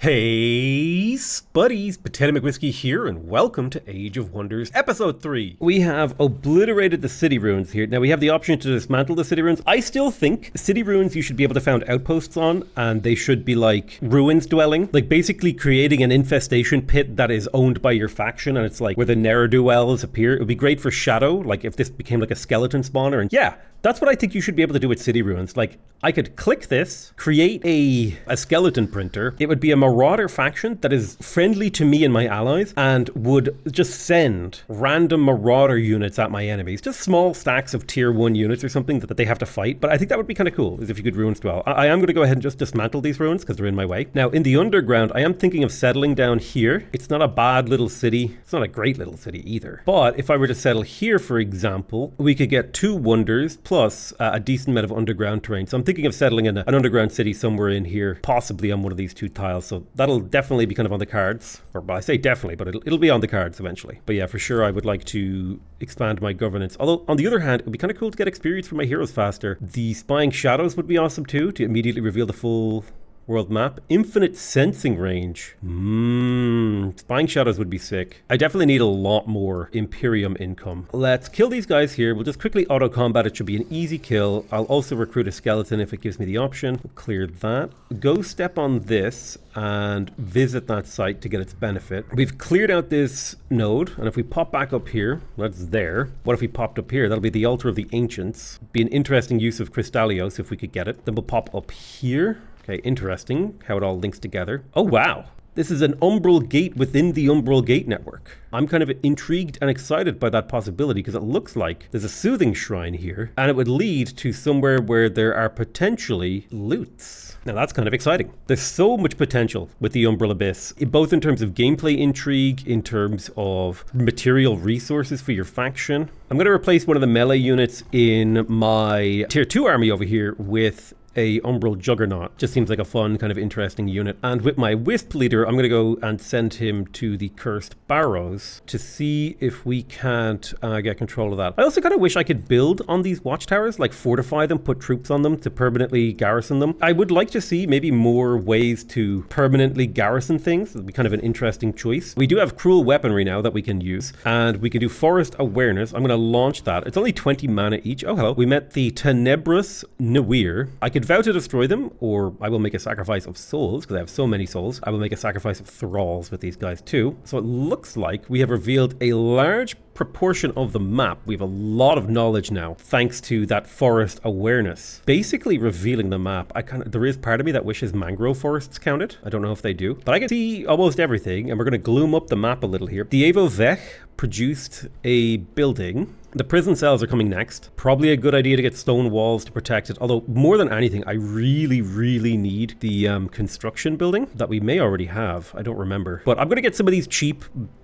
Hey, Spuddies, Potato McWhiskey here, and welcome to Age of Wonders, Episode 3. We have obliterated the city ruins here. Now, we have the option to dismantle the city ruins. I still think city ruins you should be able to found outposts on, and they should be like ruins dwelling. Like, basically creating an infestation pit that is owned by your faction, and it's like where the ne'er-do-wells appear. It would be great for Shadow, like if this became like a skeleton spawner, and yeah. That's what I think you should be able to do with city ruins. Like, I could click this, create a skeleton printer. It would be a marauder faction that is friendly to me and my allies and would just send random marauder units at my enemies. Just small stacks of tier 1 units or something that they have to fight. But I think that would be kind of cool, is if you could ruins dwell. I am going to go ahead and just dismantle these ruins because they're in my way. Now, in the underground, I am thinking of settling down here. It's not a bad little city. It's not a great little city either. But if I were to settle here, for example, we could get 2 wonders plus a decent amount of underground terrain. So I'm thinking of settling in an underground city somewhere in here, possibly on one of these 2 tiles. So that'll definitely be kind of on the cards. Or well, I say definitely, but it'll be on the cards eventually. But yeah, for sure, I would like to expand my governance. Although, on the other hand, it would be kind of cool to get experience from my heroes faster. The spying shadows would be awesome too, to immediately reveal the full world map. Infinite sensing range. Spying shadows would be sick. I definitely need a lot more Imperium income. Let's kill these guys here. We'll just quickly auto combat. It should be an easy kill. I'll also recruit a skeleton if it gives me the option. We'll clear that. Go step on this and visit that site to get its benefit. We've cleared out this node, and if we pop back up here, that's there. What if we popped up here? That'll be the altar of the ancients. Be an interesting use of Crystallios if we could get it. Then we'll pop up here. Okay, interesting how it all links together. Oh, wow. This is an Umbral Gate within the Umbral Gate network. I'm kind of intrigued and excited by that possibility because it looks like there's a soothing shrine here and it would lead to somewhere where there are potentially loots. Now that's kind of exciting. There's so much potential with the Umbral Abyss, both in terms of gameplay intrigue, in terms of material resources for your faction. I'm going to replace one of the melee units in my tier 2 army over here with a Umbral Juggernaut. Just seems like a fun, kind of interesting unit. And with my Wisp leader, I'm going to go and send him to the Cursed Barrows to see if we can't get control of that. I also kind of wish I could build on these watchtowers, like fortify them, put troops on them to permanently garrison them. I would like to see maybe more ways to permanently garrison things. It would be kind of an interesting choice. We do have cruel weaponry now that we can use, and we can do Forest Awareness. I'm going to launch that. It's only 20 mana each. Oh, hello. We met the Tenebrous Nuir. I could vow to destroy them, or I will make a sacrifice of souls, because I have so many souls. I will make a sacrifice of thralls with these guys too. So it looks like we have revealed a large proportion of the map. We have a lot of knowledge now, thanks to that forest awareness. Basically revealing the map. There is part of me that wishes mangrove forests counted. I don't know if they do, but I can see almost everything, and we're going to gloom up the map a little here. The Evo Vech produced a building. The prison cells are coming next. Probably a good idea to get stone walls to protect it. Although, more than anything, I really need the construction building that we may already have. I don't remember. But I'm going to get some of these cheap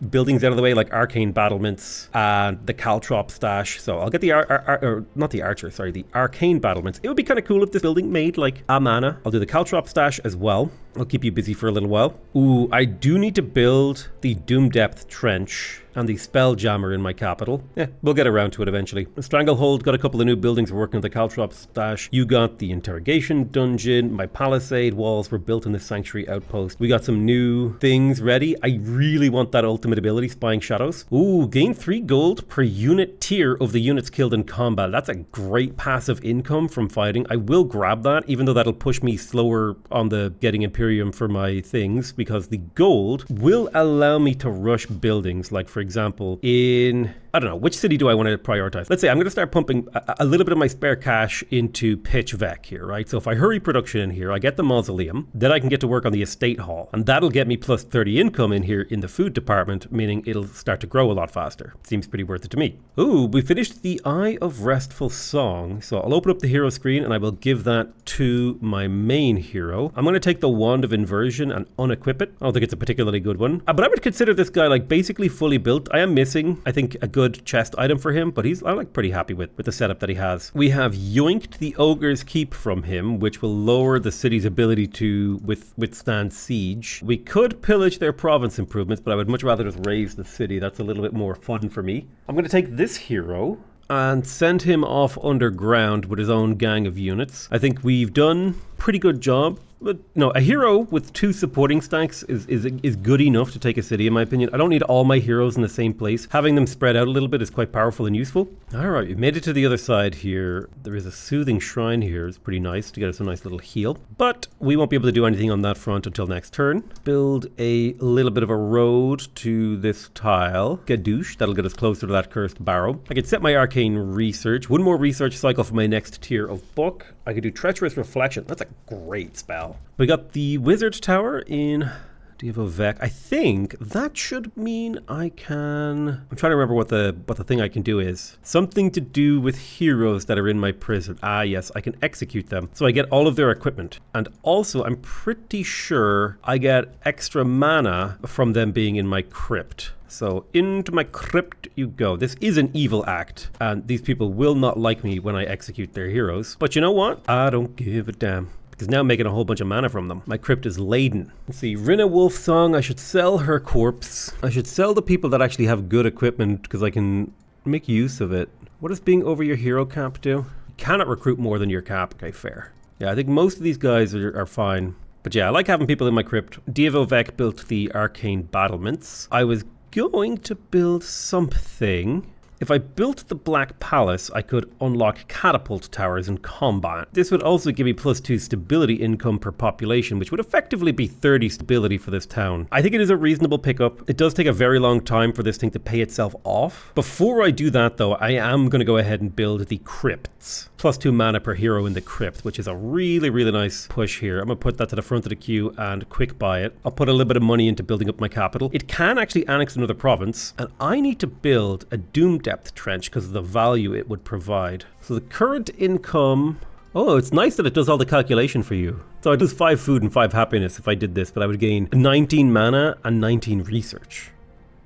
buildings out of the way, like arcane battlements and the caltrop stash. So I'll get the the arcane battlements. It would be kind of cool if this building made like a mana. I'll do the caltrop stash as well. I'll keep you busy for a little while. Ooh, I do need to build the Doom Depth Trench and the Spelljammer in my capital. Yeah, we'll get around to it eventually. Stranglehold, got a couple of new buildings working on the Caltrop stash. You got the Interrogation Dungeon. My Palisade walls were built in the Sanctuary Outpost. We got some new things ready. I really want that ultimate ability, Spying Shadows. Ooh, gain 3 gold per unit tier of the units killed in combat. That's a great passive income from fighting. I will grab that, even though that'll push me slower on the getting Imperium for my things, because the gold will allow me to rush buildings, like for example in, I don't know, which city do I want to prioritize? Let's say I'm going to start pumping a little bit of my spare cash into Pitch Vec here, right? So if I hurry production in here, I get the mausoleum, then I can get to work on the estate hall, and that'll get me plus 30 income in here in the food department, meaning it'll start to grow a lot faster. Seems pretty worth it to me. Ooh, we finished the Eye of Restful Song, so I'll open up the hero screen and I will give that to my main hero. I'm going to take the Wand of Inversion and unequip it. I don't think it's a particularly good one, but I would consider this guy like basically fully built. I am missing, I think, a good chest item for him, but I'm like pretty happy with the setup that he has. We have yoinked the Ogre's Keep from him, which will lower the city's ability to withstand siege. We could pillage their province improvements, but I would much rather just raise the city. That's a little bit more fun for me. I'm going to take this hero and send him off underground with his own gang of units. I think we've done a pretty good job But no, a hero with 2 supporting stacks is good enough to take a city, in my opinion. I don't need all my heroes in the same place. Having them spread out a little bit is quite powerful and useful. All right, we've made it to the other side here. There is a soothing shrine here. It's pretty nice to get us a nice little heal. But we won't be able to do anything on that front until next turn. Build a little bit of a road to this tile. Gadoosh, that'll get us closer to that cursed barrow. I could set my arcane research. 1 more research cycle for my next tier of book. I could do treacherous reflection. That's a great spell. We got the wizard tower in Devo Vec. I think that should mean I can... I'm trying to remember what the thing I can do is. Something to do with heroes that are in my prison. Ah, yes, I can execute them. So I get all of their equipment. And also, I'm pretty sure I get extra mana from them being in my crypt. So into my crypt you go. This is an evil act, and these people will not like me when I execute their heroes. But you know what? I don't give a damn, because now I'm making a whole bunch of mana from them. My crypt is laden. Let's see, Rinna Wolfsong, I should sell her corpse. I should sell the people that actually have good equipment, because I can make use of it. What does being over your hero cap do? You cannot recruit more than your cap. Okay, fair. Yeah, I think most of these guys are fine. But yeah, I like having people in my crypt. Diavovec built the arcane battlements. I was going to build something. If I built the Black Palace, I could unlock catapult towers in combat. This would also give me +2 stability income per population, which would effectively be 30 stability for this town. I think it is a reasonable pickup. It does take a very long time for this thing to pay itself off. Before I do that though, I am going to go ahead and build the crypts. +2 mana per hero in the crypt, which is a really, really nice push here. I'm going to put that to the front of the queue and quick buy it. I'll put a little bit of money into building up my capital. It can actually annex another province, and I need to build a Doom Depth Trench because of the value it would provide. So the current income... Oh, it's nice that it does all the calculation for you. So I'd lose 5 food and 5 happiness if I did this, but I would gain 19 mana and 19 research.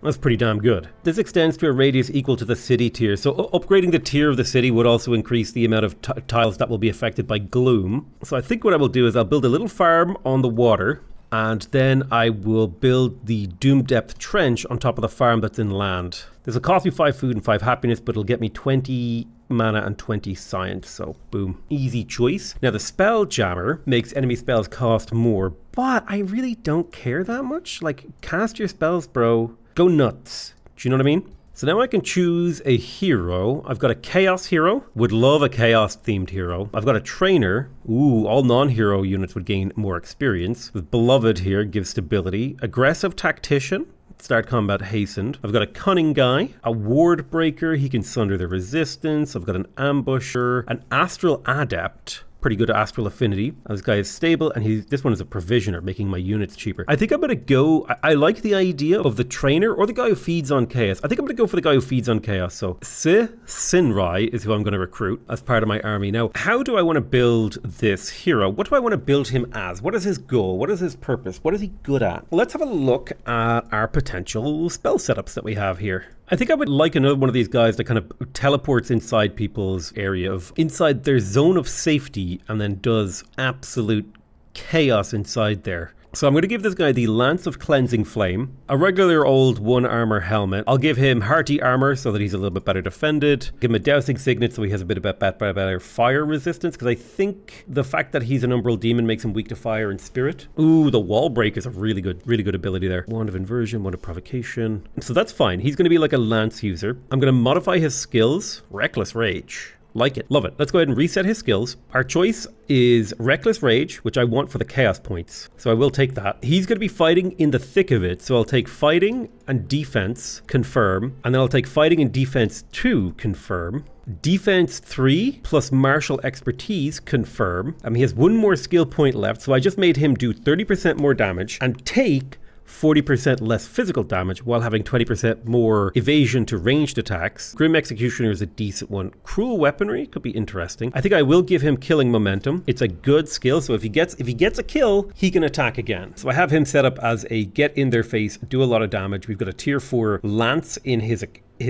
That's pretty damn good. This extends to a radius equal to the city tier, so upgrading the tier of the city would also increase the amount of tiles that will be affected by gloom. So I think what I will do is I'll build a little farm on the water, and then I will build the Doom Depth Trench on top of the farm that's in land. This will cost me 5 food and 5 happiness, but it'll get me 20 mana and 20 science, so boom. Easy choice. Now the Spell Jammer makes enemy spells cost more, but I really don't care that much. Like, cast your spells, bro. Go nuts. Do you know what I mean? So now I can choose a hero. I've got a Chaos hero. Would love a Chaos themed hero. I've got a Trainer. Ooh, all non-hero units would gain more experience. With Beloved here, gives stability. Aggressive Tactician. Start combat hastened. I've got a Cunning guy, a Ward Breaker. He can sunder the resistance. I've got an Ambusher, an Astral Adept. Pretty good astral affinity. This guy is stable, and this one is a provisioner, making my units cheaper. I think I'm gonna go, I like the idea of the trainer or the guy who feeds on chaos. I think I'm gonna go for the guy who feeds on chaos. So Sinrai is who I'm gonna recruit as part of my army. Now, how do I want to build this hero? What do I want to build him as? What is his goal? What is his purpose? What is he good at? Well, let's have a look at our potential spell setups that we have here. I think I would like another one of these guys that kind of teleports inside people's area inside their zone of safety and then does absolute chaos inside there. So I'm going to give this guy the Lance of Cleansing Flame, a regular old 1 armor helmet. I'll give him Hearty armor so that he's a little bit better defended. Give him a Dousing Signet so he has a bit of better fire resistance, because I think the fact that he's an Umbral Demon makes him weak to fire and spirit. Ooh, the Wall Break is a really good ability there. Wand of Inversion, Wand of Provocation. So that's fine. He's going to be like a Lance user. I'm going to modify his skills. Reckless Rage. Like it. Love it. Let's go ahead and reset his skills. Our choice is Reckless Rage, which I want for the Chaos points. So I will take that. He's going to be fighting in the thick of it. So I'll take Fighting and Defense, confirm. And then I'll take Fighting and Defense 2, confirm. Defense 3 plus Martial Expertise, confirm. He has 1 more skill point left. So I just made him do 30% more damage and take 40% less physical damage while having 20% more evasion to ranged attacks. Grim Executioner is a decent one. Cruel Weaponry could be interesting. I think I will give him Killing Momentum. It's a good skill, so if he gets a kill, he can attack again. So I have him set up as a get in their face, do a lot of damage. We've got a tier 4 Lance in his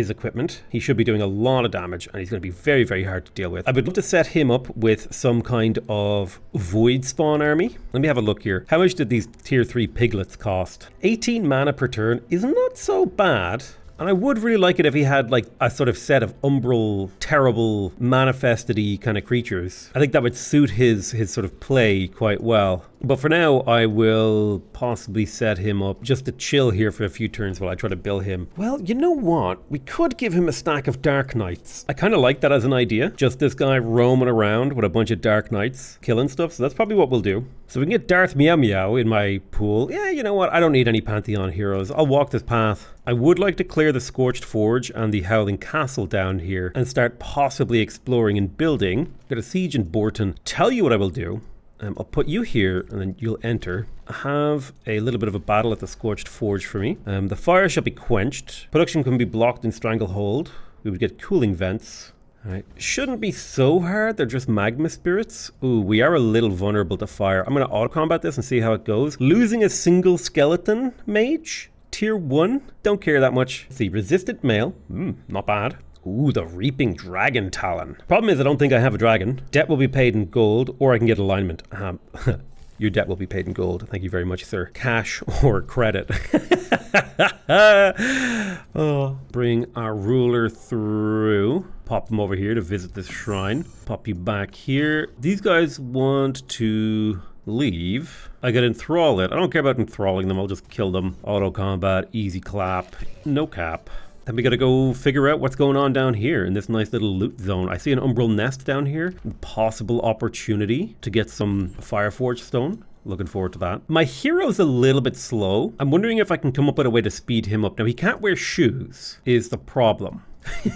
equipment. He should be doing a lot of damage, and he's going to be very, very hard to deal with. I would love to set him up with some kind of Void Spawn army. Let me have a look here. How much did these tier 3 piglets cost? 18 mana per turn is not so bad. And I would really like it if he had like a sort of set of umbral, terrible, manifested-y kind of creatures. I think that would suit his sort of play quite well. But for now, I will possibly set him up just to chill here for a few turns while I try to bill him. Well, you know what? We could give him a stack of Dark Knights. I kind of like that as an idea. Just this guy roaming around with a bunch of Dark Knights killing stuff. So that's probably what we'll do. So we can get Darth Meow Meow in my pool. Yeah, you know what? I don't need any Pantheon heroes. I'll walk this path. I would like to clear the Scorched Forge and the Howling Castle down here and start possibly exploring and building. Got a siege in Borton. Tell you what I will do. I'll put you here and then you'll enter. I have a little bit of a battle at the Scorched Forge for me. The fire shall be quenched. Production can be blocked in Stranglehold. We would get cooling vents. Alright, shouldn't be so hard, they're just magma spirits. Ooh, we are a little vulnerable to fire. I'm going to auto-combat this and see how it goes. Losing a single skeleton mage, tier 1, don't care that much. Let's see, resistant mail, not bad. Ooh, the Reaping Dragon Talon. Problem is I don't think I have a dragon. Debt will be paid in gold, or I can get alignment. Your debt will be paid in gold. Thank you very much, sir. Cash or credit. Oh, bring our ruler through. Pop them over here to visit this shrine. Pop you back here. These guys want to leave. I could enthrall it. I don't care about enthralling them. I'll just kill them. Auto combat, easy clap, no cap. Then we gotta go figure out what's going on down here in this nice little loot zone. I see an umbral nest down here. Possible opportunity to get some Fireforge stone. Looking forward to that. My hero's a little bit slow. I'm wondering if I can come up with a way to speed him up. Now, he can't wear shoes is the problem.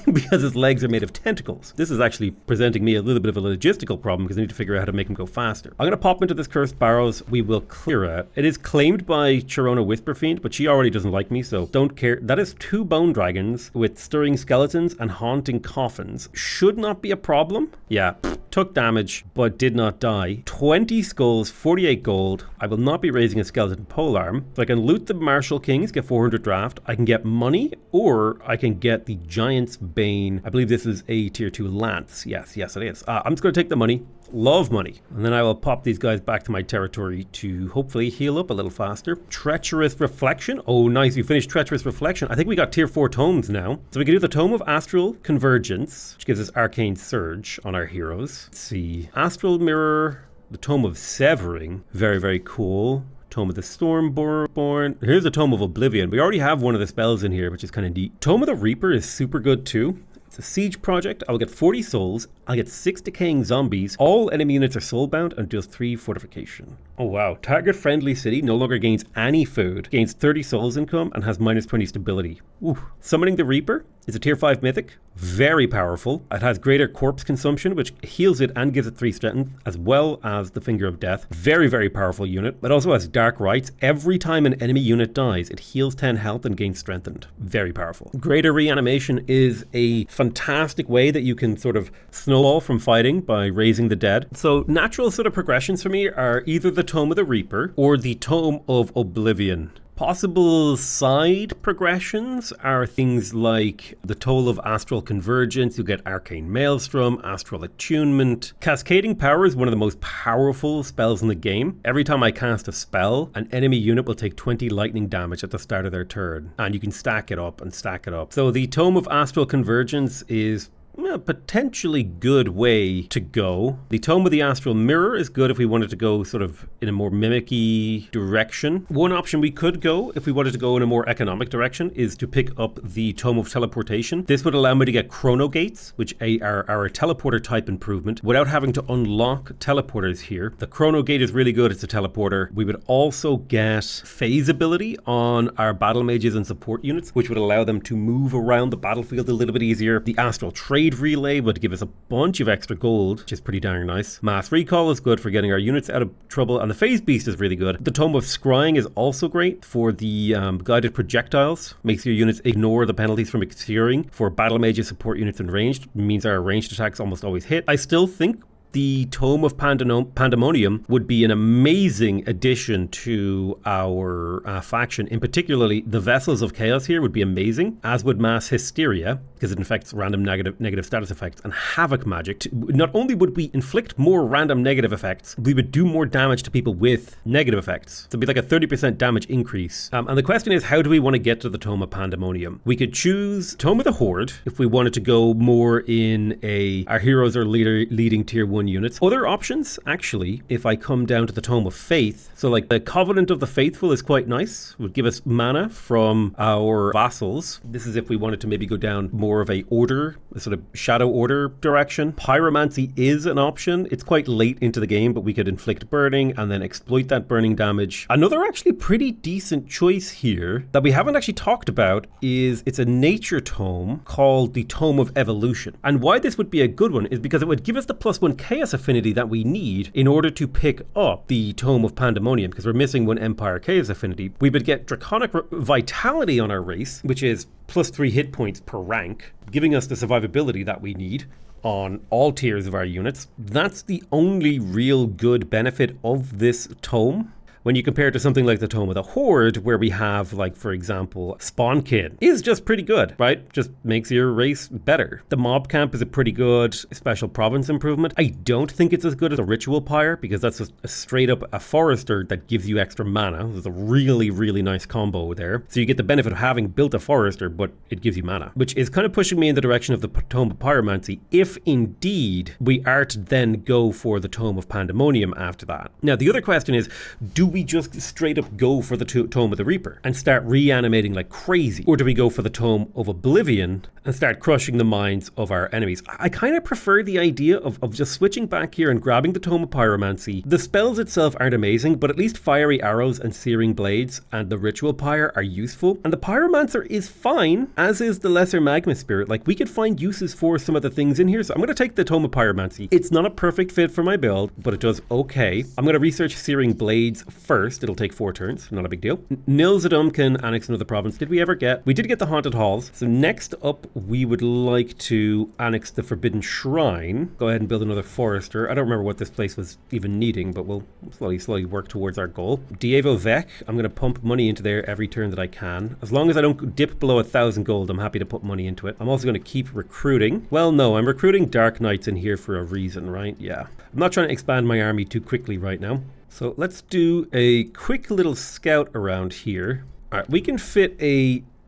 Because his legs are made of tentacles. This is actually presenting me a little bit of a logistical problem because I need to figure out how to make him go faster. I'm going to pop into this Cursed Barrows. We will clear it. It is claimed by Chirona Whisperfiend, but she already doesn't like me, so don't care. That is 2 bone dragons with stirring skeletons and haunting coffins. Should not be a problem. Yeah, took damage, but did not die. 20 skulls, 48 gold. I will not be raising a skeleton polearm. So I can loot the Martial Kings, get 400 draft. I can get money, or I can get the Giant's Bane. I believe this is a tier 2 lance. Yes, it is. I'm just going to take the money. Love money. And then I will pop these guys back to my territory to hopefully heal up a little faster. Treacherous Reflection. Oh, nice. We finished Treacherous Reflection. I think we got tier 4 tomes now. So we can do the Tome of Astral Convergence, which gives us Arcane Surge on our heroes. Let's see. Astral Mirror, the Tome of Severing. Very, very cool. Tome of the Stormborn. Here's the Tome of Oblivion. We already have one of the spells in here, which is kind of neat. Tome of the Reaper is super good too. It's a siege project. I'll get 40 souls. I'll get 6 decaying zombies. All enemy units are soulbound and does 3 fortification. Oh wow. Target friendly city no longer gains any food. Gains 30 souls income and has minus 20 stability. Ooh. Summoning the Reaper is a tier 5 mythic. Very powerful. It has greater corpse consumption, which heals it and gives it 3 strength, as well as the Finger of Death. Very, very powerful unit. It also has Dark Rites. Every time an enemy unit dies, it heals 10 health and gains strengthened. Very powerful. Greater Reanimation is a fantastic way that you can sort of snowball from fighting by raising the dead. So natural sort of progressions for me are either the Tome of the Reaper or the Tome of Oblivion. Possible side progressions are things like the Toll of Astral Convergence. You get Arcane Maelstrom, Astral Attunement. Cascading Power is one of the most powerful spells in the game. Every time I cast a spell, an enemy unit will take 20 lightning damage at the start of their turn. And you can stack it up and stack it up. So the Tome of Astral Convergence is a potentially good way to go. The Tome of the Astral Mirror is good if we wanted to go sort of in a more mimicky direction. One option we could go if we wanted to go in a more economic direction is to pick up the Tome of Teleportation. This would allow me to get Chrono Gates, which are a teleporter type improvement, without having to unlock teleporters here. The Chrono Gate is really good. It's a teleporter. We would also get phase ability on our battle mages and support units, which would allow them to move around the battlefield a little bit easier. The Astral Trade Relay would give us a bunch of extra gold, which is pretty darn nice. Mass Recall is good for getting our units out of trouble, and the Phase Beast is really good. The Tome of Scrying is also great for the guided projectiles. Makes your units ignore the penalties from exterior. For battle mages, support units, and ranged, means our ranged attacks almost always hit. I still think the Tome of Pandemonium would be an amazing addition to our faction. In particularly, the Vessels of Chaos here would be amazing, as would Mass Hysteria, because it infects random negative status effects, and Havoc Magic. Not only would we inflict more random negative effects, we would do more damage to people with negative effects. So it'd be like a 30% damage increase. And the question is, how do we want to get to the Tome of Pandemonium? We could choose Tome of the Horde if we wanted to go more in our heroes are leading tier 1 1 units. Other options, actually, if I come down to the Tome of Faith, so like the Covenant of the Faithful is quite nice. It would give us mana from our vassals. This is if we wanted to maybe go down more of a order, a sort of shadow order direction. Pyromancy is an option. It's quite late into the game, but we could inflict burning and then exploit that burning damage. Another actually pretty decent choice here that we haven't actually talked about is it's a nature tome called the Tome of Evolution. And why this would be a good one is because it would give us the +1 chaos affinity that we need in order to pick up the Tome of Pandemonium, because we're missing 1 Empire chaos affinity. We would get Draconic Vitality on our race, which is +3 hit points per rank, giving us the survivability that we need on all tiers of our units. That's the only real good benefit of this tome. When you compare it to something like the Tome of the Horde, where we have, like, for example, Spawnkin, is just pretty good, right? Just makes your race better. The Mob Camp is a pretty good special province improvement. I don't think it's as good as a Ritual Pyre, because that's just a straight up a Forester that gives you extra mana. There's a really, really nice combo there. So you get the benefit of having built a Forester, but it gives you mana, which is kind of pushing me in the direction of the Tome of Pyromancy, if indeed we are to then go for the Tome of Pandemonium after that. Now, the other question is, do we just straight up go for the Tome of the Reaper and start reanimating like crazy? Or do we go for the Tome of Oblivion and start crushing the minds of our enemies? I kind of prefer the idea of just switching back here and grabbing the Tome of Pyromancy. The spells itself aren't amazing, but at least Fiery Arrows and Searing Blades and the Ritual Pyre are useful. And the Pyromancer is fine, as is the Lesser Magma Spirit. Like, we could find uses for some of the things in here. So I'm going to take the Tome of Pyromancy. It's not a perfect fit for my build, but it does okay. I'm going to research Searing Blades first. It'll take 4 turns, not a big deal. Nilzadum can annex another province. Did we ever get? We did get the Haunted Halls. So next up, we would like to annex the Forbidden Shrine. Go ahead and build another Forester. I don't remember what this place was even needing, but we'll slowly work towards our goal. Dievo Vec, I'm going to pump money into there every turn that I can. As long as I don't dip below 1,000 gold, I'm happy to put money into it. I'm also going to keep recruiting. Well, no, I'm recruiting Dark Knights in here for a reason, right? Yeah. I'm not trying to expand my army too quickly right now. So let's do a quick little scout around here. All right, we can fit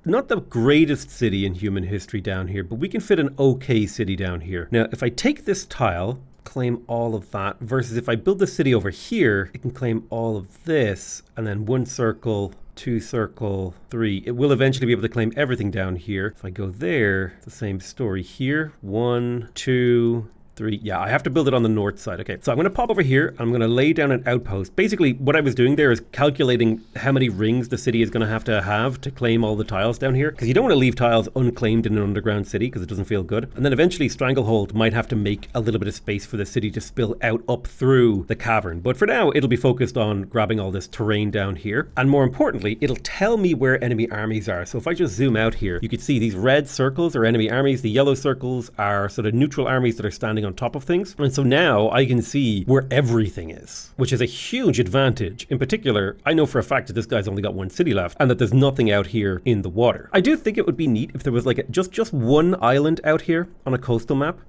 not the greatest city in human history down here, but we can fit an okay city down here. Now, if I take this tile, claim all of that, versus if I build the city over here, it can claim all of this, and then 1 circle, 2 circle, 3. It will eventually be able to claim everything down here. If I go there, it's the same story here. 1, 2, 3. Yeah, I have to build it on the north side. Okay, so I'm going to pop over here. I'm going to lay down an outpost. Basically, what I was doing there is calculating how many rings the city is going to have to claim all the tiles down here, because you don't want to leave tiles unclaimed in an underground city because it doesn't feel good. And then eventually Stranglehold might have to make a little bit of space for the city to spill out up through the cavern. But for now, it'll be focused on grabbing all this terrain down here. And more importantly, it'll tell me where enemy armies are. So if I just zoom out here, you can see these red circles are enemy armies. The yellow circles are sort of neutral armies that are standing on top of things. And so now I can see where everything is, which is a huge advantage. In particular, I know for a fact that this guy's only got 1 city left and that there's nothing out here in the water. I do think it would be neat if there was like just 1 island out here on a coastal map,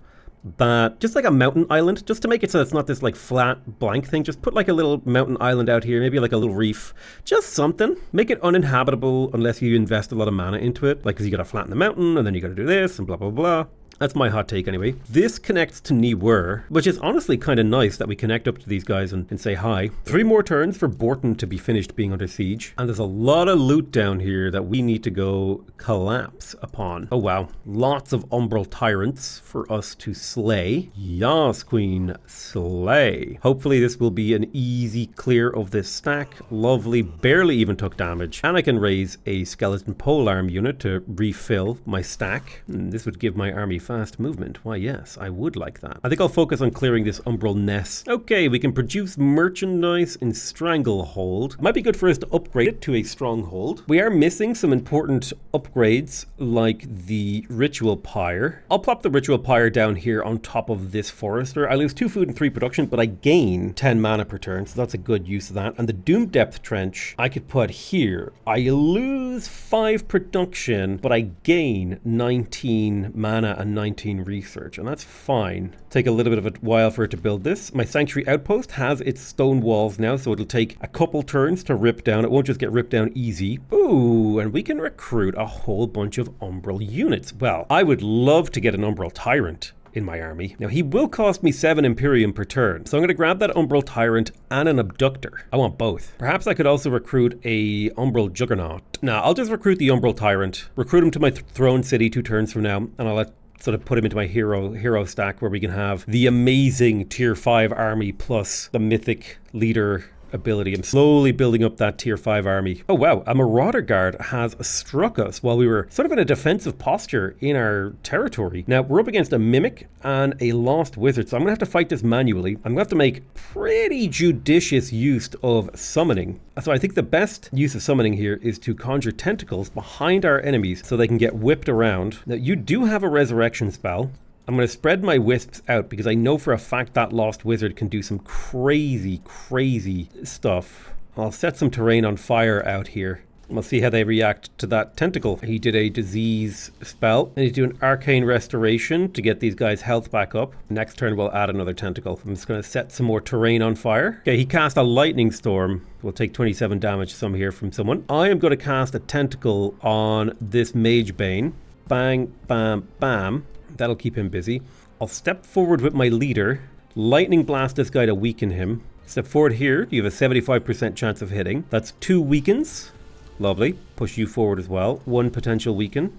but just like a mountain island, just to make it so it's not this like flat blank thing. Just put like a little mountain island out here, maybe like a little reef, just something. Make it uninhabitable unless you invest a lot of mana into it, like, because you got to flatten the mountain and then you got to do this and blah blah blah. That's my hot take anyway. This connects to Niwer, which is honestly kind of nice that we connect up to these guys and say hi. 3 more turns for Borton to be finished being under siege. And there's a lot of loot down here that we need to go collapse upon. Oh wow, lots of Umbral Tyrants for us to slay. Yas, Queen, slay. Hopefully this will be an easy clear of this stack. Lovely, barely even took damage. And I can raise a Skeleton Polearm unit to refill my stack. And this would give my army fast movement. Why, yes, I would like that. I think I'll focus on clearing this Umbral Nest. Okay, we can produce merchandise in Stranglehold. Might be good for us to upgrade it to a stronghold. We are missing some important upgrades like the Ritual Pyre. I'll plop the Ritual Pyre down here on top of this Forester. I lose 2 food and 3 production, but I gain 10 mana per turn, so that's a good use of that. And the Doom Depth Trench I could put here. I lose 5 production, but I gain 19 mana and 19 research, and that's fine. Take a little bit of a while for it to build this. My Sanctuary Outpost has its stone walls now, so it'll take a couple turns to rip down. It won't just get ripped down easy. Ooh, and we can recruit a whole bunch of Umbral units. Well, I would love to get an Umbral Tyrant in my army. Now, he will cost me 7 Imperium per turn, so I'm going to grab that Umbral Tyrant and an Abductor. I want both. Perhaps I could also recruit a Umbral Juggernaut. Nah, I'll just recruit the Umbral Tyrant, recruit him to my Throne City 2 turns from now, and I'll sort of put him into my hero stack where we can have the amazing tier 5 army plus the mythic leader ability. I'm slowly building up that tier 5 army. Oh wow, a Marauder Guard has struck us while we were sort of in a defensive posture in our territory. Now we're up against a Mimic and a Lost Wizard, so I'm gonna have to fight this manually. I'm gonna have to make pretty judicious use of summoning. So I think the best use of summoning here is to conjure tentacles behind our enemies so they can get whipped around. Now you do have a resurrection spell. I'm going to spread my wisps out because I know for a fact that Lost Wizard can do some crazy, crazy stuff. I'll set some terrain on fire out here. We'll see how they react to that tentacle. He did a disease spell. I need to do an arcane restoration to get these guys' health back up. Next turn we'll add another tentacle. I'm just going to set some more terrain on fire. Okay, he cast a lightning storm. We'll take 27 damage some here from someone. I am going to cast a tentacle on this Mage Bane. Bang, bam, bam. That'll keep him busy. I'll step forward with my leader, lightning blast this guy to weaken him. Step forward here, you have a 75% chance of hitting. That's 2 weakens. Lovely. Push you forward as well. 1 potential weaken.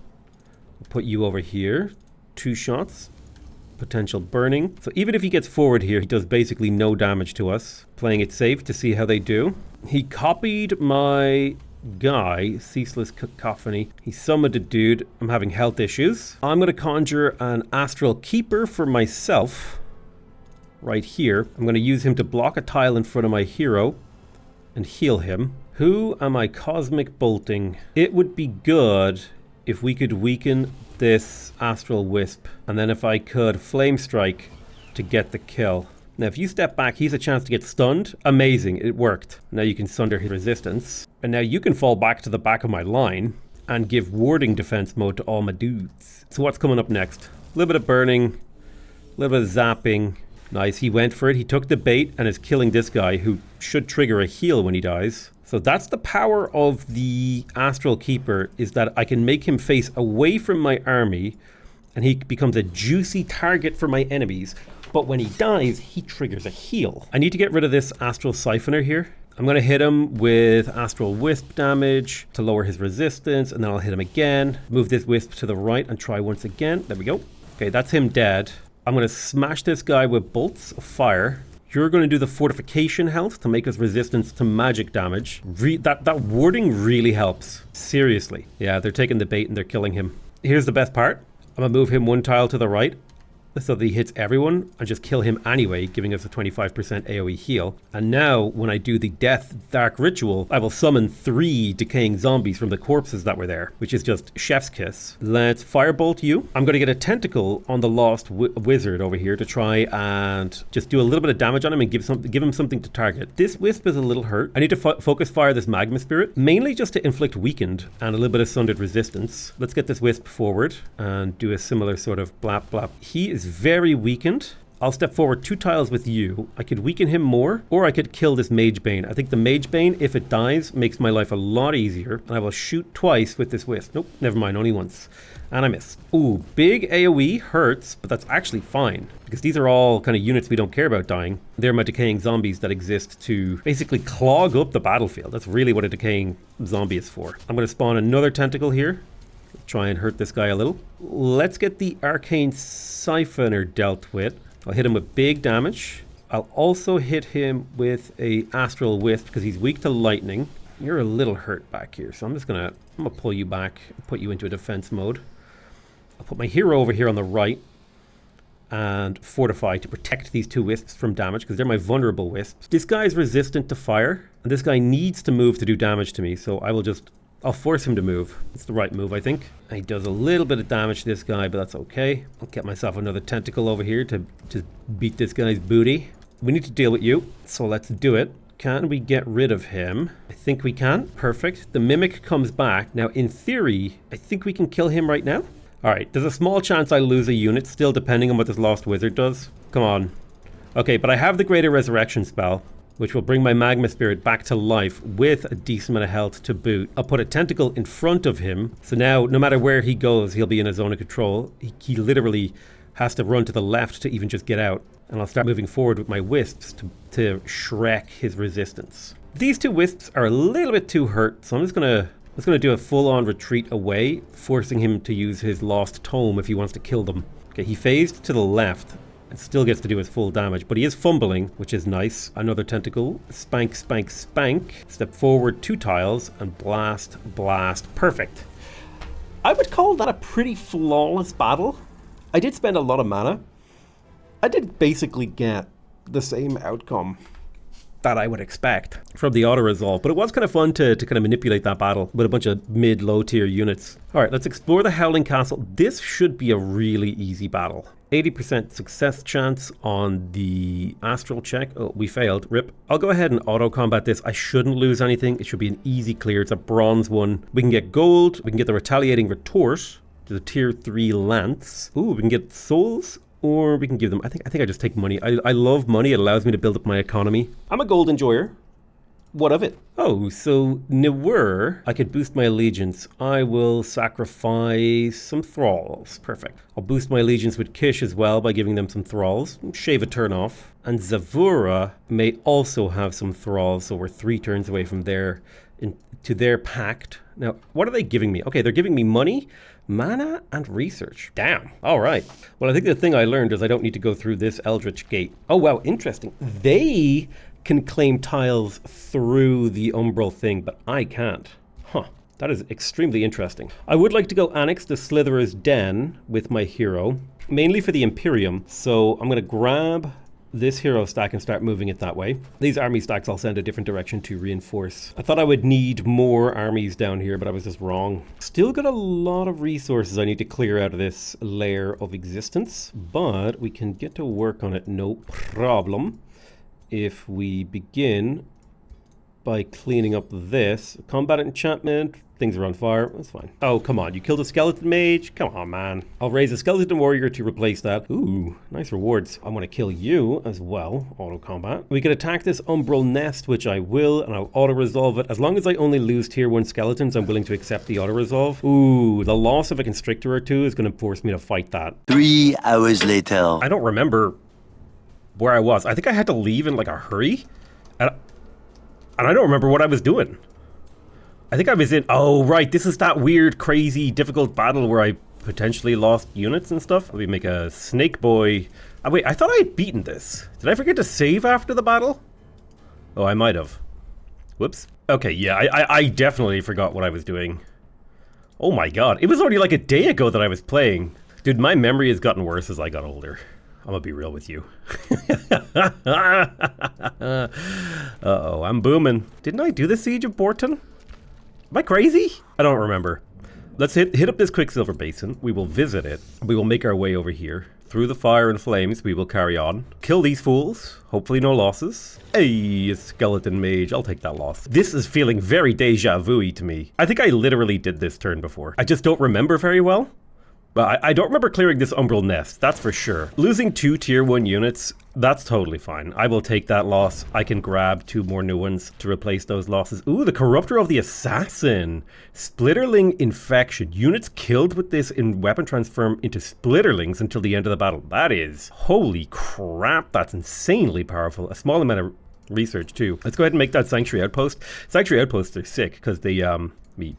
I'll put you over here. 2 shots. Potential burning. So even if he gets forward here, he does basically no damage to us. Playing it safe to see how they do. He copied my guy, Ceaseless Cacophony. He summoned a dude. I'm having health issues. I'm going to conjure an Astral Keeper for myself right here. I'm going to use him to block a tile in front of my hero and heal him. Who am I cosmic bolting? It would be good if we could weaken this Astral Wisp, and then if I could Flame Strike to get the kill. Now, if you step back, he's a chance to get stunned. Amazing, it worked. Now you can sunder his resistance. And now you can fall back to the back of my line and give warding defense mode to all my dudes. So what's coming up next? A little bit of burning, a little bit of zapping. Nice, he went for it. He took the bait and is killing this guy who should trigger a heal when he dies. So that's the power of the Astral Keeper, is that I can make him face away from my army and he becomes a juicy target for my enemies. But when he dies, he triggers a heal. I need to get rid of this Astral Siphoner here. I'm going to hit him with Astral Wisp damage to lower his resistance, and then I'll hit him again. Move this Wisp to the right and try once again. There we go. Okay, that's him dead. I'm going to smash this guy with bolts of fire. You're going to do the fortification health to make us resistance to magic damage. That warding really helps. Seriously. Yeah, they're taking the bait and they're killing him. Here's the best part. I'm going to move him 1 tile to the right so that he hits everyone and just kill him anyway, giving us a 25% AoE heal. And now, when I do the Death Dark Ritual, I will summon 3 decaying zombies from the corpses that were there, which is just chef's kiss. Let's firebolt you. I'm going to get a tentacle on the Lost Wizard over here to try and just do a little bit of damage on him and give him something to target. This Wisp is a little hurt. I need to focus fire this Magma Spirit, mainly just to inflict weakened and a little bit of sundered resistance. Let's get this Wisp forward and do a similar sort of blap blap. He is very weakened. I'll step forward 2 tiles with you. I could weaken him more, or I could kill this Mage Bane. I think the Mage Bane, if it dies, makes my life a lot easier. And I will shoot twice with this Wisp. Nope, never mind, only once. And I missed. Ooh, big AoE hurts, but that's actually fine, because these are all kind of units we don't care about dying. They're my decaying zombies that exist to basically clog up the battlefield. That's really what a decaying zombie is for. I'm going to spawn another tentacle here. Try and hurt this guy a little. Let's get the Arcane Siphoner dealt with. I'll hit him with big damage. I'll also hit him with a Astral Wisp because he's weak to lightning. You're a little hurt back here, so I'm gonna pull you back, put you into a defense mode. I'll put my hero over here on the right and fortify to protect these 2 wisps from damage because they're my vulnerable wisps. This guy's resistant to fire, and this guy needs to move to do damage to me, so I'll force him to move. It's the right move, I think. He does a little bit of damage to this guy, but that's okay. I'll get myself another tentacle over here to just beat this guy's booty. We need to deal with you, so let's do it. Can we get rid of him? I think we can. Perfect. The Mimic comes back. Now, in theory, I think we can kill him right now. All right, there's a small chance I lose a unit still, depending on what this Lost Wizard does. Come on. Okay, but I have the Greater Resurrection spell, which will bring my Magma Spirit back to life with a decent amount of health to boot. I'll put a tentacle in front of him, so now no matter where he goes, he'll be in a zone of control. He literally has to run to the left to even just get out. And I'll start moving forward with my wisps to Shrek his resistance. These two wisps are a little bit too hurt, so I'm just gonna do a full-on retreat away, forcing him to use his lost tome if he wants to kill them. Okay, he phased to the left and still gets to do his full damage, but he is fumbling, which is nice. Another tentacle, spank, spank, spank. Step forward 2 tiles and blast, blast. Perfect. I would call that a pretty flawless battle. I did spend a lot of mana. I did basically get the same outcome that I would expect from the auto-resolve, but it was kind of fun to kind of manipulate that battle with a bunch of mid-low tier units. All right, let's explore the Howling Castle. This should be a really easy battle. 80% success chance on the astral check. Oh, we failed. Rip. I'll go ahead and auto-combat this. I shouldn't lose anything. It should be an easy clear. It's a bronze one. We can get gold. We can get the retaliating retort to the tier 3 lance. Ooh, we can get souls. Or we can give them, I think I just take money. I love money. It allows me to build up my economy. I'm a gold enjoyer. What of it? Oh, so Niwer, I could boost my allegiance. I will sacrifice some thralls. Perfect. I'll boost my allegiance with Kish as well by giving them some thralls. Shave a turn off. And Zavura may also have some thralls, so we're 3 turns away from their to their pact. Now, what are they giving me? Okay, they're giving me money, mana, and research. Damn. All right. Well, I think the thing I learned is I don't need to go through this Eldritch gate. Oh, wow. Interesting. They can claim tiles through the umbral thing, but I can't. Huh. That is extremely interesting. I would like to go annex the Slitherer's Den with my hero, mainly for the Imperium. So I'm going to grab this hero stack and start moving it that way. These army stacks I'll send a different direction to reinforce. I thought I would need more armies down here, but I was just wrong. Still got a lot of resources I need to clear out of this layer of existence, but we can get to work on it no problem if we begin by cleaning up this. Combat enchantment, things are on fire, that's fine. Oh, come on, you killed a skeleton mage? Come on, man. I'll raise a skeleton warrior to replace that. Ooh, nice rewards. I want to kill you as well, auto combat. We can attack this umbral nest, which I will, and I'll auto resolve it. As long as I only lose tier 1 skeletons, I'm willing to accept the auto resolve. Ooh, the loss of a constrictor or 2 is going to force me to fight that. 3 hours later. I don't remember where I was. I think I had to leave in like a hurry. And I don't remember what I was doing. I think I was in... Oh, right. This is that weird, crazy, difficult battle where I potentially lost units and stuff. Let me make a snake boy. Oh, wait, I thought I had beaten this. Did I forget to save after the battle? Oh, I might have. Whoops. Okay, yeah, I definitely forgot what I was doing. Oh my god. It was already like a day ago that I was playing. Dude, my memory has gotten worse as I got older. I'm gonna be real with you. Uh-oh, I'm booming. Didn't I do the Siege of Borton? Am I crazy? I don't remember. Let's hit up this Quicksilver Basin. We will visit it. We will make our way over here. Through the fire and flames, we will carry on. Kill these fools. Hopefully no losses. Hey, a skeleton mage. I'll take that loss. This is feeling very deja vu-y to me. I think I literally did this turn before. I just don't remember very well. But I don't remember clearing this umbral nest, that's for sure. Losing 2 tier 1 units, that's totally fine. I will take that loss. I can grab 2 more new ones to replace those losses. Ooh, the Corruptor of the Assassin. Splitterling Infection. Units killed with this in weapon transform into Splitterlings until the end of the battle. That is, holy crap, that's insanely powerful. A small amount of research too. Let's go ahead and make that Sanctuary Outpost. Sanctuary Outposts are sick because they, let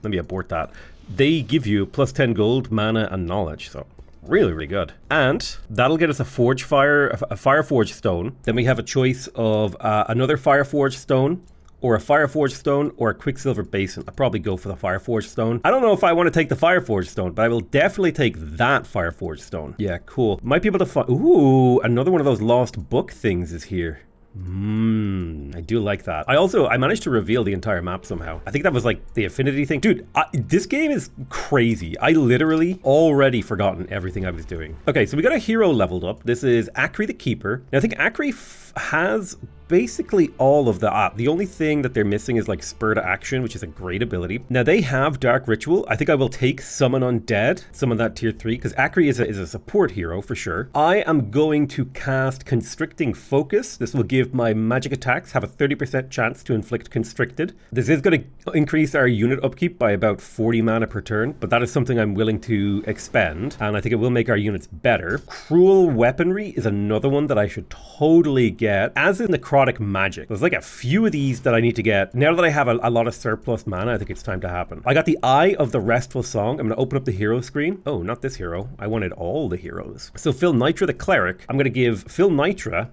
me abort that. They give you plus 10 gold, mana, and knowledge, so really, really good. And that'll get us a Fireforge stone. Then we have a choice of another Fireforge stone, or a Fireforge stone, or a Quicksilver Basin. I'll probably go for the Fireforge stone. I don't know if I want to take the Fireforge stone, but I will definitely take that Fireforge stone. Yeah, cool. Might be able to find... Ooh, another one of those lost book things is here. I do like that. I managed to reveal the entire map somehow. I think that was like the affinity thing. Dude, this game is crazy. I literally already forgotten everything I was doing. Okay, so we got a hero leveled up. This is Akri the Keeper. Now I think Akri has basically all of the only thing that they're missing is like Spur to Action, which is a great ability. Now they have Dark Ritual. I think I will take Summon Undead, summon that tier 3, because Akri is a support hero for sure. I am going to cast Constricting Focus. This will give my magic attacks have a 30% chance to inflict Constricted. This is going to increase our unit upkeep by about 40 mana per turn, but that is something I'm willing to expend, and I think it will make our units better. Cruel Weaponry is another one that I should totally get, as is Necrotic Magic. There's like a few of these that I need to get. Now that I have a lot of surplus mana, I think it's time to happen. I got the Eye of the Restful Song. I'm going to open up the hero screen. Oh, not this hero. I wanted all the heroes. So Phil Nitra the Cleric, I'm going to give Phil Nitra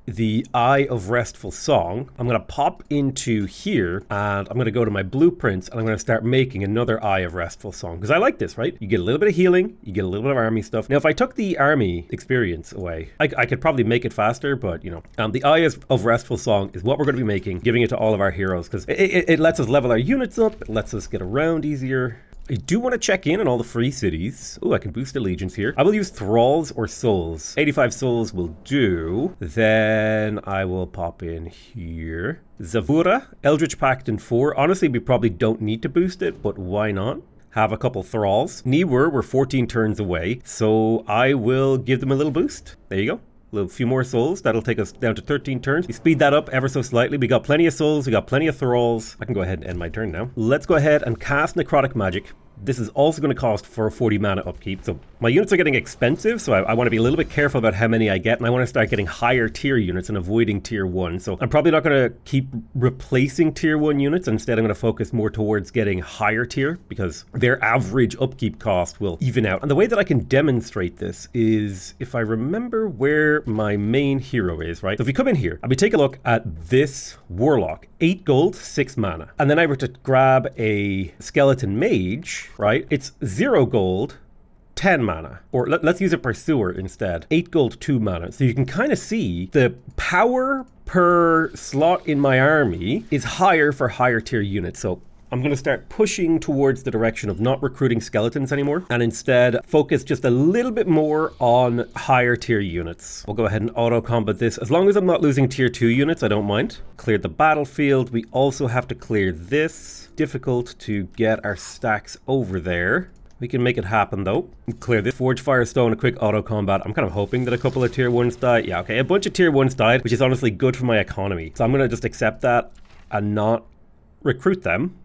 the Eye of Restful Song. I'm going to pop into here and I'm going to go to my blueprints and I'm going to start making another Eye of Restful Song, because I like this, right? You get a little bit of healing, you get a little bit of army stuff. Now, if I took the army experience away, I could probably make it faster, but you know, the Eye of Restful Song is what we're going to be making, giving it to all of our heroes, because it lets us level our units up, it lets us get around easier. I do want to check in on all the free cities. Oh, I can boost allegiance here. I will use Thralls or Souls. 85 Souls will do. Then I will pop in here. Zavura, Eldritch Pact in 4. Honestly, we probably don't need to boost it, but why not? Have a couple Thralls. Niwur, we're 14 turns away, so I will give them a little boost. There you go. A few more souls. That'll take us down to 13 turns. We speed that up ever so slightly. We got plenty of souls. We got plenty of thralls. I can go ahead and end my turn now. Let's go ahead and cast Necrotic Magic. This is also going to cost for a 40 mana upkeep. So my units are getting expensive, so I want to be a little bit careful about how many I get, and I want to start getting higher tier units and avoiding tier 1. So I'm probably not going to keep replacing tier 1 units. Instead, I'm going to focus more towards getting higher tier, because their average upkeep cost will even out. And the way that I can demonstrate this is if I remember where my main hero is, right? So if we come in here and we take a look at this Warlock, 8 gold, 6 mana. And then I were to grab a Skeleton Mage, right? It's 0 gold, 10 mana. Or let's use a Pursuer instead. 8 gold, 2 mana. So you can kind of see the power per slot in my army is higher for higher tier units. So I'm going to start pushing towards the direction of not recruiting skeletons anymore, and instead focus just a little bit more on higher tier units. We'll go ahead and auto combat this. As long as I'm not losing tier 2 units, I don't mind. Cleared the battlefield. We also have to clear this. Difficult to get our stacks over there. We can make it happen though. Clear this. Forge Firestone, a quick auto combat. I'm kind of hoping that a couple of tier 1s die. Yeah, okay, a bunch of tier 1s died, which is honestly good for my economy. So I'm going to just accept that and not recruit them.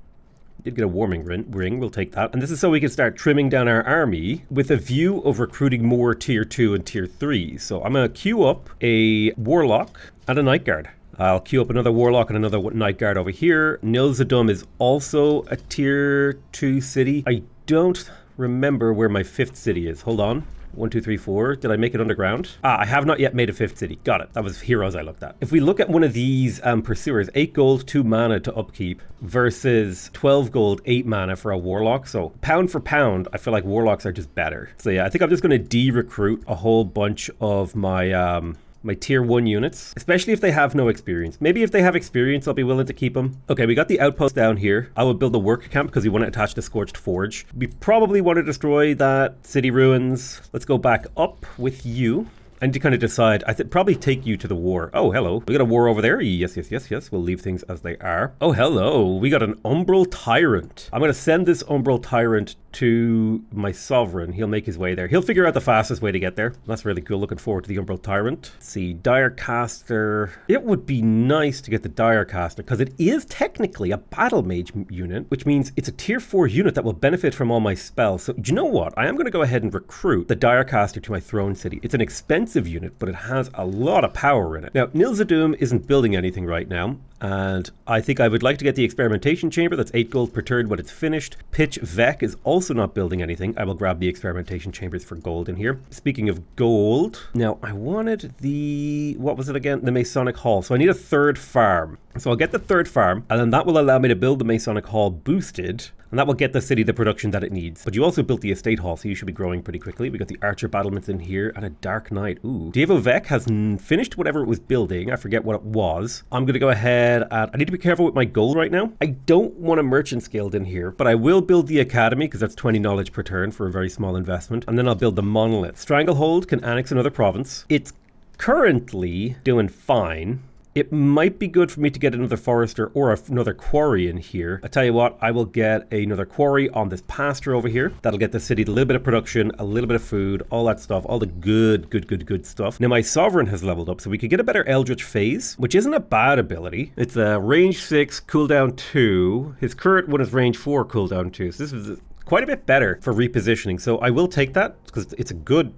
Did get a warming ring, we'll take that. And this is so we can start trimming down our army with a view of recruiting more tier 2 and tier 3. So I'm going to queue up a Warlock and a Night Guard. I'll queue up another Warlock and another Night Guard over here. Nilzadum is also a tier 2 city. I don't remember where my 5th city is. Hold on. 1, 2, 3, 4. Did I make it underground? I have not yet made a 5th city. Got it. That was heroes I looked at. If we look at one of these Pursuers, 8 gold, 2 mana to upkeep versus 12 gold, 8 mana for a Warlock. So pound for pound, I feel like Warlocks are just better. So yeah, I think I'm just going to de-recruit a whole bunch of my my tier 1 units, especially if they have no experience. Maybe if they have experience, I'll be willing to keep them. Okay, we got the outpost down here. I will build a work camp because we want to attach the Scorched Forge. We probably want to destroy that city ruins. Let's go back up with you. I need to kind of decide. I probably take you to the war. Oh, hello. We got a war over there. Yes, yes, yes, yes. We'll leave things as they are. Oh, hello. We got an Umbral Tyrant. I'm going to send this Umbral Tyrant to my sovereign. He'll make his way there. He'll figure out the fastest way to get there. That's really cool. Looking forward to the Umbral Tyrant. Let's see. Direcaster. It would be nice to get the Direcaster because it is technically a battle mage unit, which means it's a tier 4 unit that will benefit from all my spells. So, do you know what? I am going to go ahead and recruit the Direcaster to my throne city. It's an expensive unit, but it has a lot of power in it. Now, Nilzadum isn't building anything right now, and I think I would like to get the experimentation chamber. That's 8 gold per turn when it's finished. Pitch Vec is also not building anything. I will grab the experimentation chambers for gold in here. Speaking of gold, now I wanted the, what was it again? The Masonic Hall. So I need a 3rd farm. So I'll get the 3rd farm, and then that will allow me to build the Masonic Hall boosted, and that will get the city the production that it needs. But you also built the estate hall, so you should be growing pretty quickly. We got the archer battlements in here and a dark knight. Ooh. Devo Vec has finished whatever it was building. I forget what it was. I'm going to go ahead and I need to be careful with my gold right now. I don't want a merchant guild in here, but I will build the academy because that's 20 knowledge per turn for a very small investment. And then I'll build the monolith. Stranglehold can annex another province. It's currently doing fine. It might be good for me to get another forester or another quarry in here. I tell you what, I will get another quarry on this pasture over here. That'll get the city a little bit of production, a little bit of food, all that stuff, all the good stuff. Now my sovereign has leveled up, so we could get a better Eldritch phase, which isn't a bad ability. It's a range 6, cooldown 2. His current one is range 4, cooldown 2. So this is quite a bit better for repositioning. So I will take that because it's a good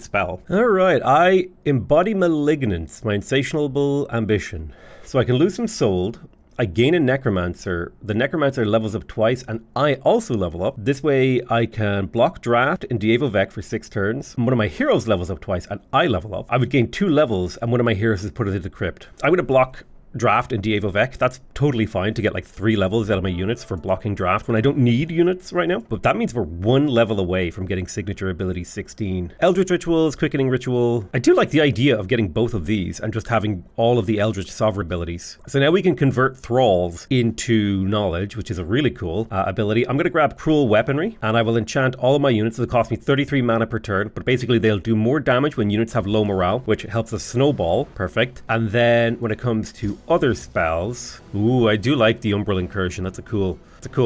spell. All right, I embody malignance, my insatiable ambition. So I can lose some sold. I gain a necromancer. The necromancer levels up twice, and I also level up. This way I can block draft in Diego Vec for 6 turns. One of my heroes levels up twice, and I level up. I would gain 2 levels, and one of my heroes is put into the crypt. I'm going to block draft in Diego Vec. That's totally fine to get like 3 levels out of my units for blocking draft when I don't need units right now. But that means we're 1 level away from getting signature ability 16. Eldritch rituals, quickening ritual. I do like the idea of getting both of these and just having all of the Eldritch sovereign abilities. So now we can convert thralls into knowledge, which is a really cool ability. I'm going to grab cruel weaponry and I will enchant all of my units. It'll cost me 33 mana per turn, but basically they'll do more damage when units have low morale, which helps us snowball. Perfect. And then when it comes to other spells, ooh, I do like the Umbral Incursion. That's a cool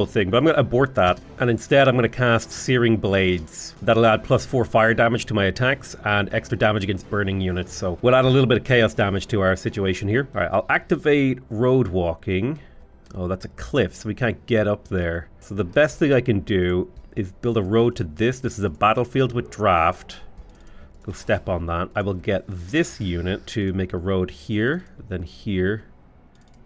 thing, but I'm going to abort that, and instead I'm going to cast Searing Blades. That'll add +4 fire damage to my attacks and extra damage against burning units, so we'll add a little bit of chaos damage to our situation here. All right, I'll activate Road Walking. Oh, that's a cliff, so we can't get up there. So the best thing I can do is build a road to this. This is a battlefield with draft. Go step on that. I will get this unit to make a road here, then here,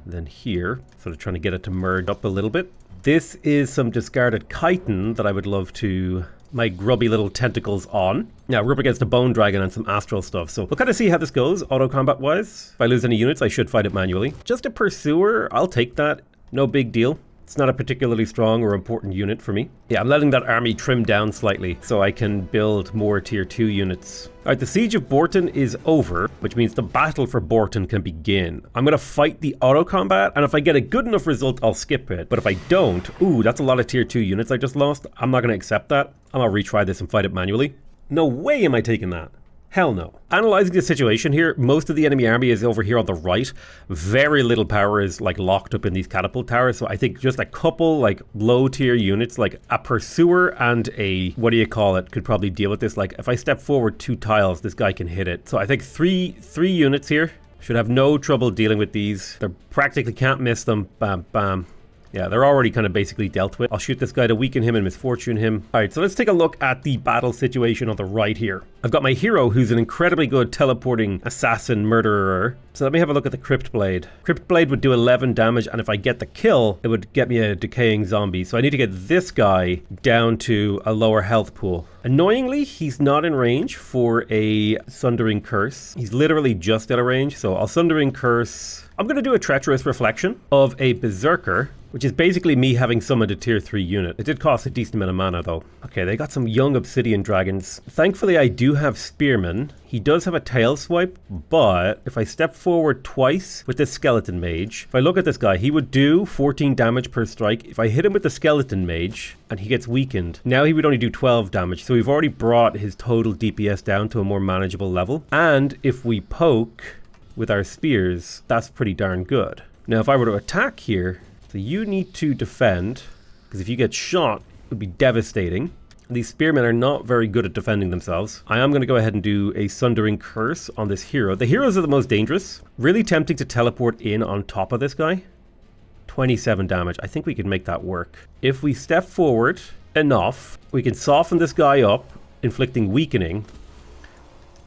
then here. Sort of trying to get it to merge up a little bit. This is some discarded chitin that I would love to my grubby little tentacles on. Now we're up against a bone dragon and some astral stuff, so we'll kind of see how this goes auto combat wise. If I lose any units, I should fight it manually. Just a pursuer, I'll take that. No big deal. It's not a particularly strong or important unit for me. Yeah, I'm letting that army trim down slightly so I can build more tier 2 units. All right, the siege of Borton is over, which means the battle for Borton can begin. I'm going to fight the auto combat, and if I get a good enough result, I'll skip it. But if I don't, ooh, that's a lot of tier 2 units I just lost. I'm not going to accept that. I'm going to retry this and fight it manually. No way am I taking that. Hell no. Analyzing the situation here, most of the enemy army is over here on the right. Very little power is like locked up in these catapult towers, so I think just a couple like low tier units, like a pursuer and a, what do you call it, could probably deal with this. Like if I step forward 2 tiles, this guy can hit it. So I think three units here should have no trouble dealing with these. They practically can't miss them. Bam, bam. Yeah, they're already kind of basically dealt with. I'll shoot this guy to weaken him and misfortune him. All right, so let's take a look at the battle situation on the right here. I've got my hero who's an incredibly good teleporting assassin murderer. So let me have a look at the Crypt Blade. Crypt Blade would do 11 damage, and if I get the kill, it would get me a decaying zombie. So I need to get this guy down to a lower health pool. Annoyingly, he's not in range for a Sundering Curse. He's literally just out of range, so I'll Sundering Curse. I'm going to do a Treacherous Reflection of a Berserker, which is basically me having summoned a tier 3 unit. It did cost a decent amount of mana though. Okay, they got some young obsidian dragons. Thankfully, I do have Spearman. He does have a tail swipe, but if I step forward twice with this skeleton mage, if I look at this guy, he would do 14 damage per strike. If I hit him with the skeleton mage and he gets weakened, now he would only do 12 damage. So we've already brought his total DPS down to a more manageable level. And if we poke with our spears, that's pretty darn good. Now, if I were to attack here, so you need to defend, because if you get shot, it would be devastating. These spearmen are not very good at defending themselves. I am going to go ahead and do a Sundering Curse on this hero. The heroes are the most dangerous. Really tempting to teleport in on top of this guy. 27 damage. I think we can make that work. If we step forward enough, we can soften this guy up, inflicting weakening,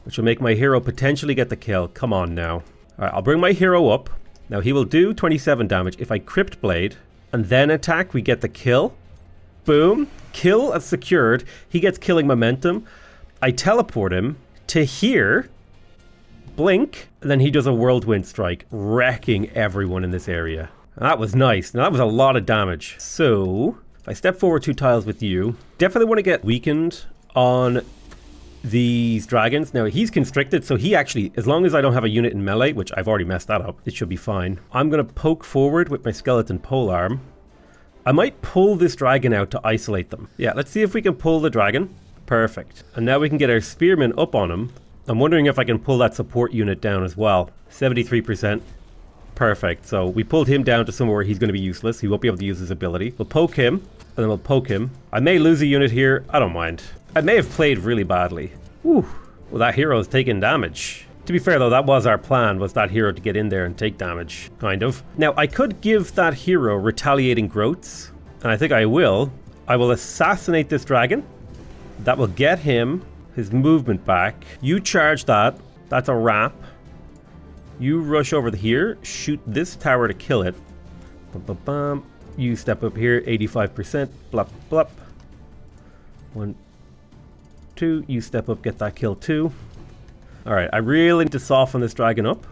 which will make my hero potentially get the kill. Come on now. All right, I'll bring my hero up. Now he will do 27 damage. If I Crypt Blade and then attack, we get the kill. Boom. Kill as secured. He gets killing momentum. I teleport him to here. Blink. And then he does a Whirlwind Strike, wrecking everyone in this area. That was nice. Now that was a lot of damage. So if I step forward 2 tiles with you, definitely want to get weakened on these dragons. Now he's constricted, so he actually, as long as I don't have a unit in melee, which I've already messed that up, it should be fine. I'm going to poke forward with my skeleton polearm. I might pull this dragon out to isolate them. Yeah, let's see if we can pull the dragon. Perfect. And now we can get our spearmen up on him. I'm wondering if I can pull that support unit down as well. 73%. Perfect. So we pulled him down to somewhere where he's going to be useless. He won't be able to use his ability. We'll poke him, and then we'll poke him. I may lose a unit here. I don't mind. I may have played really badly. Whew. Well, that hero is taking damage. To be fair, though, that was our plan, was that hero to get in there and take damage, kind of. Now, I could give that hero retaliating growths, and I think I will. I will assassinate this dragon. That will get him his movement back. You charge that. That's a wrap. You rush over here, shoot this tower to kill it. Bum, bum, bum. You step up here, 85%. Blop, blop. 1, 2. You step up, get that kill too. Alright, I really need to soften this dragon up.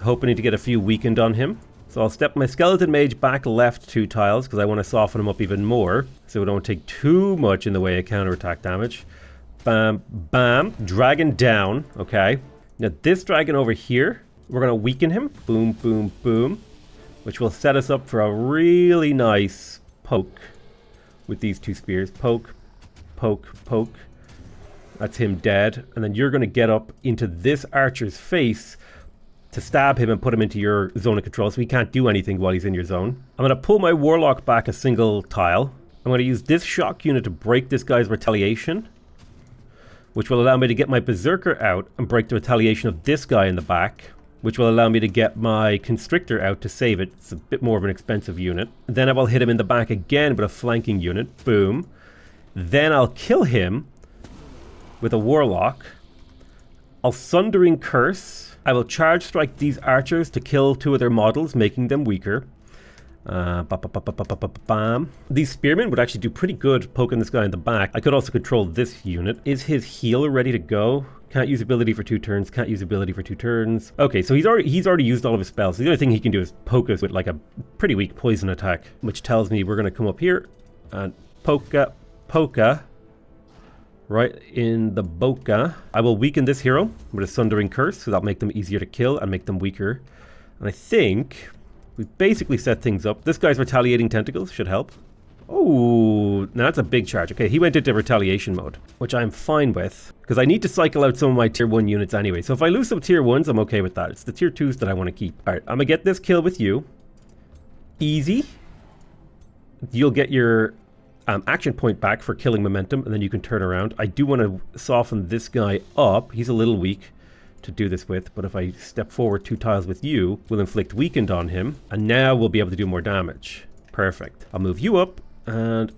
Hoping to get a few weakened on him. So I'll step my skeleton mage back left 2 tiles because I want to soften him up even more. So we don't take too much in the way of counterattack damage. Bam, bam. Dragon down. Okay. Now this dragon over here, we're going to weaken him. Boom, boom, boom. Which will set us up for a really nice poke with these 2 spears. Poke, poke, poke. That's him dead. And then you're going to get up into this archer's face to stab him and put him into your zone of control so he can't do anything while he's in your zone. I'm going to pull my warlock back a single tile. I'm going to use this shock unit to break this guy's retaliation, which will allow me to get my berserker out and break the retaliation of this guy in the back, which will allow me to get my constrictor out to save it. It's a bit more of an expensive unit. Then I will hit him in the back again with a flanking unit. Boom. Then I'll kill him with a warlock. I'll Sundering Curse. I will charge strike these archers to kill 2 of their models, making them weaker. Bam. These spearmen would actually do pretty good poking this guy in the back. I could also control this unit. Is his healer ready to go? Can't use ability for 2 turns. Can't use ability for 2 turns. Okay, so he's already used all of his spells. So the only thing he can do is poke us with like a pretty weak poison attack, which tells me we're going to come up here and poka right in the boca. I will weaken this hero with a Sundering Curse, so that'll make them easier to kill and make them weaker. And I think we basically set things up. This guy's retaliating tentacles should help. Oh, now that's a big charge. Okay, he went into retaliation mode, which I'm fine with, because I need to cycle out some of my tier 1 units anyway. So if I lose some tier 1s, I'm okay with that. It's the tier 2s that I want to keep. All right, I'm going to get this kill with you. Easy. You'll get your action point back for killing momentum, and then you can turn around. I do want to soften this guy up. He's a little weak to do this with, but if I step forward 2 tiles with you, we'll inflict weakened on him, and now we'll be able to do more damage. Perfect. I'll move you up, and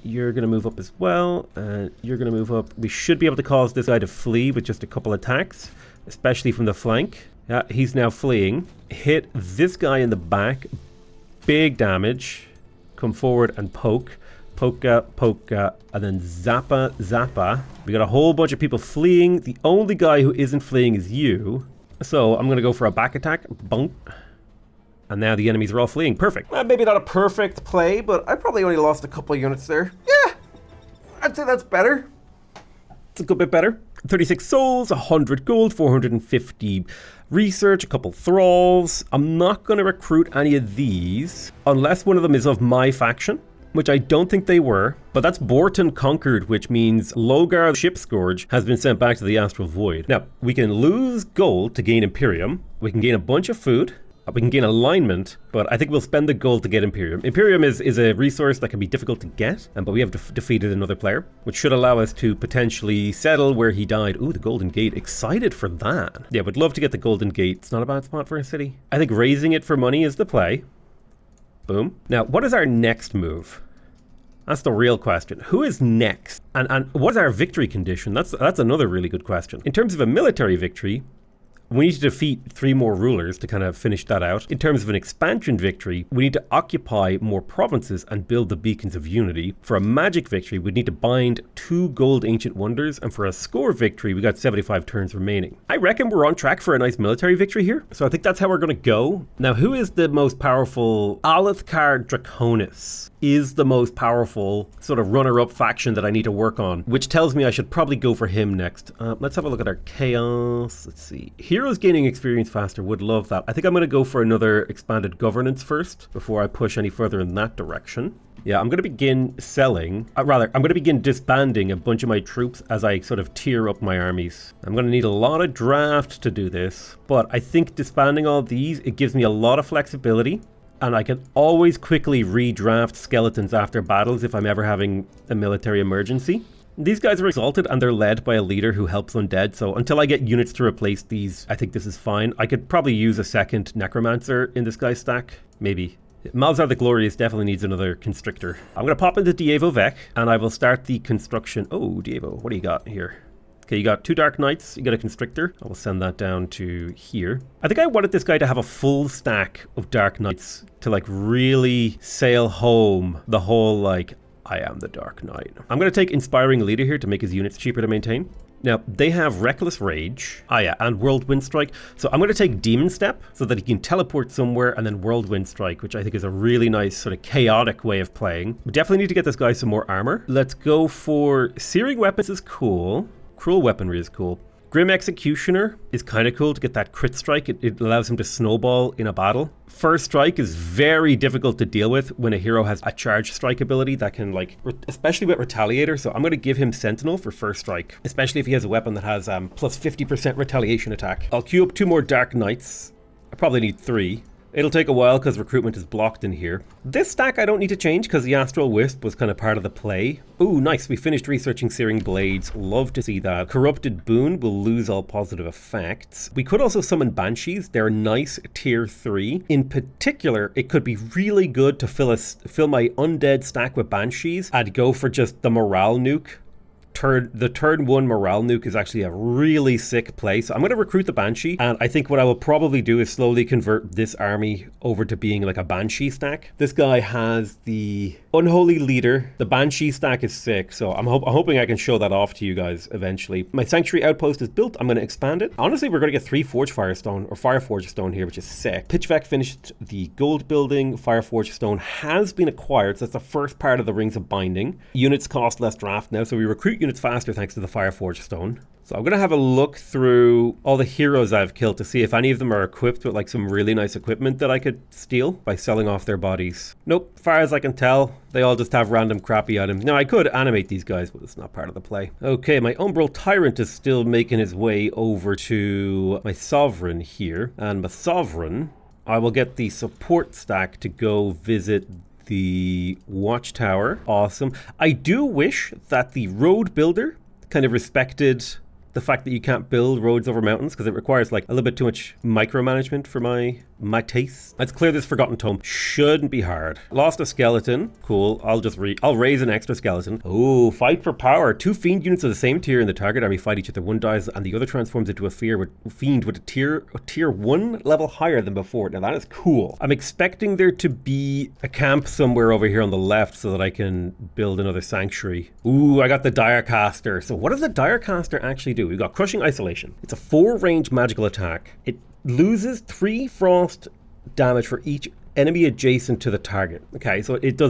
you're going to move up as well, and you're going to move up. We should be able to cause this guy to flee with just a couple attacks, especially from the flank. Yeah, he's now fleeing. Hit this guy in the back. Big damage. Come forward and poke. Poka, poka, and then zappa, zappa. We got a whole bunch of people fleeing. The only guy who isn't fleeing is you. So I'm going to go for a back attack. Bonk. And now the enemies are all fleeing. Perfect. Maybe not a perfect play, but I probably only lost a couple of units there. Yeah, I'd say that's better. It's a good bit better. 36 souls, 100 gold, 450 research, a couple thralls. I'm not going to recruit any of these unless one of them is of my faction, which I don't think they were, but that's Borton Conquered, which means Logar Ship Scourge has been sent back to the Astral Void. Now, we can lose gold to gain Imperium, we can gain a bunch of food, we can gain alignment, but I think we'll spend the gold to get Imperium. Imperium is a resource that can be difficult to get, but we have defeated another player, which should allow us to potentially settle where he died. Ooh, the Golden Gate. Excited for that. Yeah, would love to get the Golden Gate. It's not a bad spot for a city. I think raising it for money is the play. Boom. Now, what is our next move? That's the real question. Who is next? And what is our victory condition? That's another really good question. In terms of a military victory, we need to defeat 3 more rulers to kind of finish that out. In terms of an expansion victory, we need to occupy more provinces and build the beacons of unity. For a magic victory, we need to bind 2 gold ancient wonders, and for a score victory, we got 75 turns remaining. I reckon we're on track for a nice military victory here, so I think that's how we're going to go. Now, who is the most powerful? Alethkar Draconis is the most powerful sort of runner-up faction that I need to work on, which tells me I should probably go for him next. Let's have a look at our chaos. Let's see. Heroes gaining experience faster, would love that. I think I'm going to go for another expanded governance first before I push any further in that direction. Yeah, I'm going to begin selling, I'm going to begin disbanding a bunch of my troops as I sort of tier up my armies. I'm going to need a lot of draft to do this, but I think disbanding all of these, it gives me a lot of flexibility, and I can always quickly redraft skeletons after battles if I'm ever having a military emergency. These guys are exalted and they're led by a leader who helps undead, so until I get units to replace these, I think this is fine. I could probably use a second necromancer in this guy's stack, maybe. Malzar the Glorious definitely needs another constrictor. I'm going to pop into Diego Vec and I will start the construction. Oh, Diego, what do you got here? Okay, you got 2 Dark Knights, you got a Constrictor. I will send that down to here. I think I wanted this guy to have a full stack of Dark Knights to like really sail home the whole like, I am the Dark Knight. I'm going to take Inspiring Leader here to make his units cheaper to maintain. Now, they have Reckless Rage, and Whirlwind Strike. So I'm going to take Demon Step so that he can teleport somewhere, and then Whirlwind Strike, which I think is a really nice sort of chaotic way of playing. We definitely need to get this guy some more armor. Let's go for Searing Weapons is cool. Cruel Weaponry is cool. Grim Executioner is kind of cool to get that crit strike. It allows him to snowball in a battle. First Strike is very difficult to deal with when a hero has a charge strike ability that can like, especially with Retaliator. So I'm going to give him Sentinel for First Strike, especially if he has a weapon that has plus 50% retaliation attack. I'll queue up 2 more Dark Knights. I probably need 3. It'll take a while because recruitment is blocked in here. This stack I don't need to change because the Astral Wisp was kind of part of the play. Ooh, nice. We finished researching Searing Blades. Love to see that. Corrupted Boon will lose all positive effects. We could also summon Banshees. They're nice tier 3. In particular, it could be really good to fill my undead stack with Banshees. I'd go for just the morale nuke. The turn 1 morale nuke is actually a really sick play. So I'm going to recruit the Banshee, and I think what I will probably do is slowly convert this army over to being like a Banshee stack. This guy has the Unholy Leader. The Banshee stack is sick, so I'm hoping I can show that off to you guys eventually. My Sanctuary Outpost is built. I'm going to expand it. Honestly, we're going to get 3 Forge Firestone or Fireforge Stone here, which is sick. Pitchvec finished the gold building. Fireforge Stone has been acquired, so that's the first part of the Rings of Binding. Units cost less draft now, so we recruit units faster thanks to the Fireforge Stone. So I'm going to have a look through all the heroes I've killed to see if any of them are equipped with like some really nice equipment that I could steal by selling off their bodies. Nope, as far as I can tell, they all just have random crappy items. Now I could animate these guys, but it's not part of the play. Okay, my Umbral Tyrant is still making his way over to my Sovereign here. And my Sovereign, I will get the support stack to go visit the Watchtower. Awesome. I do wish that the Road Builder kind of respected the fact that you can't build roads over mountains because it requires like a little bit too much micromanagement for my taste. Let's clear this Forgotten Tome. Shouldn't be hard. Lost a skeleton. Cool. I'll raise an extra skeleton. Oh, fight for power. 2 fiend units of the same tier in the target army fight each other. One dies and the other transforms into a fiend with a tier 1 level higher than before. Now that is cool. I'm expecting there to be a camp somewhere over here on the left so that I can build another sanctuary. Ooh, I got the Direcaster. So what does the Direcaster actually do? We've got Crushing Isolation. It's a 4-range magical attack. It loses 3 frost damage for each enemy adjacent to the target. Okay, so it's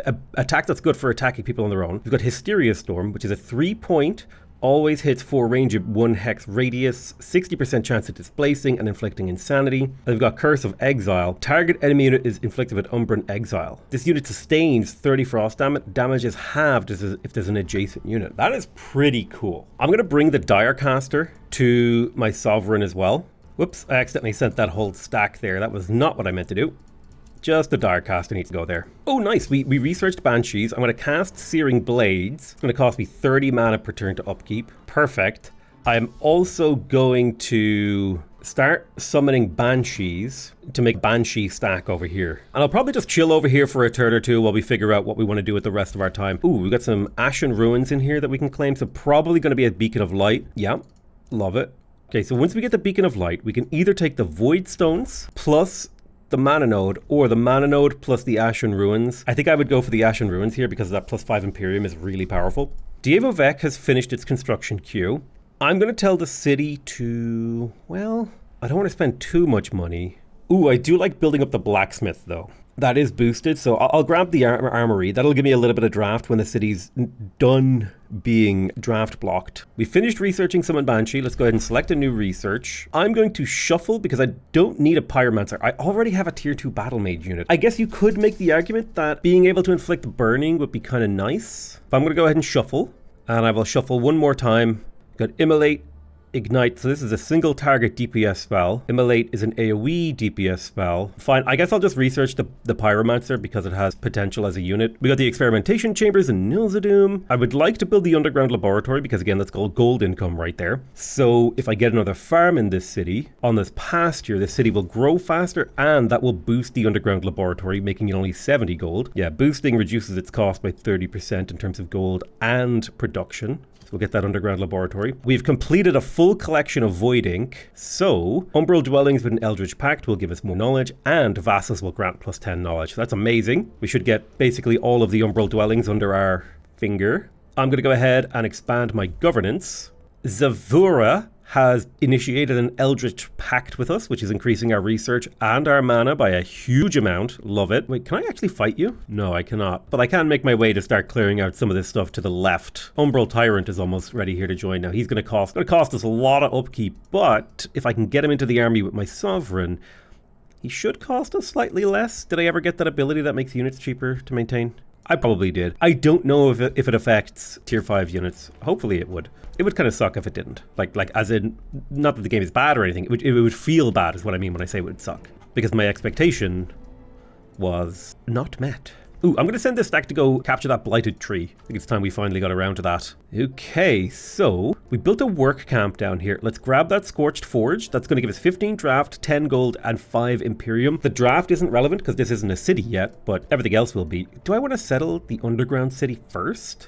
an attack that's good for attacking people on their own. We've got Hysteria Storm, which is a 3-point, always hits 4 range of 1 hex radius, 60% chance of displacing and inflicting insanity. And we've got Curse of Exile. Target enemy unit is inflicted with Umbran Exile. This unit sustains 30 frost damage. Damage is halved if there's an adjacent unit. That is pretty cool. I'm going to bring the Direcaster to my Sovereign as well. Whoops, I accidentally sent that whole stack there. That was not what I meant to do. Just the Direcaster needs to go there. Oh, nice. We researched Banshees. I'm going to cast Searing Blades. It's going to cost me 30 mana per turn to upkeep. Perfect. I'm also going to start summoning Banshees to make Banshee stack over here. And I'll probably just chill over here for a turn or two while we figure out what we want to do with the rest of our time. Ooh, we've got some Ashen Ruins in here that we can claim. So probably going to be a Beacon of Light. Yeah, love it. Okay, so once we get the Beacon of Light, we can either take the Void Stones plus the Mana Node or the Mana Node plus the Ashen Ruins. I think I would go for the Ashen Ruins here because that +5 Imperium is really powerful. Diego Vec has finished its construction queue. I'm going to tell the city to, well, I don't want to spend too much money. Ooh, I do like building up the blacksmith though. That is boosted, so I'll grab the armory. That'll give me a little bit of draft when the city's done being draft blocked. We finished researching Summon Banshee. Let's go ahead and select a new research. I'm going to shuffle because I don't need a Pyromancer. I already have a tier 2 battle mage unit. I guess you could make the argument that being able to inflict burning would be kind of nice. But I'm going to go ahead and shuffle, and I will shuffle one more time. Got Immolate, Ignite, so this is a single target DPS spell. Immolate is an AoE DPS spell. Fine, I guess I'll just research the Pyromancer because it has potential as a unit. We got the Experimentation Chambers in Nilzadoom. I would like to build the Underground Laboratory because again, that's called gold income right there. So if I get another farm in this city, on this pasture, the city will grow faster and that will boost the Underground Laboratory, making it only 70 gold. Yeah, boosting reduces its cost by 30% in terms of gold and production. We'll get that Underground Laboratory. We've completed a full collection of Void Ink. So, Umbral Dwellings with an Eldritch Pact will give us more knowledge, and Vassals will grant plus 10 knowledge. So that's amazing. We should get basically all of the Umbral Dwellings under our finger. I'm going to go ahead and expand my governance. Zavura has initiated an Eldritch Pact with us, which is increasing our research and our mana by a huge amount. Love it. Wait, can I actually fight you? No, I cannot. But I can make my way to start clearing out some of this stuff to the left. Umbral Tyrant is almost ready here to join now. He's going to cost us a lot of upkeep, but if I can get him into the army with my Sovereign, he should cost us slightly less. Did I ever get that ability that makes units cheaper to maintain? I probably did. I don't know if it affects tier 5 units. Hopefully it would. It would kind of suck if it didn't. Like as in, not that the game is bad or anything. It would feel bad is what I mean when I say it would suck. Because my expectation was not met. Ooh, I'm going to send this stack to go capture that blighted tree. I think it's time we finally got around to that. Okay, so we built a work camp down here. Let's grab that Scorched Forge. That's going to give us 15 draft, 10 gold, and 5 Imperium. The draft isn't relevant because this isn't a city yet, but everything else will be. Do I want to settle the underground city first?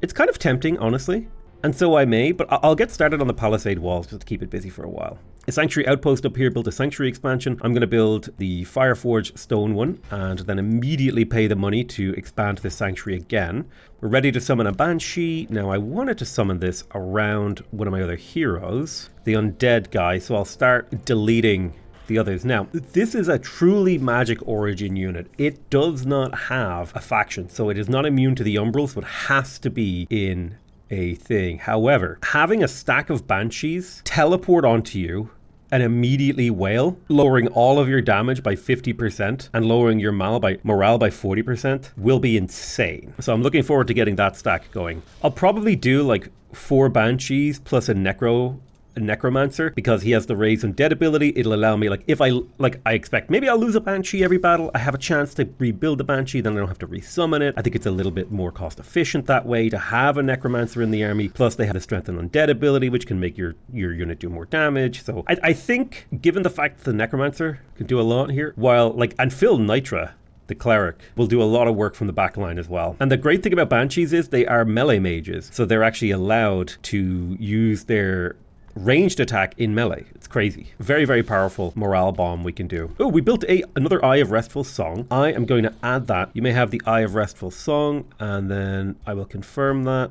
It's kind of tempting, honestly. And so I may, but I'll get started on the palisade walls just to keep it busy for a while. A sanctuary outpost up here, built a sanctuary expansion. I'm going to build the Fireforge stone one and then immediately pay the money to expand this sanctuary again. We're ready to summon a Banshee. Now I wanted to summon this around one of my other heroes, the undead guy, so I'll start deleting the others. Now, this is a truly magic origin unit. It does not have a faction, so it is not immune to the Umbral, so it has to be in a thing. However, having a stack of Banshees teleport onto you and immediately wail, lowering all of your damage by 50% and lowering your morale by 40% will be insane. So I'm looking forward to getting that stack going. I'll probably do like 4 Banshees plus a Necromancer because he has the Raise Undead ability. It'll allow me, like, if I expect maybe I'll lose a Banshee every battle, I have a chance to rebuild the Banshee, then I don't have to resummon it. I think it's a little bit more cost efficient that way to have a Necromancer in the army. Plus they have the Strength and Undead ability, which can make your unit do more damage. So I think, given the fact that the Necromancer can do a lot here, while and Phil Nitra, the cleric, will do a lot of work from the back line as well. And the great thing about Banshees is they are melee mages, so they're actually allowed to use their ranged attack in melee. It's crazy. Very, very powerful morale bomb we can do. Oh, we built another Eye of Restful Song. I am going to add that. You may have the Eye of Restful Song, and then I will confirm that.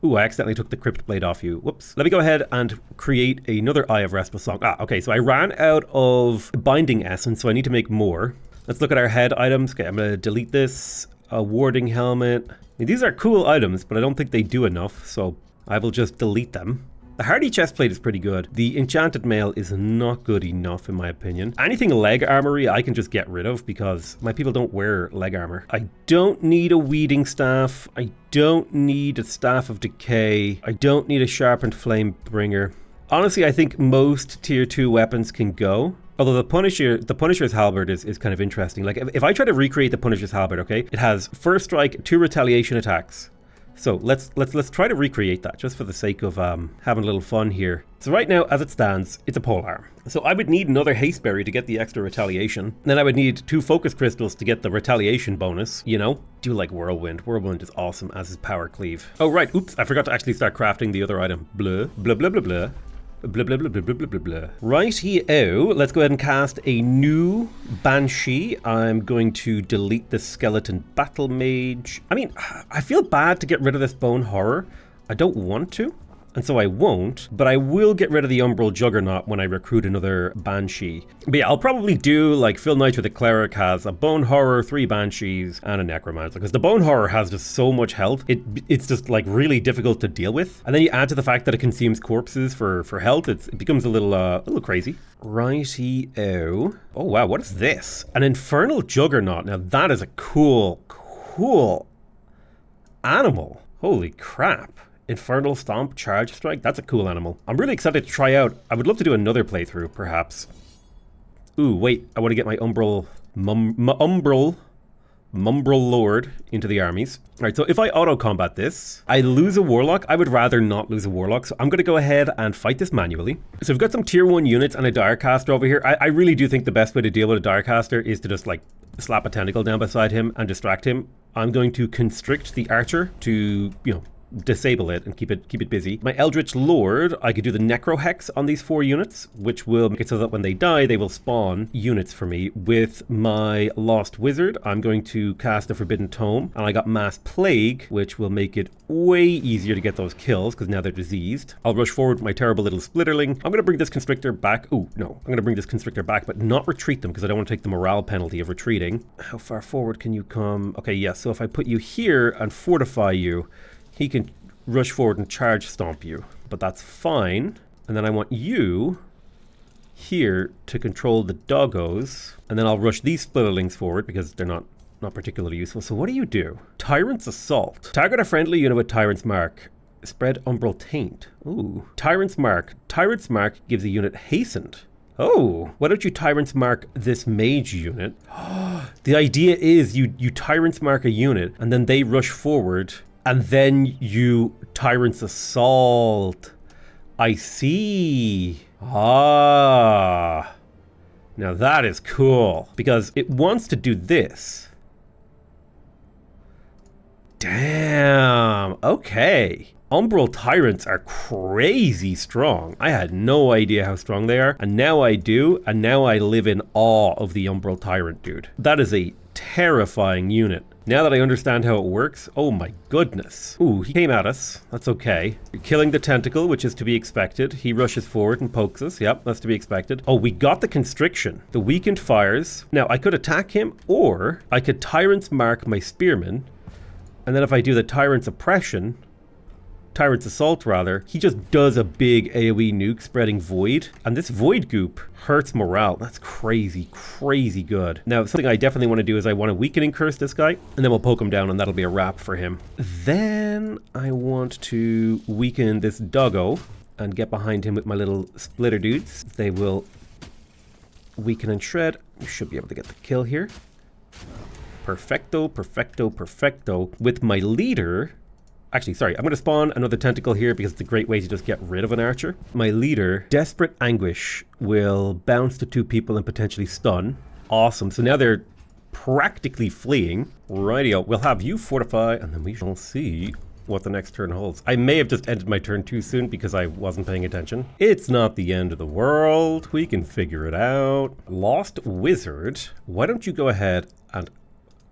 Ooh, I accidentally took the Crypt Blade off you. Whoops. Let me go ahead and create another Eye of Restful Song. Okay, so I ran out of Binding Essence, so I need to make more. Let's look at our head items. Okay, I'm going to delete this. A Warding Helmet. I mean, these are cool items, but I don't think they do enough, so I will just delete them. The Hardy Chestplate is pretty good. The Enchanted Mail is not good enough in my opinion. Anything leg armory I can just get rid of because my people don't wear leg armor. I don't need a Weeding Staff. I don't need a Staff of Decay. I don't need a Sharpened Flamebringer. Honestly, I think most tier 2 weapons can go. Although the Punisher's Halberd is kind of interesting. Like if I try to recreate the Punisher's Halberd, okay, it has first strike, 2 retaliation attacks. So let's try to recreate that just for the sake of having a little fun here. So right now, as it stands, it's a polearm. So I would need another Hasteberry to get the extra retaliation. Then I would need 2 focus crystals to get the retaliation bonus, you know? Do like Whirlwind. Whirlwind is awesome, as is Power Cleave. Oh right, oops, I forgot to actually start crafting the other item. Blah, blah, blah, blah, blah. Blah, blah, blah, blah, blah, blah, blah. Righty-o, let's go ahead and cast a new Banshee. I'm going to delete the Skeleton Battle Mage. I mean, I feel bad to get rid of this Bone Horror. I don't want to. and so I won't, but I will get rid of the Umbral Juggernaut when I recruit another Banshee. But yeah, I'll probably do like Phil Knight with the Cleric has a Bone Horror, 3 Banshees, and a Necromancer, because the Bone Horror has just so much health, it's just like really difficult to deal with. And then you add to the fact that it consumes corpses for health, it becomes a little crazy. Righty-o. Oh wow, what is this? An Infernal Juggernaut. Now that is a cool animal. Holy crap. Infernal Stomp, Charge Strike, that's a cool animal. I'm really excited to try out. I would love to do another playthrough, perhaps. Ooh, wait, I want to get my Umbral Lord into the armies. Alright, so if I auto-combat this, I lose a Warlock. I would rather not lose a Warlock, so I'm going to go ahead and fight this manually. So we've got some tier 1 units and a Direcaster over here. I really do think the best way to deal with a Direcaster is to just like slap a tentacle down beside him and distract him. I'm going to constrict the Archer to, disable it and keep it busy. My Eldritch Lord, I could do the Necro Hex on these 4 units, which will make it so that when they die, they will spawn units for me. With my Lost Wizard, I'm going to cast the Forbidden Tome, and I got Mass Plague, which will make it way easier to get those kills, because now they're diseased. I'll rush forward with my terrible little Splitterling. I'm going to bring this Constrictor back. Oh, no. I'm going to bring this Constrictor back, but not retreat them, because I don't want to take the morale penalty of retreating. How far forward can you come? Okay, yes, so if I put you here and fortify you, he can rush forward and charge stomp you, but that's fine. And then I want you here to control the doggos, and then I'll rush these Splitterlings forward because they're not particularly useful. So what do you do? Tyrant's Assault. Target a friendly unit with Tyrant's Mark. Spread Umbral Taint. Ooh. Tyrant's Mark. Tyrant's Mark gives a unit hastened. Oh, why don't you Tyrant's Mark this mage unit? The idea is you Tyrant's Mark a unit, and then they rush forward, and then you Tyrant's Assault. I see. Ah. Now that is cool, because it wants to do this. Damn. Okay. Umbral Tyrants are crazy strong. I had no idea how strong they are, and now I do, and now I live in awe of the Umbral Tyrant, dude. That is a terrifying unit. Now that I understand how it works, oh my goodness. Ooh, he came at us. That's okay. You're killing the tentacle, which is to be expected. He rushes forward and pokes us. Yep, that's to be expected. Oh, we got the constriction. The weakened fires. Now, I could attack him, or I could Tyrant's Mark my Spearman, and then if I do the Tyrant's Oppression, Tyrant's Assault rather, he just does a big AoE nuke spreading Void, and this Void goop hurts morale. That's crazy, crazy good. Now, something I definitely want to do is I want to Weakening Curse this guy, and then we'll poke him down, and that'll be a wrap for him. Then I want to weaken this doggo and get behind him with my little splitter dudes. They will weaken and shred. We should be able to get the kill here. Perfecto, perfecto, perfecto. With my leader... Actually, sorry, I'm going to spawn another tentacle here because it's a great way to just get rid of an archer. My leader, Desperate Anguish, will bounce to 2 people and potentially stun. Awesome. So now they're practically fleeing. Rightio. We'll have you fortify, and then we shall see what the next turn holds. I may have just ended my turn too soon because I wasn't paying attention. It's not the end of the world. We can figure it out. Lost Wizard, why don't you go ahead and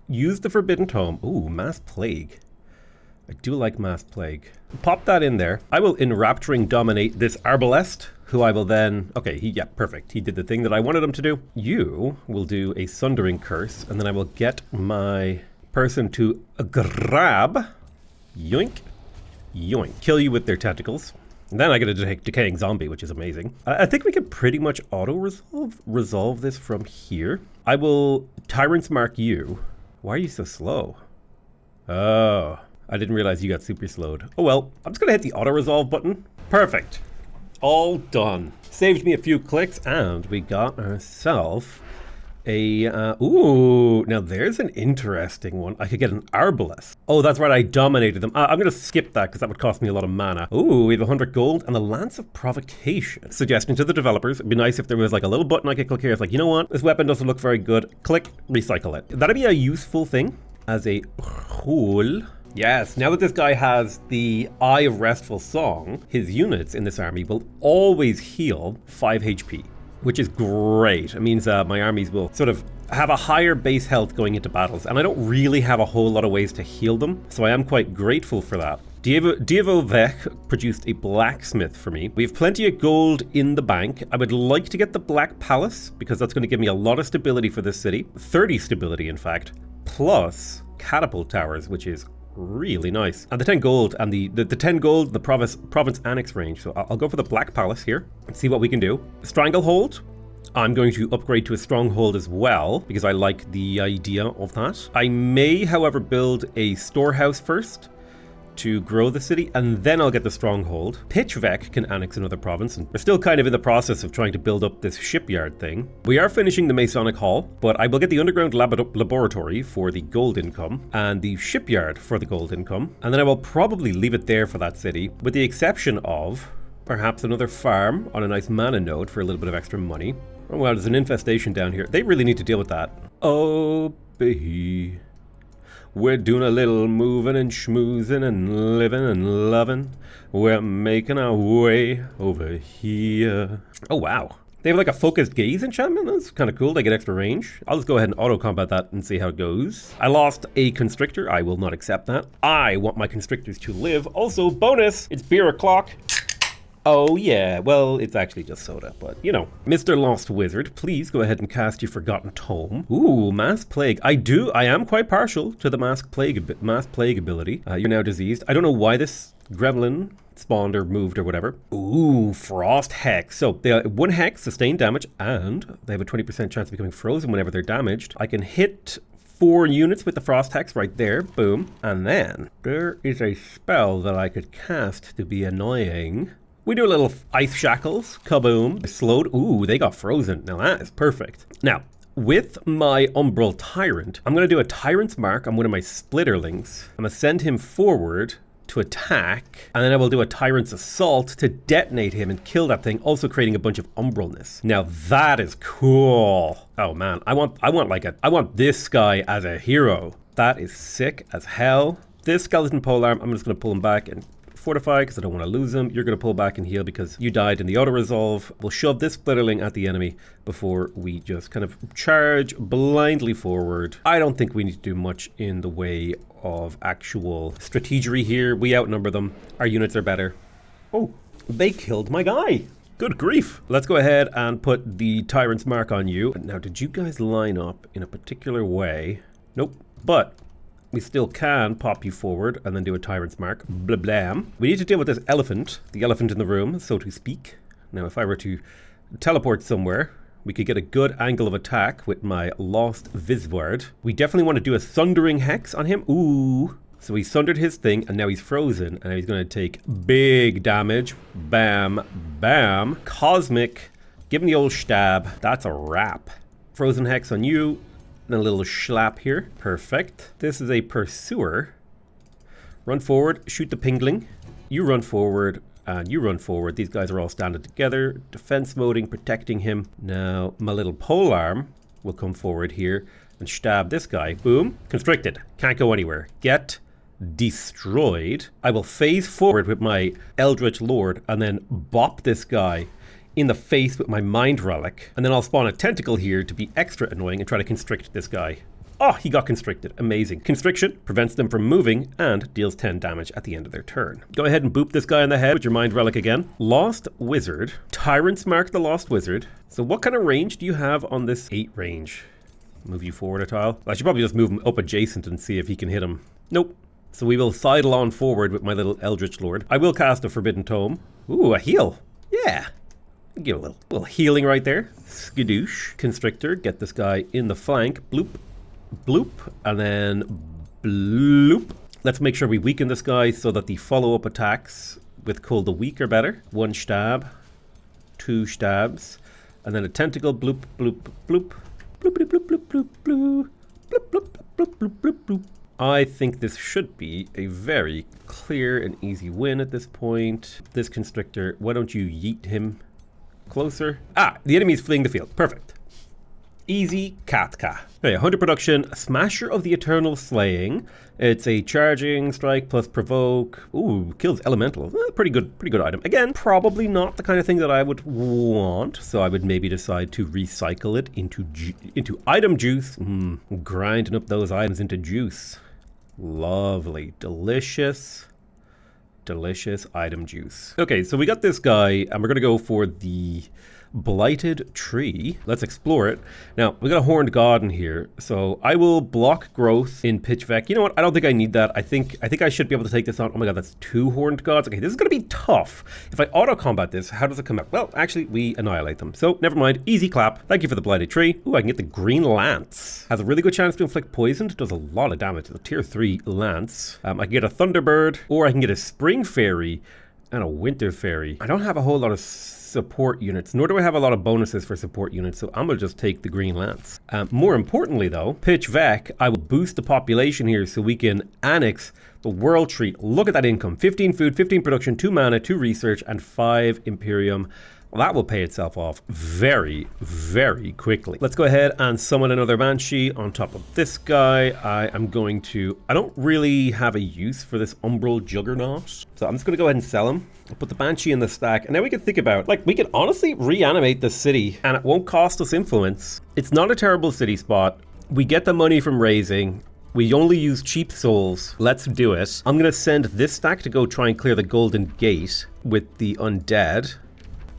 use the Forbidden Tome. Ooh, Mass Plague. I do like Mass Plague. Pop that in there. I will Enrapturing Dominate this Arbalest, who I will then... Okay, yeah, perfect. He did the thing that I wanted him to do. You will do a Sundering Curse, and then I will get my person to grab, yoink, yoink, kill you with their tentacles. And then I get a Decaying Zombie, which is amazing. I think we can pretty much auto-resolve this from here. I will Tyrant's Mark you. Why are you so slow? Oh... I didn't realize you got super slowed. Oh well, I'm just gonna hit the auto-resolve button. Perfect. All done. Saved me a few clicks, and we got ourselves a, ooh, now there's an interesting one. I could get an Arbalest. Oh, that's right, I dominated them. I'm gonna skip that because that would cost me a lot of mana. Ooh, we have 100 gold and a Lance of Provocation. Suggestion to the developers, it'd be nice if there was like a little button I could click here. It's like, you know what? This weapon doesn't look very good. Click, recycle it. That'd be a useful thing as a whole. Yes, now that this guy has the Eye of Restful Song, his units in this army will always heal 5 HP, which is great. It means my armies will sort of have a higher base health going into battles, and I don't really have a whole lot of ways to heal them, so I am quite grateful for that. Dievovec produced a blacksmith for me. We have plenty of gold in the bank. I would like to get the Black Palace because that's going to give me a lot of stability for this city. 30 stability, in fact, plus catapult towers, which is really nice. And the 10 gold and the 10 gold in the province annex range. So I'll go for the Black Palace here and see what we can do. Stranglehold. I'm going to upgrade to a stronghold as well because I like the idea of that. I may, however, build a storehouse first to grow the city, and then I'll get the stronghold. Pitchvec can annex another province, and we're still kind of in the process of trying to build up this shipyard thing. We are finishing the Masonic Hall, but I will get the underground laboratory for the gold income and the shipyard for the gold income, and then I will probably leave it there for that city, with the exception of perhaps another farm on a nice mana node for a little bit of extra money. Oh well, there's an infestation down here. They really need to deal with that. Oh, be. We're doing a little moving and schmoozing and living and loving. We're making our way over here. Oh, wow. They have like a focused gaze enchantment? That's kind of cool. They get extra range. I'll just go ahead and auto-combat that and see how it goes. I lost a constrictor. I will not accept that. I want my constrictors to live. Also, bonus, it's beer o'clock. Oh yeah, well, it's actually just soda, but you know. Mr. Lost Wizard, please go ahead and cast your Forgotten Tome. Ooh, Mass Plague. I am quite partial to the Mass Plague ability. You're now diseased. I don't know why this gremlin spawned or moved or whatever. Ooh, Frost Hex. So they have 1 Hex, sustained damage, and they have a 20% chance of becoming frozen whenever they're damaged. I can hit 4 units with the Frost Hex right there, boom. And then there is a spell that I could cast to be annoying. We do a little Ice Shackles, kaboom, slowed, ooh, they got frozen. Now that is perfect. Now, with my Umbral Tyrant, I'm going to do a Tyrant's Mark on one of my Splitterlings. I'm going to send him forward to attack, and then I will do a Tyrant's Assault to detonate him and kill that thing, also creating a bunch of Umbralness. Now that is cool. Oh man, I want this guy as a hero. That is sick as hell. This Skeleton Polearm, I'm just going to pull him back and fortify because I don't want to lose him. You're going to pull back and heal because you died in the auto-resolve. We'll shove this Splitterling at the enemy before we just kind of charge blindly forward. I don't think we need to do much in the way of actual strategery here. We outnumber them. Our units are better. Oh, they killed my guy. Good grief. Let's go ahead and put the Tyrant's Mark on you. Now, did you guys line up in a particular way? Nope. But we still can pop you forward and then do a Tyrant's Mark. Blah, blam. We need to deal with this elephant, the elephant in the room, so to speak. Now, if I were to teleport somewhere, we could get a good angle of attack with my Lost Visward. We definitely want to do a Sundering Hex on him. Ooh. So he sundered his thing, and now he's frozen, and he's going to take big damage. Bam, bam. Cosmic. Give him the old stab. That's a wrap. Frozen Hex on you. And a little schlap here. Perfect. This is a Pursuer. Run forward, shoot the Pingling. You run forward, and you run forward. These guys are all standing together. Defense moding, protecting him. Now, my little Polearm will come forward here and stab this guy. Boom. Constricted. Can't go anywhere. Get destroyed. I will phase forward with my Eldritch Lord and then bop this guy in the face with my Mind Relic, and then I'll spawn a tentacle here to be extra annoying and try to constrict this guy. Oh, he got constricted. Amazing. Constriction prevents them from moving and deals 10 damage at the end of their turn. Go ahead and boop this guy in the head with your Mind Relic again. Lost Wizard. Tyrant's Mark the Lost Wizard. So what kind of range do you have on this 8 range? Move you forward a tile? I should probably just move him up adjacent and see if he can hit him. Nope. So we will sidle on forward with my little Eldritch Lord. I will cast a Forbidden Tome. Ooh, a heal. Yeah. Give a little healing right there. Skadoosh. Constrictor. Get this guy in the flank. Bloop. Bloop. And then bloop. Let's make sure we weaken this guy so that the follow-up attacks with Cold the Weak are better. 1 stab. 2 stabs. And then a tentacle. Bloop, bloop, bloop. Bloop, bloop, bloop, bloop, bloop, bloop. Bloop, bloop, bloop, bloop, bloop, bloop. I think this should be a very clear and easy win at this point. This Constrictor, why don't you yeet him closer? Ah, the enemy is fleeing the field. Perfect. Easy Katka. Okay, 100 production, Smasher of the Eternal Slaying. It's a charging strike plus provoke. Ooh, kills elemental. Pretty good item. Again, probably not the kind of thing that I would want, so I would maybe decide to recycle it into item juice. Grinding up those items into juice. Lovely, delicious. Delicious item juice. Okay, so we got this guy, and we're going to go for the blighted tree. Let's explore it. Now, we got a horned god in here, so I will block growth in pitch vec. You know what? I don't think I need that. I think I should be able to take this on. Oh my god, that's 2 horned gods. Okay, this is going to be tough. If I auto-combat this, how does it come out? Well, actually, we annihilate them. So, never mind. Easy clap. Thank you for the blighted tree. Ooh, I can get the green lance. Has a really good chance to inflict poison. It does a lot of damage. It's a tier 3 lance. I can get a thunderbird, or I can get a spring fairy and a winter fairy. I don't have a whole lot of support units, nor do I have a lot of bonuses for support units, so I'm gonna just take the green lance. More importantly though, pitch vec, I will boost the population here so we can annex the world tree. Look at that income: 15 food, 15 production, 2 mana, 2 research, and 5 imperium. Well, that will pay itself off very, very quickly. Let's go ahead and summon another Banshee on top of this guy. I don't really have a use for this Umbral Juggernaut, so I'm just going to go ahead and sell him. I'll put the Banshee in the stack, and now we can think about, like, we can honestly reanimate the city, and it won't cost us influence. It's not a terrible city spot. We get the money from raising. We only use cheap souls. Let's do it. I'm going to send this stack to go try and clear the Golden Gate with the undead.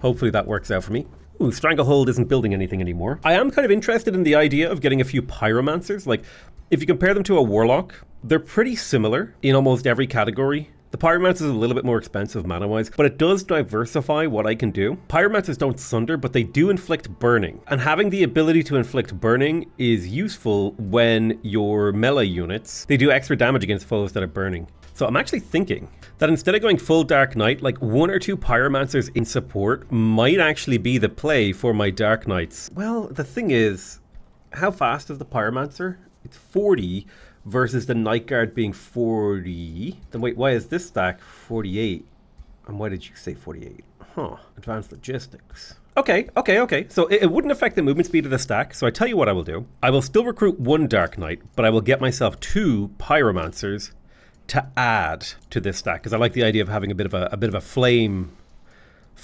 Hopefully that works out for me. Ooh, Stranglehold isn't building anything anymore. I am kind of interested in the idea of getting a few pyromancers. Like, if you compare them to a warlock, they're pretty similar in almost every category. The pyromancer is a little bit more expensive mana-wise, but it does diversify what I can do. Pyromancers don't sunder, but they do inflict burning. And having the ability to inflict burning is useful when your melee units, they do extra damage against foes that are burning. So I'm actually thinking that instead of going full Dark Knight, like 1 or 2 pyromancers in support might actually be the play for my Dark Knights. Well, the thing is, how fast is the pyromancer? It's 40 versus the Night Guard being 40. Then wait, why is this stack 48? And why did you say 48? Huh, advanced logistics. Okay. So it wouldn't affect the movement speed of the stack. So I tell you what I will do. I will still recruit 1 Dark Knight, but I will get myself 2 pyromancers to add to this stack, because I like the idea of having a bit of a flame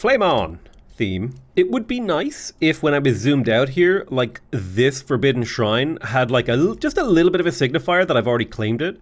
on theme. It would be nice if when I was zoomed out here, like this Forbidden Shrine had like just a little bit of a signifier that I've already claimed it.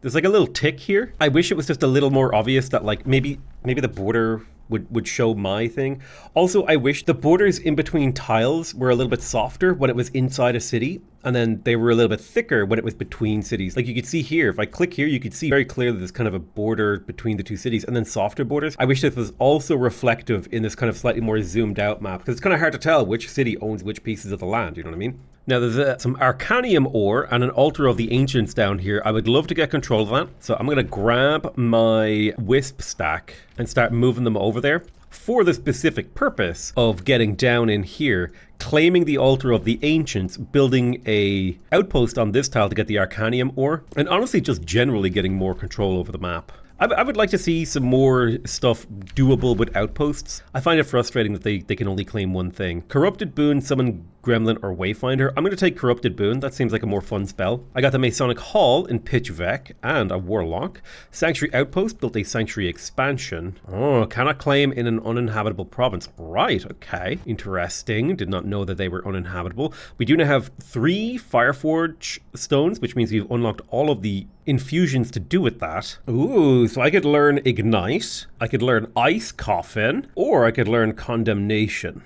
There's like a little tick here. I wish it was just a little more obvious that like maybe the border would show my thing. Also, I wish the borders in between tiles were a little bit softer when it was inside a city, and then they were a little bit thicker when it was between cities. Like you could see here, if I click here, you could see very clearly there's kind of a border between the 2 cities, and then softer borders. I wish this was also reflective in this kind of slightly more zoomed out map, because it's kind of hard to tell which city owns which pieces of the land, you know what I mean? Now there's some Arcanium ore and an Altar of the Ancients down here. I would love to get control of that. So I'm going to grab my Wisp stack and start moving them over there for the specific purpose of getting down in here, claiming the Altar of the Ancients, building a outpost on this tile to get the Arcanium ore, and honestly just generally getting more control over the map. I would like to see some more stuff doable with outposts. I find it frustrating that they can only claim one thing. Corrupted Boon, Summon Gremlin, or Wayfinder. I'm going to take Corrupted Boon. That seems like a more fun spell. I got the Masonic Hall in Pitch Vec and a Warlock. Sanctuary Outpost, built a Sanctuary Expansion. Oh, cannot claim in an uninhabitable province. Right, okay. Interesting. Did not know that they were uninhabitable. We do now have 3 Fireforge stones, which means we've unlocked all of the infusions to do with that. Ooh, so I could learn Ignite, I could learn Ice Coffin, or I could learn Condemnation.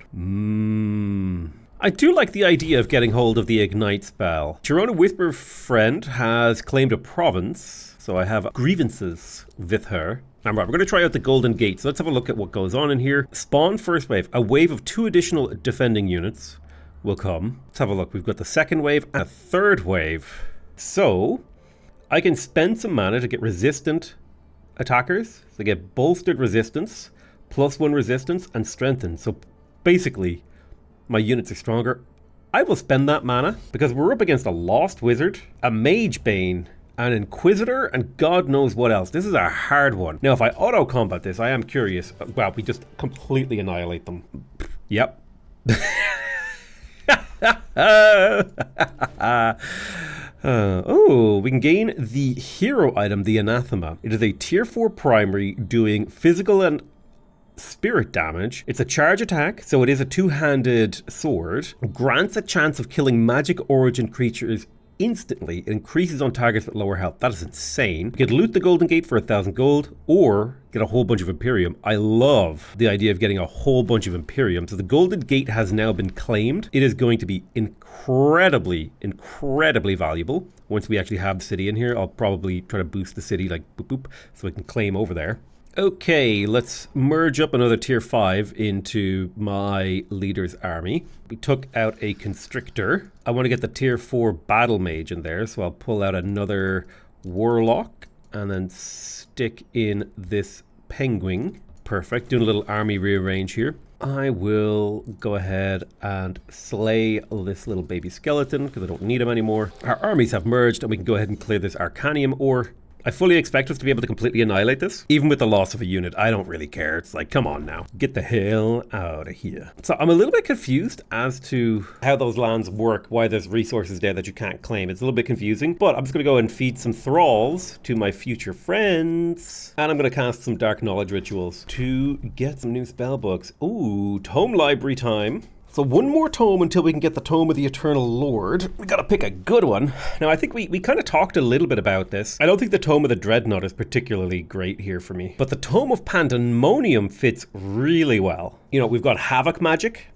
I do like the idea of getting hold of the Ignite spell. Sharona Whisper Friend has claimed a province, so I have grievances with her. All right, we're going to try out the Golden Gate, so let's have a look at what goes on in here. Spawn first wave. A wave of 2 additional defending units will come. Let's have a look. We've got the second wave and a third wave. So I can spend some mana to get resistant attackers. So get bolstered resistance, +1 resistance, and strengthened. So basically, my units are stronger. I will spend that mana because we're up against a Lost Wizard, a Mage Bane, an Inquisitor, and God knows what else. This is a hard one. Now, if I auto-combat this, I am curious. Wow, we just completely annihilate them. Yep. Oh, we can gain the hero item, the Anathema. It is a tier 4 primary doing physical and spirit damage. It's a charge attack, so it is a 2-handed sword. Grants a chance of killing magic origin creatures instantly. It increases on targets with lower health. That is insane. You can loot the Golden Gate for 1,000 gold or get a whole bunch of Imperium. I love the idea of getting a whole bunch of Imperium. So the Golden Gate has now been claimed. It is going to be incredibly valuable. Once we actually have the city in here, I'll probably try to boost the city like boop boop so we can claim over there. Okay, let's merge up another tier 5 into my leader's army. We took out a constrictor. I want to get the tier 4 battle mage in there, so I'll pull out another warlock and then stick in this penguin. Perfect, doing a little army rearrange here. I will go ahead and slay this little baby skeleton because I don't need him anymore. Our armies have merged and we can go ahead and clear this Arcanium ore. I fully expect us to be able to completely annihilate this, even with the loss of a unit. I don't really care. It's like, come on now. Get the hell out of here. So I'm a little bit confused as to how those lands work, why there's resources there that you can't claim. It's a little bit confusing, but I'm just going to go and feed some thralls to my future friends. And I'm going to cast some Dark Knowledge rituals to get some new spell books. Ooh, tome library time. So one more tome until we can get the Tome of the Eternal Lord. We gotta pick a good one. Now I think we kind of talked a little bit about this. I don't think the Tome of the Dreadnought is particularly great here for me. But the Tome of Pandemonium fits really well. You know, we've got Havoc Magic,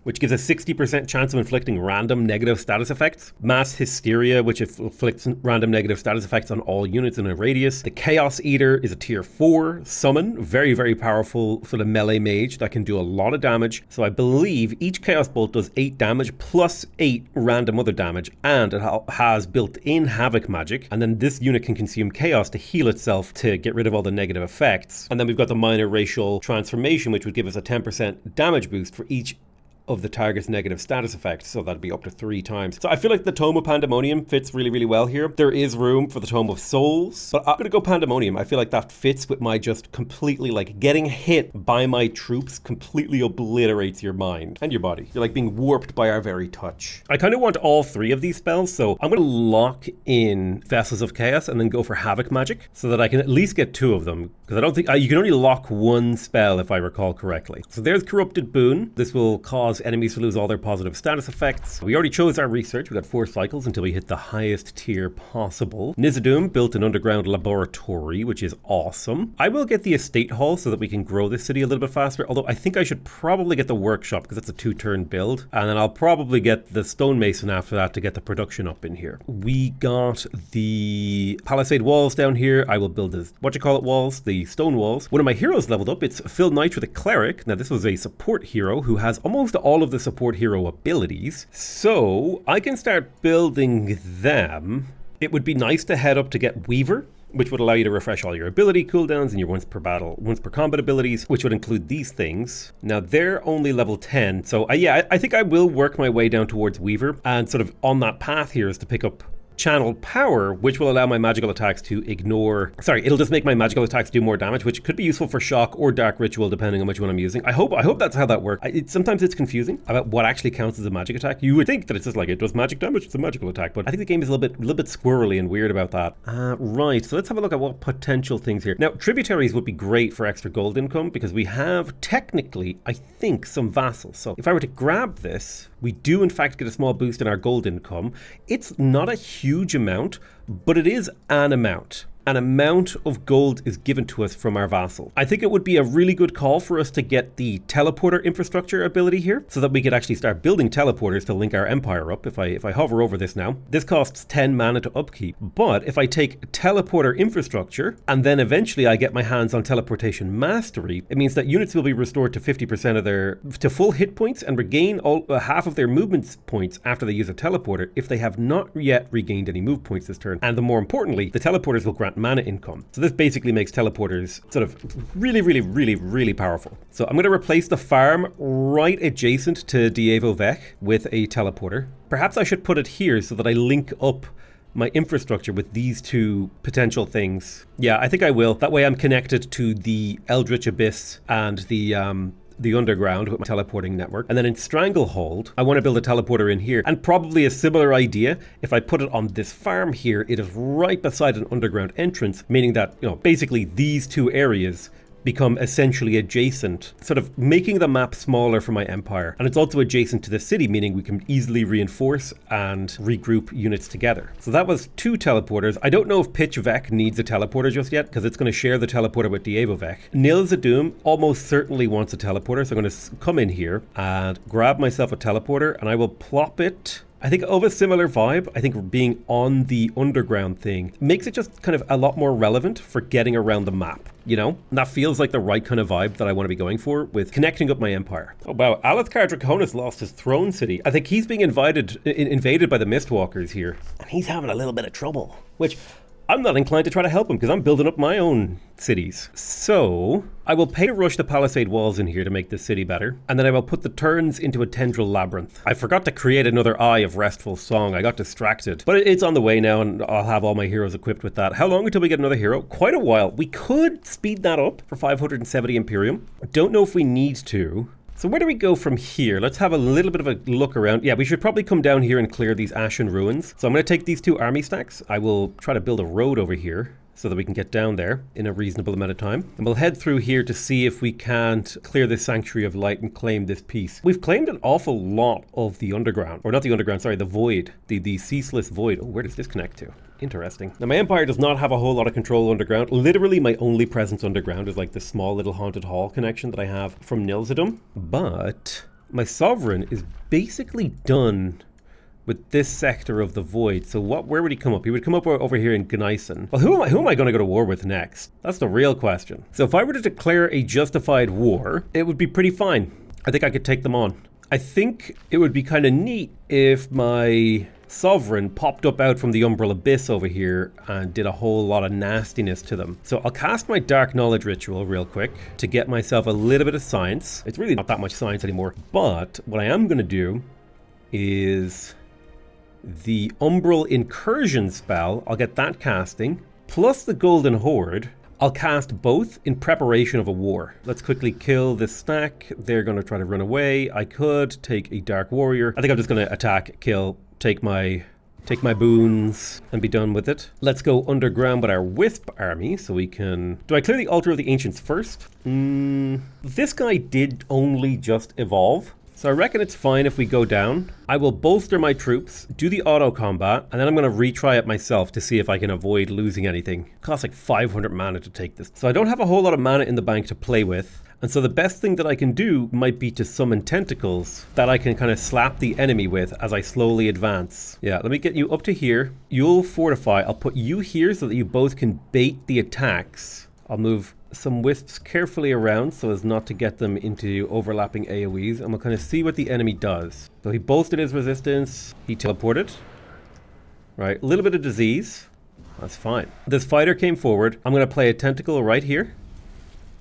which gives a 60% chance of inflicting random negative status effects. Mass Hysteria, which inflicts random negative status effects on all units in a radius. The Chaos Eater is a tier 4 summon. Very, very powerful sort of melee mage that can do a lot of damage. So I believe each Chaos Bolt does 8 damage plus 8 random other damage. And it has built-in Havoc Magic. And then this unit can consume Chaos to heal itself to get rid of all the negative effects. And then we've got the Minor Racial Transformation, which would give us a 10% damage boost for each of the target's negative status effects, so that'd be up to 3 times. So I feel like the Tome of Pandemonium fits really, really well here. There is room for the Tome of Souls, but I'm gonna go Pandemonium. I feel like that fits with my just completely, like, getting hit by my troops completely obliterates your mind and your body. You're like being warped by our very touch. I kind of want all 3 of these spells, so I'm gonna lock in Vessels of Chaos and then go for Havoc Magic so that I can at least get 2 of them, because I don't think you can only lock 1 spell if I recall correctly. So there's Corrupted Boon. This will cause enemies to lose all their positive status effects. We already chose our research. We got 4 cycles until we hit the highest tier possible. Nizadum built an underground laboratory, which is awesome. I will get the estate hall so that we can grow this city a little bit faster, although I think I should probably get the workshop because it's a 2-turn build, and then I'll probably get the stonemason after that to get the production up in here. We got the palisade walls down here. I will build the walls, the stone walls. One of my heroes leveled up. It's Phil Knight with a cleric. Now this was a support hero who has almost all of the support hero abilities, so I can start building them. It would be nice to head up to get Weaver, which would allow you to refresh all your ability cooldowns and your once per combat abilities, which would include these things. Now they're only level 10, so I think I will work my way down towards Weaver, and sort of on that path here is to pick up Channel Power, which will allow my magical attacks to it'll just make my magical attacks do more damage, which could be useful for Shock or Dark Ritual depending on which one I'm using. I hope that's how that works. Sometimes it's confusing about what actually counts as a magic attack. You would think that it's just like it does magic damage, it's a magical attack, but I think the game is a little bit squirrely and weird about that. Right, so let's have a look at what potential things here. Now, tributaries would be great for extra gold income because we have technically, I think, some vassals. So if I were to grab this, we do in fact get a small boost in our gold income. It's not a huge amount, but it is an amount. An amount of gold is given to us from our vassal. I think it would be a really good call for us to get the teleporter infrastructure ability here so that we could actually start building teleporters to link our empire up. If I hover over this now, this costs 10 mana to upkeep. But if I take teleporter infrastructure and then eventually I get my hands on teleportation mastery, it means that units will be restored to 50% of to full hit points and regain half of their movement points after they use a teleporter if they have not yet regained any move points this turn. And more importantly, the teleporters will grant mana income. So this basically makes teleporters sort of really powerful. So I'm going to replace the farm right adjacent to Dievo Vec with a teleporter. Perhaps I should put it here so that I link up my infrastructure with these 2 potential things. Yeah, I think I will. That way I'm connected to the Eldritch Abyss and the underground with my teleporting network. And then in Stranglehold, I want to build a teleporter in here. And probably a similar idea, if I put it on this farm here, it is right beside an underground entrance, meaning that, basically these 2 areas become essentially adjacent, sort of making the map smaller for my empire. And it's also adjacent to the city, meaning we can easily reinforce and regroup units together. So that was 2 teleporters. I don't know if Pitch Vec needs a teleporter just yet, because it's going to share the teleporter with Diego Vec. Nil Zadoom almost certainly wants a teleporter, so I'm going to come in here and grab myself a teleporter, and I will plop it. I think of a similar vibe. I think being on the underground thing makes it just kind of a lot more relevant for getting around the map, you know? And that feels like the right kind of vibe that I want to be going for with connecting up my empire. Oh wow, Alethkar Draconis lost his throne city. I think he's being invaded by the Mistwalkers here. And he's having a little bit of trouble, which I'm not inclined to try to help him because I'm building up my own cities. So I will pay to rush the palisade walls in here to make this city better. And then I will put the turns into a tendril labyrinth. I forgot to create another Eye of Restful Song. I got distracted. But it's on the way now, and I'll have all my heroes equipped with that. How long until we get another hero? Quite a while. We could speed that up for 570 Imperium. Don't know if we need to. So where do we go from here? Let's have a little bit of a look around. Yeah, we should probably come down here and clear these ashen ruins. So I'm going to take these 2 army stacks. I will try to build a road over here so that we can get down there in a reasonable amount of time. And we'll head through here to see if we can't clear this Sanctuary of Light and claim this piece. We've claimed an awful lot of the underground, or not the underground, sorry, the void, the ceaseless void. Oh, where does this connect to? Interesting. Now, my empire does not have a whole lot of control underground. Literally, my only presence underground is like the small little haunted hall connection that I have from Nilzadum. But my sovereign is basically done with this sector of the void. So where would he come up? He would come up over here in Gneisen. Well, who am I going to go to war with next? That's the real question. So if I were to declare a justified war, it would be pretty fine. I think I could take them on. I think it would be kind of neat if my sovereign popped up out from the Umbral Abyss over here and did a whole lot of nastiness to them. So I'll cast my Dark Knowledge Ritual real quick to get myself a little bit of science. It's really not that much science anymore. But what I am going to do is the Umbral Incursion spell. I'll get that casting, plus the Golden Horde. I'll cast both in preparation of a war. Let's quickly kill this stack. They're going to try to run away. I could take a Dark Warrior. I think I'm just going to attack, kill, take my boons and be done with it. Let's go underground with our Wisp army so we can... Do I clear the Altar of the Ancients first? This guy did only just evolve. So I reckon it's fine if we go down. I will bolster my troops, do the auto combat, and then I'm going to retry it myself to see if I can avoid losing anything. It costs like 500 mana to take this. So I don't have a whole lot of mana in the bank to play with. And so the best thing that I can do might be to summon tentacles that I can kind of slap the enemy with as I slowly advance. Yeah, let me get you up to here. You'll fortify. I'll put you here so that you both can bait the attacks. I'll move some wisps carefully around so as not to get them into overlapping AoEs, and we'll kind of see what the enemy does. So he bolstered his resistance, he teleported. Right, a little bit of disease. That's fine. This fighter came forward. I'm going to play a tentacle right here.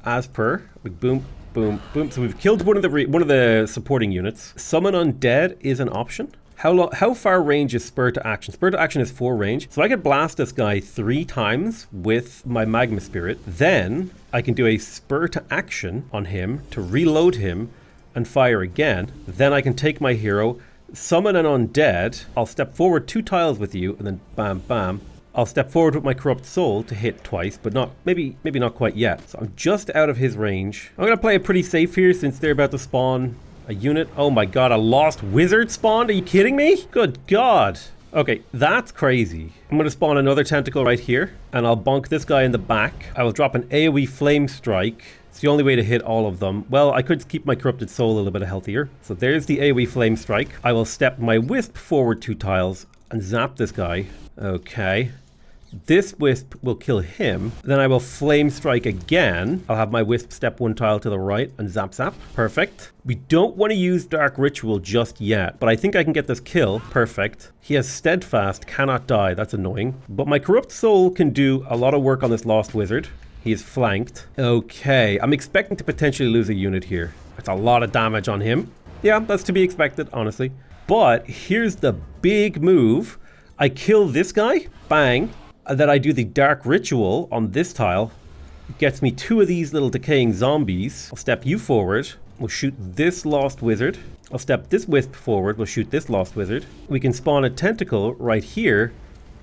As per, boom, boom, boom. So we've killed one of the supporting units. Summon Undead is an option. How far range is Spur to Action? Spur to Action is 4 range. So I could blast this guy 3 times with my Magma Spirit. Then I can do a Spur to Action on him to reload him and fire again. Then I can take my hero, summon an Undead. I'll step forward 2 tiles with you and then bam, bam. I'll step forward with my Corrupt Soul to hit twice, but not maybe not quite yet. So I'm just out of his range. I'm going to play it pretty safe here since they're about to spawn a unit. Oh my god, a Lost Wizard spawned? Are you kidding me? Good god. Okay, that's crazy. I'm going to spawn another tentacle right here, and I'll bonk this guy in the back. I will drop an AoE Flame Strike. It's the only way to hit all of them. Well, I could keep my Corrupted Soul a little bit healthier. So there's the AoE Flame Strike. I will step my Wisp forward 2 tiles and zap this guy. Okay. This Wisp will kill him. Then I will Flame Strike again. I'll have my Wisp step 1 tile to the right and zap zap. Perfect. We don't want to use Dark Ritual just yet, but I think I can get this kill. Perfect. He has Steadfast, cannot die. That's annoying. But my Corrupt Soul can do a lot of work on this Lost Wizard. He is flanked. Okay, I'm expecting to potentially lose a unit here. That's a lot of damage on him. Yeah, that's to be expected, honestly. But here's the big move. I kill this guy. Bang. And then I do the Dark Ritual on this tile. It gets me 2 of these little decaying zombies. I'll step you forward. We'll shoot this Lost Wizard. I'll step this Wisp forward. We'll shoot this Lost Wizard. We can spawn a tentacle right here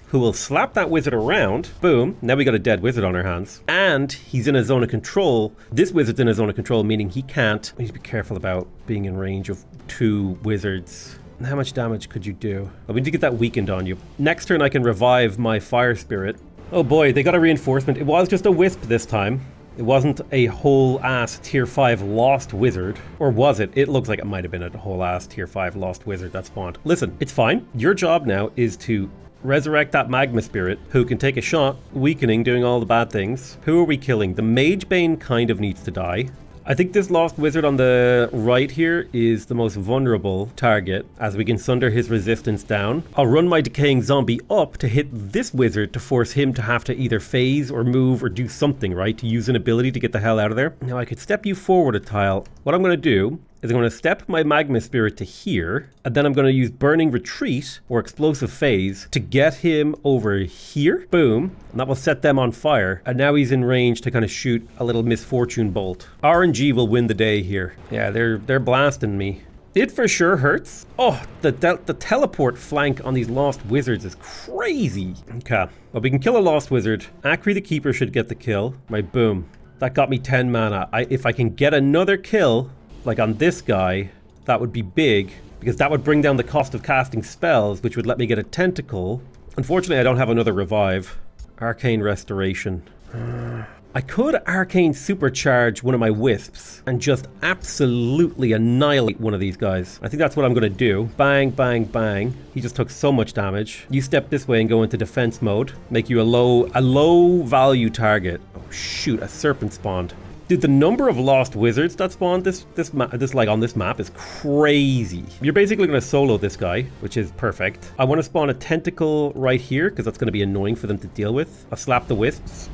who will slap that wizard around. Boom. Now we got a dead wizard on our hands. And he's in a zone of control. This wizard's in a zone of control, meaning he can't. We need to be careful about being in range of 2 wizards. How much damage could you do? Oh, we need to get that weakened on you. Next turn, I can revive my fire spirit. Oh boy, they got a reinforcement. It was just a wisp this time. It wasn't a whole ass tier 5 lost wizard. Or was it? It looks like it might have been a whole ass tier 5 lost wizard that spawned. Listen, it's fine. Your job now is to resurrect that magma spirit who can take a shot, weakening, doing all the bad things. Who are we killing? The Mage Bane kind of needs to die. I think this lost wizard on the right here is the most vulnerable target, as we can sunder his resistance down. I'll run my decaying zombie up to hit this wizard to force him to have to either phase or move or do something, right? To use an ability to get the hell out of there. Now I could step you forward a tile. What I'm going to do is I'm going to step my magma spirit to here, and then I'm going to use burning retreat or explosive phase to get him over here. Boom. And that will set them on fire. And now he's in range to kind of shoot a little misfortune bolt. RNG will win the day here. Yeah, they're blasting me. It for sure hurts. Oh, the teleport flank on these lost wizards is crazy. Okay, well, we can kill a lost wizard. Akri the Keeper should get the kill. Right, boom. That got me 10 mana. If I can get another kill, like on this guy, that would be big, because that would bring down the cost of casting spells, which would let me get a tentacle. Unfortunately, I don't have another revive. Arcane Restoration. I could Arcane Supercharge one of my wisps and just absolutely annihilate one of these guys. I think that's what I'm going to do. Bang, bang, bang. He just took so much damage. You step this way and go into defense mode. Make you a low value target. Oh shoot, a serpent spawned. Dude, the number of lost wizards that spawned this like on this map is crazy. You're basically going to solo this guy, which is perfect. I want to spawn a tentacle right here because that's going to be annoying for them to deal with. I'll slap the wisps.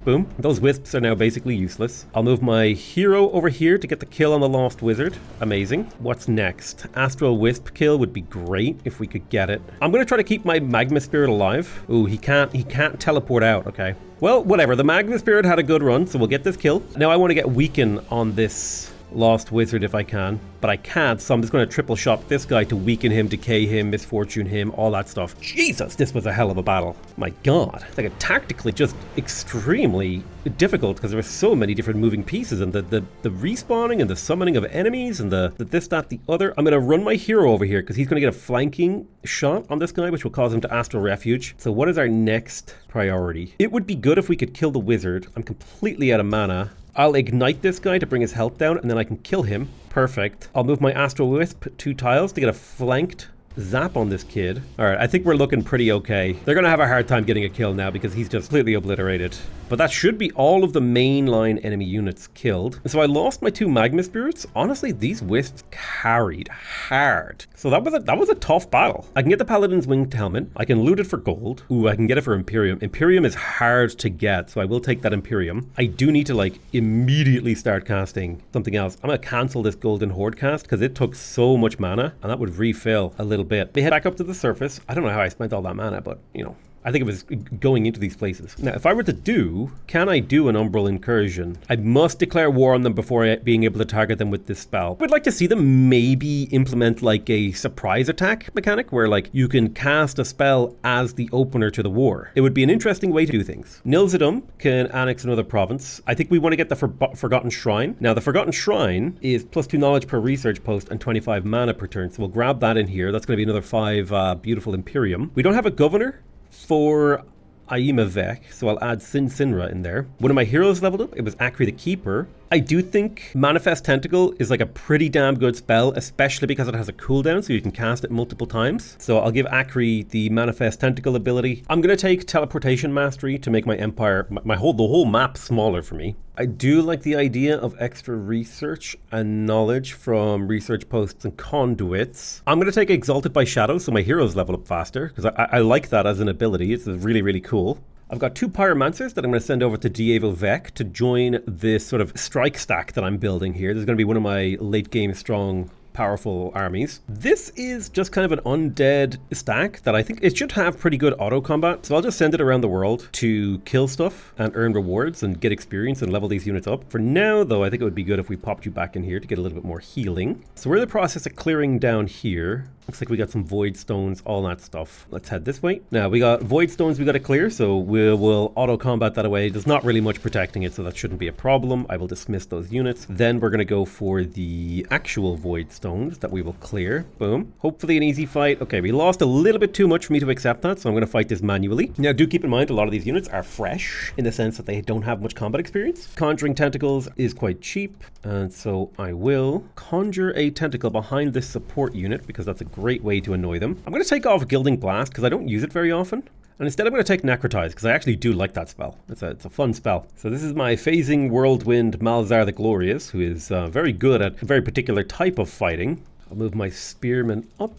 Boom. Those wisps are now basically useless. I'll move my hero over here to get the kill on the lost wizard. Amazing. What's next? Astral Wisp kill would be great if we could get it. I'm going to try to keep my magma spirit alive. Ooh, he can't teleport out. Okay. Well, whatever. The magma spirit had a good run, so we'll get this kill. Now I want to get weaken on this lost wizard if I can, but I can't, so I'm just going to triple shot this guy to weaken him, decay him, misfortune him, all that stuff. Jesus, this was a hell of a battle. My god, like tactically just extremely difficult because there were so many different moving pieces, and the respawning and the summoning of enemies and the this, that, the other. I'm going to run my hero over here because he's going to get a flanking shot on this guy, which will cause him to astral refuge. So what is our next priority? It would be good if we could kill the wizard. I'm completely out of mana. I'll ignite this guy to bring his health down, and then I can kill him. Perfect. I'll move my Astral Wisp 2 tiles to get a flanked zap on this kid. All right, I think we're looking pretty okay. They're going to have a hard time getting a kill now because he's just completely obliterated. But that should be all of the mainline enemy units killed. And so I lost my 2 magma spirits. Honestly, these wisps carried hard. So that was a tough battle. I can get the Paladin's Winged Helmet. I can loot it for gold. Ooh, I can get it for Imperium. Imperium is hard to get, so I will take that Imperium. I do need to like immediately start casting something else. I'm going to cancel this Golden Horde cast because it took so much mana, and that would refill a little bit. They head back up to the surface. I don't know how I spent all that mana, but you know, I think it was going into these places. Now, if I were to can I do an Umbral Incursion? I must declare war on them before being able to target them with this spell. I'd like to see them maybe implement like a surprise attack mechanic where like you can cast a spell as the opener to the war. It would be an interesting way to do things. Nilzadum can annex another province. I think we want to get the Forgotten Shrine. Now, the Forgotten Shrine is +2 knowledge per research post and 25 mana per turn. So we'll grab that in here. That's going to be another 5 beautiful Imperium. We don't have a governor for Aima Vec, so I'll add Sin Sinra in there. One of my heroes leveled up. It was Akri the Keeper. I do think Manifest Tentacle is like a pretty damn good spell, especially because it has a cooldown, so you can cast it multiple times. So I'll give Akri the Manifest Tentacle ability. I'm going to take Teleportation Mastery to make my empire, the whole map smaller for me. I do like the idea of extra research and knowledge from research posts and conduits. I'm going to take Exalted by Shadow, so my heroes level up faster, because I like that as an ability. It's really, really cool. I've got 2 Pyromancers that I'm going to send over to Dievo Vec to join this sort of strike stack that I'm building here. There's going to be one of my late game strong powerful armies. This is just kind of an undead stack that I think it should have pretty good auto combat. So I'll just send it around the world to kill stuff and earn rewards and get experience and level these units up. For now, though, I think it would be good if we popped you back in here to get a little bit more healing. So we're in the process of clearing down here. Looks like we got some void stones, all that stuff. Let's head this way. Now we got void stones we got to clear, so we'll auto combat that away. There's not really much protecting it, so that shouldn't be a problem. I will dismiss those units. Then we're going to go for the actual void stones that we will clear. Boom. Hopefully an easy fight. Okay, we lost a little bit too much for me to accept that, so I'm going to fight this manually. Now do keep in mind a lot of these units are fresh in the sense that they don't have much combat experience. Conjuring tentacles is quite cheap, and so I will conjure a tentacle behind this support unit because that's a great way to annoy them. I'm going to take off Gilding Blast because I don't use it very often. And instead I'm going to take Necrotize because I actually do like that spell. It's a fun spell. So this is my phasing whirlwind Malzar the Glorious, who is very good at a very particular type of fighting. I'll move my spearmen up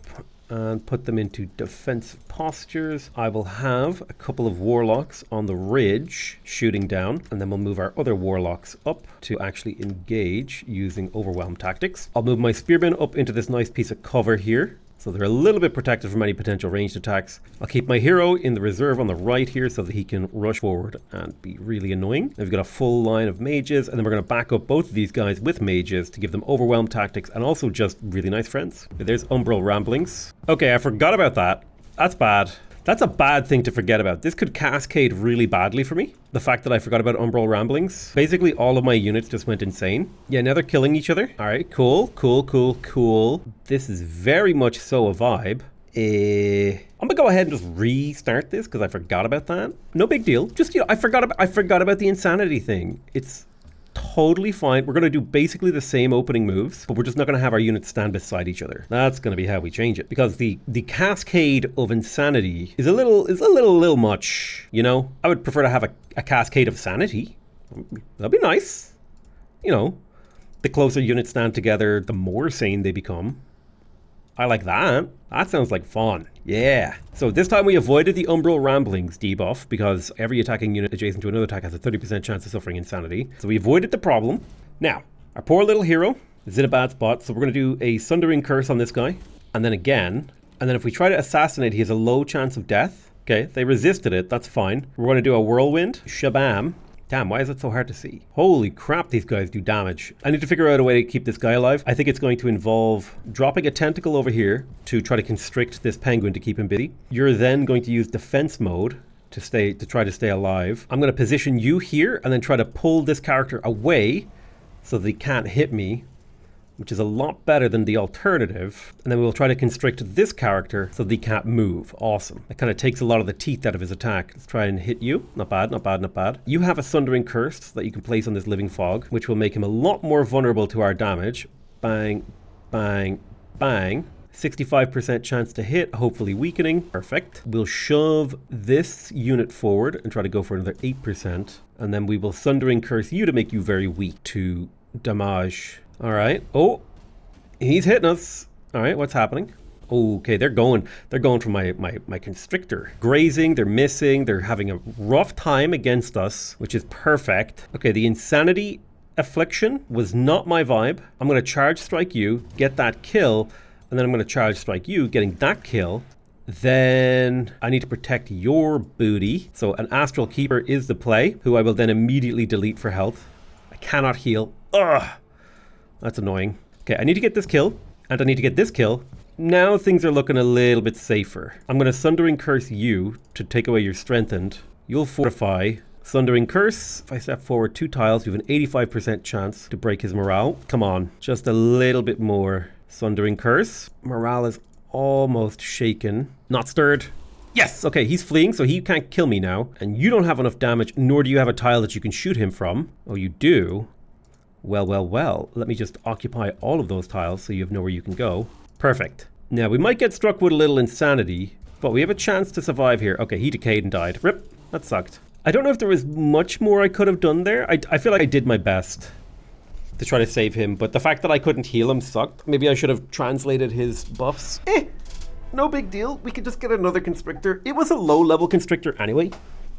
and put them into defensive postures. I will have a couple of warlocks on the ridge shooting down, and then we'll move our other warlocks up to actually engage using overwhelm tactics. I'll move my spearmen up into this nice piece of cover here, so they're a little bit protected from any potential ranged attacks. I'll keep my hero in the reserve on the right here so that he can rush forward and be really annoying. We've got a full line of mages, and then we're going to back up both of these guys with mages to give them overwhelm tactics and also just really nice friends. Okay, there's Umbral Ramblings. Okay, I forgot about that. That's bad. That's a bad thing to forget about. This could cascade really badly for me. The fact that I forgot about Umbral Ramblings. Basically, all of my units just went insane. Yeah, now they're killing each other. All right, cool. This is very much so a vibe. I'm gonna go ahead and just restart this because I forgot about that. No big deal. Just, you know, I forgot about the insanity thing. It's totally fine. We're going to do basically the same opening moves, but we're just not going to have our units stand beside each other. That's going to be how we change it, because the cascade of insanity is a little much, you know? I would prefer to have a cascade of sanity. That'd be nice. You know, the closer units stand together, the more sane they become. I like that. That sounds like fun. Yeah. So this time we avoided the Umbral Ramblings debuff because every attacking unit adjacent to another attack has a 30% chance of suffering insanity. So we avoided the problem. Now, our poor little hero is in a bad spot, so we're going to do a Sundering Curse on this guy. And then again. And then if we try to assassinate, he has a low chance of death. Okay, they resisted it. That's fine. We're going to do a Whirlwind. Shabam. Damn, why is it so hard to see? Holy crap, these guys do damage. I need to figure out a way to keep this guy alive. I think it's going to involve dropping a tentacle over here to try to constrict this penguin to keep him busy. You're then going to use defense mode to try to stay alive. I'm going to position you here and then try to pull this character away so that he can't hit me, which is a lot better than the alternative. And then we'll try to constrict this character so that he can't move. Awesome. That kind of takes a lot of the teeth out of his attack. Let's try and hit you. Not bad, not bad, not bad. You have a Sundering Curse that you can place on this Living Fog, which will make him a lot more vulnerable to our damage. Bang, bang, bang. 65% chance to hit, hopefully weakening. Perfect. We'll shove this unit forward and try to go for another 8%. And then we will Sundering Curse you to make you very weak to damage. All right. Oh, he's hitting us. All right, what's happening? Okay, they're going for my constrictor. Grazing, they're missing, they're having a rough time against us, which is perfect. Okay, the Insanity Affliction was not my vibe. I'm going to Charge Strike you, get that kill, and then I'm going to Charge Strike you, getting that kill. Then I need to protect your booty. So an Astral Keeper is the play, who I will then immediately delete for health. I cannot heal. Ugh. That's annoying. Okay, I need to get this kill, and I need to get this kill. Now things are looking a little bit safer. I'm going to Sundering Curse you to take away your Strengthened. You'll Fortify. Sundering Curse. If I step forward 2 tiles, you have an 85% chance to break his morale. Come on, just a little bit more. Sundering Curse. Morale is almost shaken. Not stirred. Yes! Okay, he's fleeing, so he can't kill me now. And you don't have enough damage, nor do you have a tile that you can shoot him from. Oh, you do? Well. Let me just occupy all of those tiles so you have nowhere you can go. Perfect. Now, we might get struck with a little insanity, but we have a chance to survive here. Okay, he decayed and died. Rip. That sucked. I don't know if there was much more I could have done there. I feel like I did my best to try to save him, but the fact that I couldn't heal him sucked. Maybe I should have translated his buffs. No big deal. We could just get another Constrictor. It was a low-level Constrictor anyway.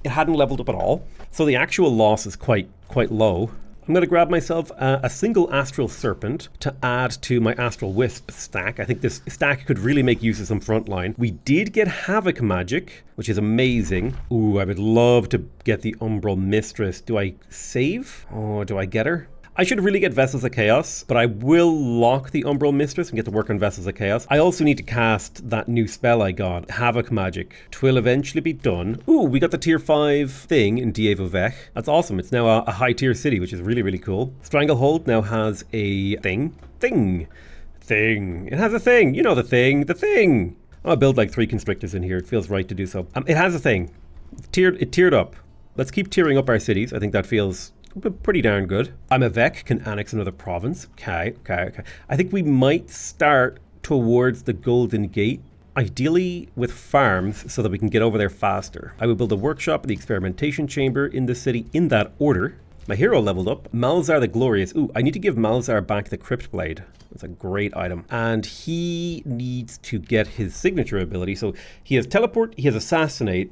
It hadn't leveled up at all. So the actual loss is quite low. I'm going to grab myself a single Astral Serpent to add to my Astral Wisp stack. I think this stack could really make use of some frontline. We did get Havoc Magic, which is amazing. Ooh, I would love to get the Umbral Mistress. Do I save? Or do I get her? I should really get Vessels of Chaos, but I will lock the Umbral Mistress and get to work on Vessels of Chaos. I also need to cast that new spell I got, Havoc Magic. 'Twill eventually be done. Ooh, we got the tier 5 thing in Dievovech. That's awesome. It's now a high tier city, which is really, really cool. Stranglehold now has a thing. It has a thing. You know the thing. I'll build like 3 constrictors in here. It feels right to do so. It has a thing. It tiered up. Let's keep tiering up our cities. I think that feels pretty darn good. I'm a Vec, can annex another province. Okay. I think we might start towards the Golden Gate, ideally with farms so that we can get over there faster. I will build a workshop, the experimentation chamber in the city in that order. My hero leveled up. Malzar the Glorious. Ooh, I need to give Malzar back the Crypt Blade. That's a great item. And he needs to get his signature ability. So he has Teleport, he has Assassinate.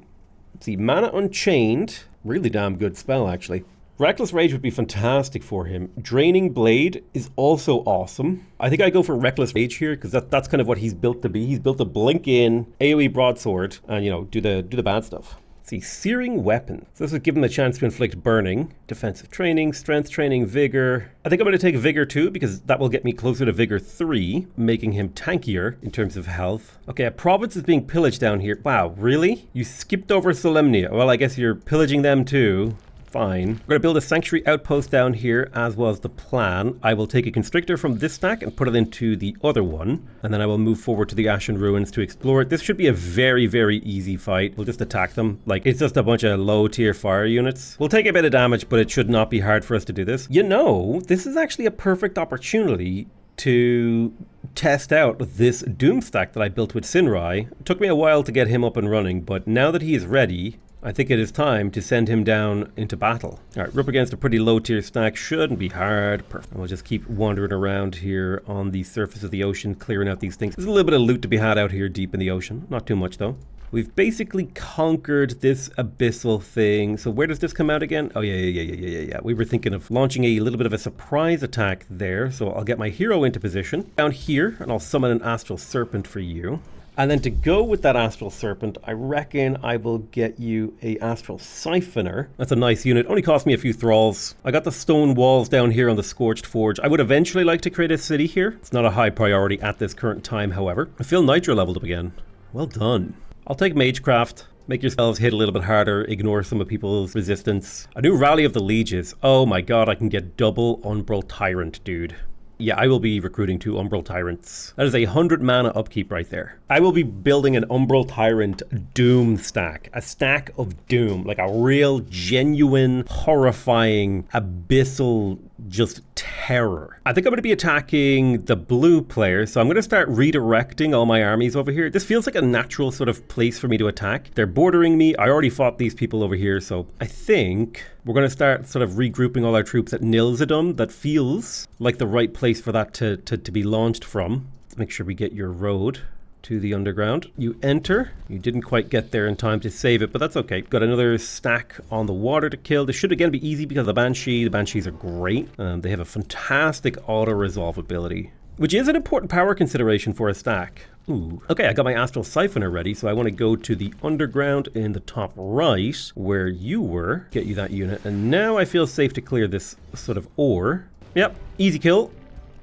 Let's see, Mana Unchained. Really damn good spell, actually. Reckless Rage would be fantastic for him. Draining Blade is also awesome. I think I go for Reckless Rage here because that's kind of what he's built to be. He's built to blink in, AoE broadsword, and do the bad stuff. Let's see, Searing Weapon. So this would give him the chance to inflict burning, defensive training, strength training, vigor. I think I'm going to take Vigor 2 because that will get me closer to Vigor 3, making him tankier in terms of health. Okay, a province is being pillaged down here. Wow, really? You skipped over Solemnia. Well, I guess you're pillaging them too. Fine. We're going to build a sanctuary outpost down here, as was the plan. I will take a constrictor from this stack and put it into the other one, and then I will move forward to the Ashen Ruins to explore it. This should be a very, very easy fight. We'll just attack them. Like, it's just a bunch of low-tier fire units. We'll take a bit of damage, but it should not be hard for us to do this. This is actually a perfect opportunity to test out this Doom stack that I built with Sinrai. It took me a while to get him up and running, but now that he is ready, I think it is time to send him down into battle. All right, we're up against a pretty low tier stack. Shouldn't be hard. Perfect. And we'll just keep wandering around here on the surface of the ocean, clearing out these things. There's a little bit of loot to be had out here deep in the ocean. Not too much, though. We've basically conquered this abyssal thing. So where does this come out again? Oh, yeah. We were thinking of launching a little bit of a surprise attack there. So I'll get my hero into position down here, and I'll summon an Astral Serpent for you. And then to go with that Astral Serpent, I reckon I will get you a Astral Siphoner. That's a nice unit. Only cost me a few thralls. I got the stone walls down here on the Scorched Forge. I would eventually like to create a city here. It's not a high priority at this current time, however. I feel Nitro leveled up again. Well done. I'll take Magecraft. Make yourselves hit a little bit harder. Ignore some of people's resistance. A new Rally of the Lieges. Oh my god, I can get double Umbral Tyrant, dude. Yeah, I will be recruiting 2 Umbral Tyrants. That is a 100 mana upkeep right there. I will be building an Umbral Tyrant Doom stack. A stack of Doom. Like a real, genuine, horrifying, abyssal, just terror. I think I'm going to be attacking the blue players, so I'm going to start redirecting all my armies over here. This feels like a natural sort of place for me to attack. They're bordering me. I already fought these people over here, so I think we're going to start sort of regrouping all our troops at Nilzadum. That feels like the right place for that to be launched from. Let's make sure we get your road to the underground. You enter. You didn't quite get there in time to save it, but that's okay. Got another stack on the water to kill. This should again be easy because of the Banshee. The Banshees are great. They have a fantastic auto-resolve ability, which is an important power consideration for a stack. Ooh. Okay, I got my Astral Siphoner ready, so I want to go to the underground in the top right, where you were. Get you that unit, and now I feel safe to clear this sort of ore. Yep, easy kill.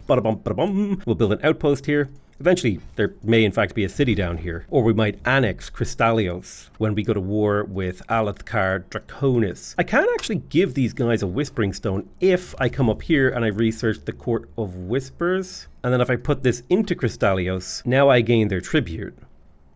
Bada-bum, bada-bum. We'll build an outpost here. Eventually, there may in fact be a city down here, or we might annex Crystallios when we go to war with Alethkar Draconis. I can actually give these guys a Whispering Stone if I come up here and I research the Court of Whispers. And then if I put this into Crystallios, now I gain their tribute.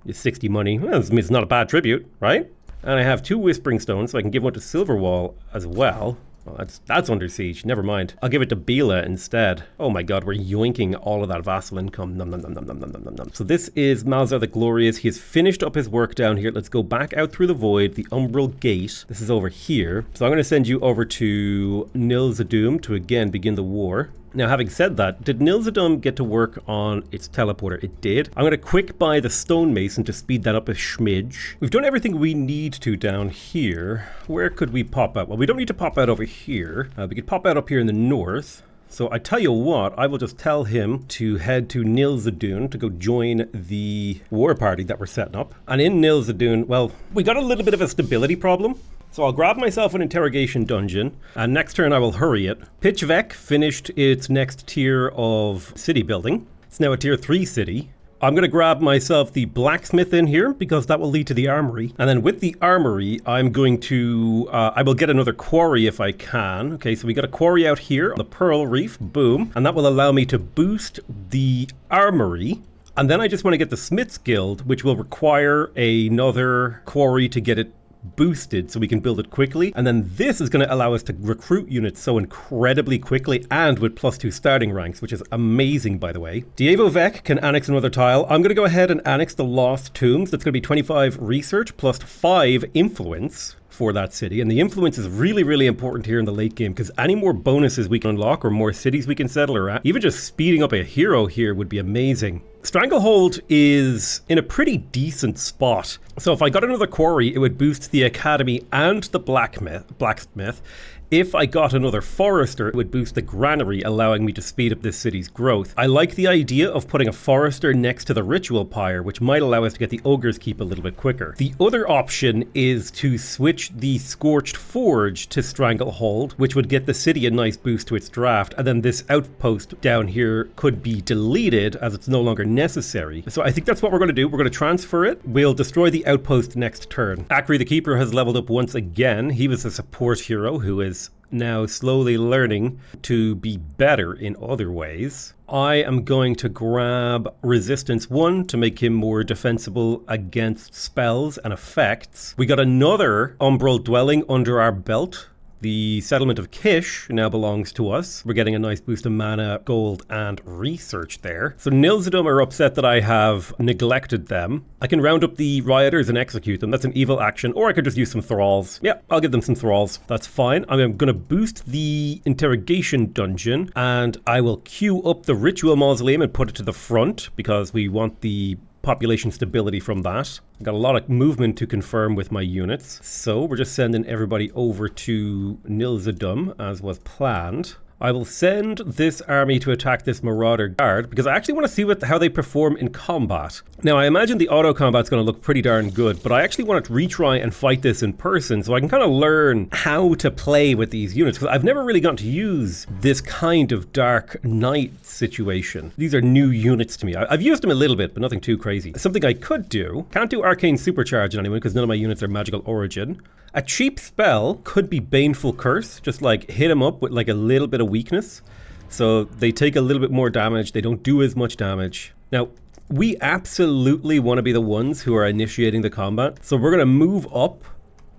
It's 60 money. Well, it's not a bad tribute, right? And I have 2 Whispering Stones, so I can give one to Silverwall as well. Well, that's under siege. Never mind. I'll give it to Bila instead. Oh my god, we're yoinking all of that vassal income. Nom, nom, nom, nom, nom, nom, nom, nom. So this is Malzar the Glorious. He has finished up his work down here. Let's go back out through the void, the Umbral Gate. This is over here. So I'm going to send you over to Nilzadum to again begin the war. Now, having said that, did Nilzadum get to work on its teleporter? It did. I'm going to quick buy the stonemason to speed that up a schmidge. We've done everything we need to down here. Where could we pop out? Well, we don't need to pop out over here. We could pop out up here in the north. So I tell you what, I will just tell him to head to Nilzadun to go join the war party that we're setting up. And in Nilzadun, well, we got a little bit of a stability problem. So I'll grab myself an interrogation dungeon, and next turn I will hurry it. Pitchvek finished its next tier of city building. It's now a tier 3 city. I'm going to grab myself the blacksmith in here because that will lead to the armory. And then with the armory, I'm going to, I will get another quarry if I can. Okay, so we got a quarry out here on the Pearl Reef, boom. And that will allow me to boost the armory. And then I just want to get the Smith's Guild, which will require another quarry to get it boosted so we can build it quickly. And then this is going to allow us to recruit units so incredibly quickly and with +2 starting ranks, which is amazing, by the way. Dievovec can annex another tile. I'm going to go ahead and annex the Lost Tombs. That's going to be 25 research plus 5 influence for that city. And the influence is really, really important here in the late game because any more bonuses we can unlock or more cities we can settle or even just speeding up a hero here would be amazing. Stranglehold is in a pretty decent spot. So if I got another quarry, it would boost the academy and the blacksmith. If I got another forester, it would boost the granary, allowing me to speed up this city's growth. I like the idea of putting a forester next to the ritual pyre, which might allow us to get the ogre's keep a little bit quicker. The other option is to switch the Scorched Forge to Stranglehold, which would get the city a nice boost to its draft, and then this outpost down here could be deleted as it's no longer necessary. So I think that's what we're going to do. We're going to transfer it. We'll destroy the outpost next turn. Akri the Keeper has leveled up once again. He was a support hero who is now slowly learning to be better in other ways. I am going to grab Resistance 1 to make him more defensible against spells and effects. We got another Umbral Dwelling under our belt. The settlement of Kish now belongs to us. We're getting a nice boost of mana, gold, and research there. So Nilzadum are upset that I have neglected them. I can round up the rioters and execute them. That's an evil action. Or I could just use some thralls. Yeah, I'll give them some thralls. That's fine. I'm going to boost the interrogation dungeon. And I will queue up the ritual mausoleum and put it to the front because we want the population stability from that. I've got a lot of movement to confirm with my units. So we're just sending everybody over to Nilzadum as was planned. I will send this army to attack this Marauder Guard because I actually want to see how they perform in combat. Now, I imagine the auto combat's going to look pretty darn good, but I actually want to retry and fight this in person so I can kind of learn how to play with these units because I've never really gotten to use this kind of Dark Knight situation. These are new units to me. I've used them a little bit, but nothing too crazy. Something I could do, can't do Arcane Supercharge on anyone because none of my units are magical origin. A cheap spell could be Baneful Curse, just like hit them up with like a little bit of weakness. So they take a little bit more damage, they don't do as much damage. Now, we absolutely want to be the ones who are initiating the combat. So we're going to move up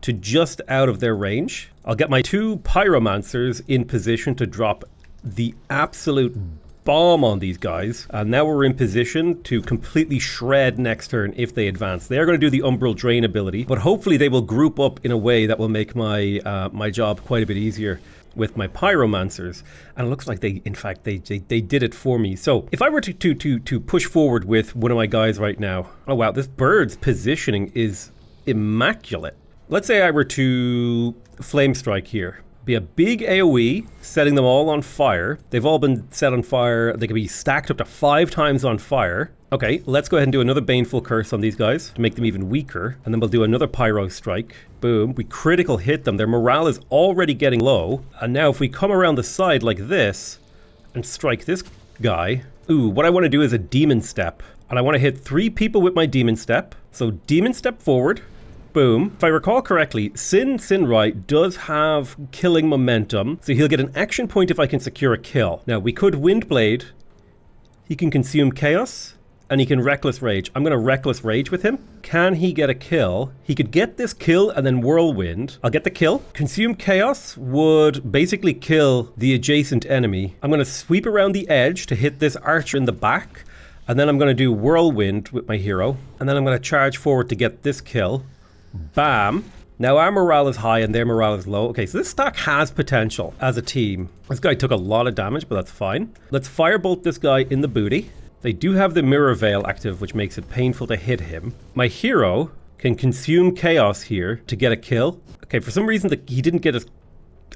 to just out of their range. I'll get my 2 Pyromancers in position to drop the absolute bomb on these guys, and now we're in position to completely shred next turn if they advance. They are going to do the Umbral Drain ability, but hopefully they will group up in a way that will make my my job quite a bit easier with my Pyromancers. And it looks like they did it for me. So if I were to push forward with one of my guys right now, oh wow, this bird's positioning is immaculate. Let's say I were to Flame Strike here. Be a big AoE, setting them all on fire. They've all been set on fire. They can be stacked up to 5 times on fire. Okay, let's go ahead and do another Baneful Curse on these guys to make them even weaker. And then we'll do another Pyro Strike. Boom, we critical hit them. Their morale is already getting low. And now if we come around the side like this and strike this guy. Ooh, what I want to do is a Demon Step. And I want to hit 3 people with my Demon Step. So Demon Step forward. Boom. If I recall correctly, Sinrai does have killing momentum, so he'll get an action point if I can secure a kill. Now, we could Windblade. He can consume Chaos, and he can Reckless Rage. I'm going to Reckless Rage with him. Can he get a kill? He could get this kill and then Whirlwind. I'll get the kill. Consume Chaos would basically kill the adjacent enemy. I'm going to sweep around the edge to hit this archer in the back, and then I'm going to do Whirlwind with my hero, and then I'm going to charge forward to get this kill. Bam. Now our morale is high and their morale is low. Okay, so this stack has potential as a team. This guy took a lot of damage, but that's fine. Let's firebolt this guy in the booty. They do have the mirror veil active, which makes it painful to hit him. My hero can consume chaos here to get a kill. Okay, for some reason he didn't get his...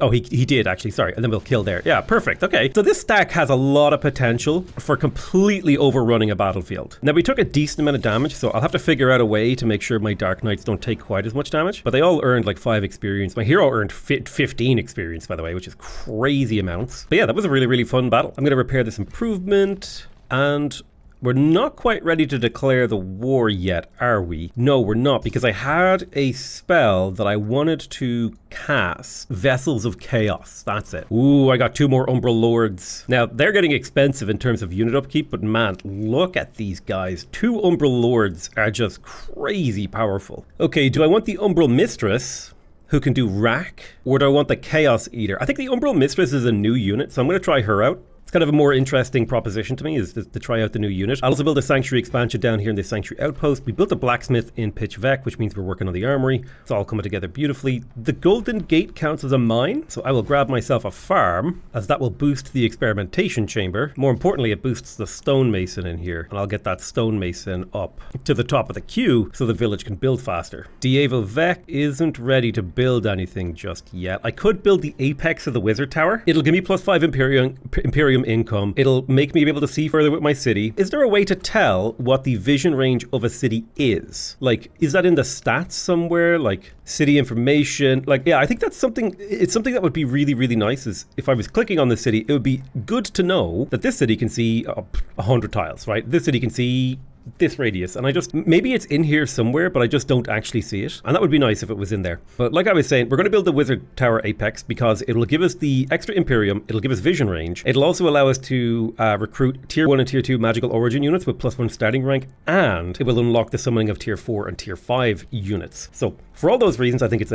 Oh, he did actually, sorry, and then we'll kill there. Yeah, perfect, okay. So this stack has a lot of potential for completely overrunning a battlefield. Now, we took a decent amount of damage, so I'll have to figure out a way to make sure my Dark Knights don't take quite as much damage, but they all earned like 5 experience. My hero earned 15 experience, by the way, which is crazy amounts. But yeah, that was a really, really fun battle. I'm gonna repair this improvement, and we're not quite ready to declare the war yet, are we? No, we're not, because I had a spell that I wanted to cast. Vessels of Chaos, that's it. Ooh, I got 2 more Umbral Lords. Now, they're getting expensive in terms of unit upkeep, but man, look at these guys. 2 Umbral Lords are just crazy powerful. Okay, do I want the Umbral Mistress, who can do rack, or do I want the Chaos Eater? I think the Umbral Mistress is a new unit, so I'm going to try her out. Kind of a more interesting proposition to me is to try out the new unit. I'll also build a Sanctuary expansion down here in the Sanctuary Outpost. We built a Blacksmith in Pitch Vec, which means we're working on the Armory. It's all coming together beautifully. The Golden Gate counts as a mine, so I will grab myself a farm, as that will boost the Experimentation Chamber. More importantly, it boosts the Stonemason in here, and I'll get that Stonemason up to the top of the queue so the village can build faster. Dievo Vec isn't ready to build anything just yet. I could build the apex of the Wizard Tower. It'll give me +5 Imperium income. It'll make me be able to see further with my city. Is there a way to tell what the vision range of a city is? Like, is that in the stats somewhere? Like, city information? Like, yeah, I think that's something, it's something that would be really, really nice is if I was clicking on the city, it would be good to know that this city can see 100 tiles, right? This city can see this radius, and I just, maybe it's in here somewhere, but I just don't actually see it, and that would be nice if it was in there. But like I was saying, we're going to build the Wizard Tower Apex because it'll give us the extra Imperium, it'll give us vision range, it'll also allow us to recruit tier 1 and tier 2 magical origin units with +1 starting rank, and it will unlock the summoning of tier 4 and tier 5 units. So for all those reasons, I think it's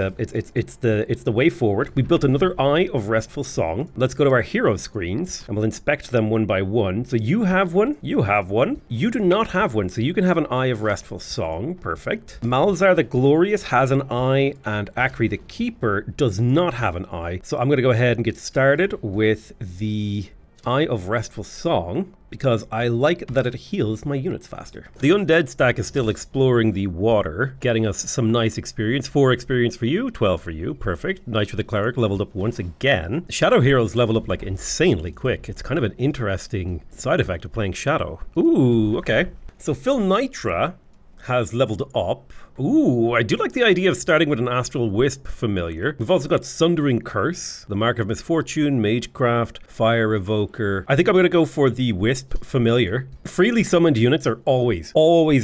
the way forward. We built another Eye of Restful Song. Let's go to our hero screens and we'll inspect them one by one. So you have one, you have one, you do not have one, so you can have an Eye of Restful Song. Perfect. Malzar the Glorious has an eye, and Akri the Keeper does not have an eye. So I'm going to go ahead and get started with the Eye of Restful Song because I like that it heals my units faster. The Undead stack is still exploring the water, getting us some nice experience. 4 experience for you, 12 for you. Perfect. Knight for the Cleric leveled up once again. Shadow Heroes level up like insanely quick. It's kind of an interesting side effect of playing Shadow. Ooh, okay. So Phil Nitra has leveled up. Ooh, I do like the idea of starting with an Astral Wisp familiar. We've also got Sundering Curse, the Mark of Misfortune, Magecraft, Fire Evoker. I think I'm going to go for the Wisp familiar. Freely summoned units are always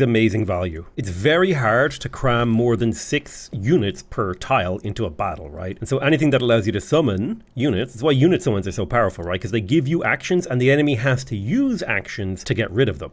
amazing value. It's very hard to cram more than 6 units per tile into a battle, right? And so anything that allows you to summon units, that's why unit summons are so powerful, right? Because they give you actions and the enemy has to use actions to get rid of them.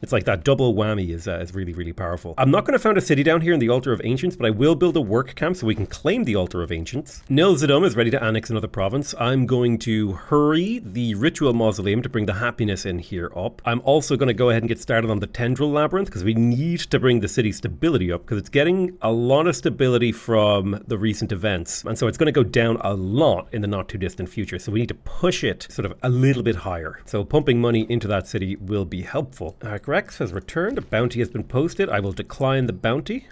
It's like that double whammy is really, really powerful. I'm not going to found a city down here in the Altar of Ancients, but I will build a work camp so we can claim the Altar of Ancients. Nil Zidum is ready to annex another province. I'm going to hurry the Ritual Mausoleum to bring the happiness in here up. I'm also going to go ahead and get started on the Tendril Labyrinth because we need to bring the city stability up because it's getting a lot of stability from the recent events. And so it's going to go down a lot in the not too distant future. So we need to push it sort of a little bit higher. So pumping money into that city will be helpful. Rex has returned. A bounty has been posted. I will decline the bounty.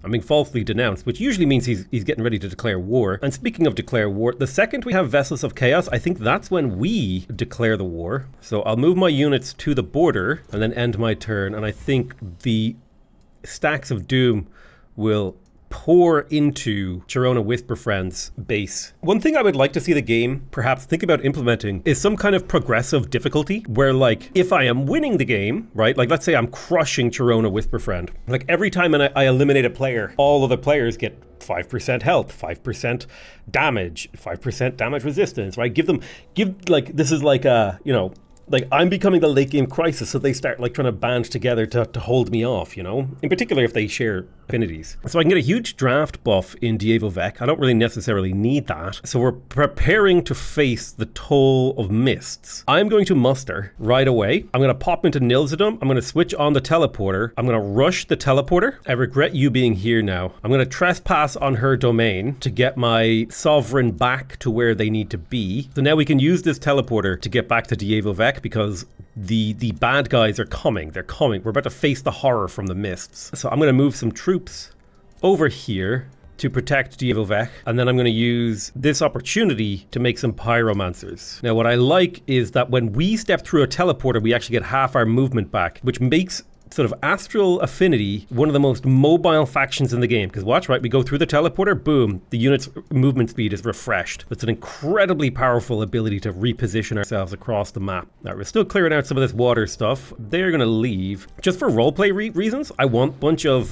I'm being falsely denounced, which usually means he's getting ready to declare war. And speaking of declare war, the second we have Vessels of Chaos, I think that's when we declare the war. So I'll move my units to the border and then end my turn. And I think the Stacks of Doom will pour into Chirona Whisper Friends base. One thing I would like to see the game perhaps think about implementing is some kind of progressive difficulty where, like, if I am winning the game, right, like let's say I'm crushing Chirona Whisper Friend, like every time I eliminate a player, all other players get 5% health, 5% damage, 5% damage resistance, right? Like, this is like a, you know, like I'm becoming the late game crisis, so they start like trying to band together to hold me off, you know? In particular, if they share affinities. So I can get a huge draft buff in Diego Vec. I don't really necessarily need that. So we're preparing to face the Toll of Mists. I'm going to muster right away. I'm going to pop into Nilzadum. I'm going to switch on the teleporter. I'm going to rush the teleporter. I regret you being here now. I'm going to trespass on her domain to get my sovereign back to where they need to be. So now we can use this teleporter to get back to Diego Vec because the bad guys are coming. They're coming. We're about to face the horror from the mists. So I'm going to move some troops over here to protect Diego Vec, and then I'm going to use this opportunity to make some pyromancers. Now what I like is that when we step through a teleporter, we actually get half our movement back, which makes sort of Astral Affinity one of the most mobile factions in the game. Because watch, right, we go through the teleporter, boom, the unit's movement speed is refreshed. It's an incredibly powerful ability to reposition ourselves across the map. Now we're still clearing out some of this water stuff. They're gonna leave just for roleplay reasons. I want a bunch of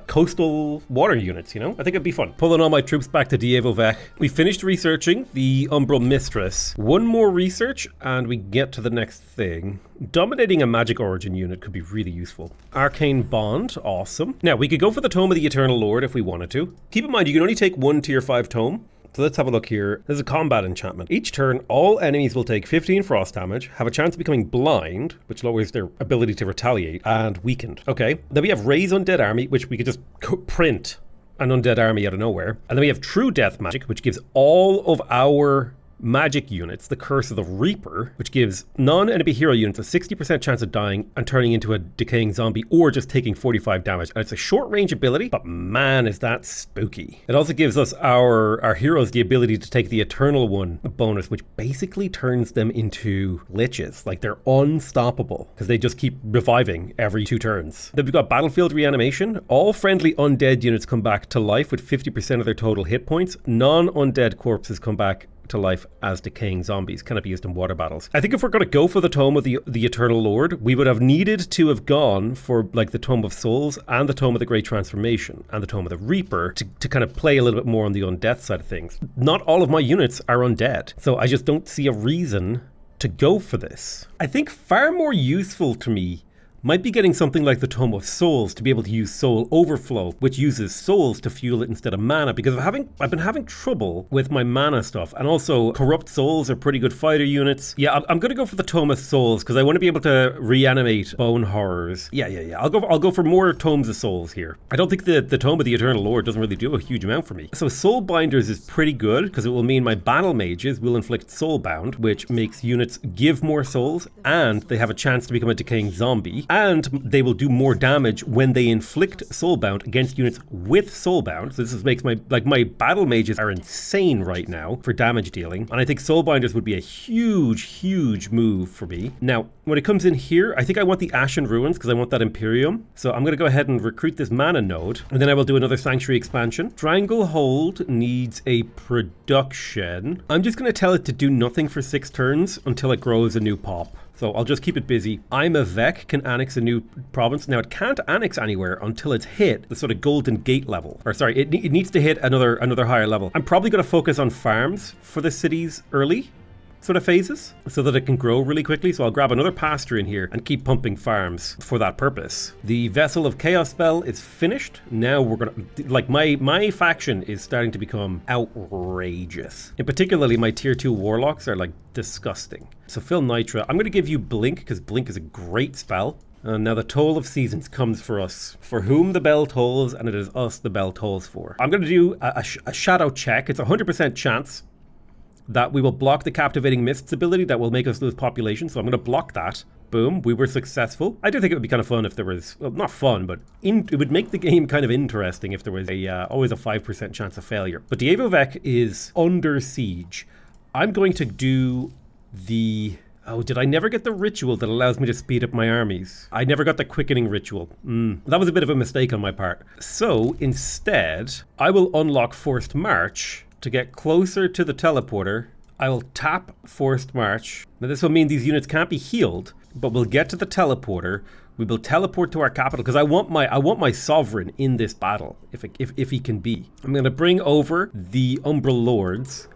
coastal water units, you know? I think it'd be fun. Pulling all my troops back to Diego Vec. We finished researching the Umbral Mistress. One more research and we get to the next thing. Dominating a magic origin unit could be really useful. Arcane Bond, awesome. Now, we could go for the Tome of the Eternal Lord if we wanted to. Keep in mind, you can only take one tier 5 tome. So let's have a look here. There's a combat enchantment. Each turn, all enemies will take 15 frost damage, have a chance of becoming blind, which lowers their ability to retaliate, and weakened. Okay, then we have Raise Undead Army, which we could just print an undead army out of nowhere. And then we have True Death Magic, which gives all of our magic units the Curse of the Reaper, which gives non-enemy hero units a 60% chance of dying and turning into a decaying zombie or just taking 45 damage. And it's a short range ability, but man, is that spooky. It also gives us our heroes the ability to take the Eternal One bonus, which basically turns them into liches. Like, they're unstoppable because they just keep reviving every 2 turns. Then we've got Battlefield Reanimation. All friendly undead units come back to life with 50% of their total hit points. Non-undead corpses come back to life as decaying zombies. Cannot be used in water battles. I think if we're going to go for the Tome of the Eternal Lord, we would have needed to have gone for like the Tome of Souls and the Tome of the Great Transformation and the Tome of the Reaper to kind of play a little bit more on the undeath side of things. Not all of my units are undead, so I just don't see a reason to go for this. I think far more useful to me might be getting something like the Tome of Souls to be able to use Soul Overflow, which uses souls to fuel it instead of mana, because I've been having trouble with my mana stuff, and also Corrupt Souls are pretty good fighter units. Yeah, I'm gonna go for the Tome of Souls because I want to be able to reanimate bone horrors. Yeah. I'll go for more Tomes of Souls here. I don't think the Tome of the Eternal Lord doesn't really do a huge amount for me. So Soul Binders is pretty good because it will mean my battle mages will inflict Soulbound, which makes units give more souls, and they have a chance to become a decaying zombie. And they will do more damage when they inflict Soulbound against units with Soulbound. So this makes my battle mages are insane right now for damage dealing. And I think Soulbinders would be a huge move for me. Now, when it comes in here, I think I want the Ashen Ruins because I want that Imperium. So I'm going to go ahead and recruit this mana node. And then I will do another Sanctuary expansion. Triangle Hold needs a production. I'm just going to tell it to do nothing for 6 turns until it grows a new pop. So I'll just keep it busy. I'm a Vec can annex a new province. Now it can't annex anywhere until it's hit the sort of Golden Gate level. Or sorry, it needs to hit another higher level. I'm probably going to focus on farms for the cities early sort of phases so that it can grow really quickly. So I'll grab another pasture in here and keep pumping farms for that purpose. The Vessel of Chaos spell is finished. Now we're gonna, like, my faction is starting to become outrageous. In particularly my tier 2 warlocks are like disgusting. So Phil Nitra, I'm gonna give you Blink because Blink is a great spell. And now the Toll of Seasons comes for us. For whom the bell tolls, and it is us the bell tolls for. I'm gonna do a shadow check. It's a 100% chance that we will block the Captivating Mists ability that will make us lose population. So I'm going to block that. Boom, we were successful. I do think it would be kind of fun if there was, well, not fun, but it would make the game kind of interesting if there was always a 5% chance of failure. But Diego Vec is under siege. I'm going to do the... Oh, did I never get the ritual that allows me to speed up my armies? I never got the quickening ritual. That was a bit of a mistake on my part. So instead, I will unlock Forced March to get closer to the teleporter. I will tap Forced March. Now this will mean these units can't be healed, but we'll get to the teleporter. We will teleport to our capital because I want my sovereign in this battle if he can be. I'm going to bring over the Umbral Lords.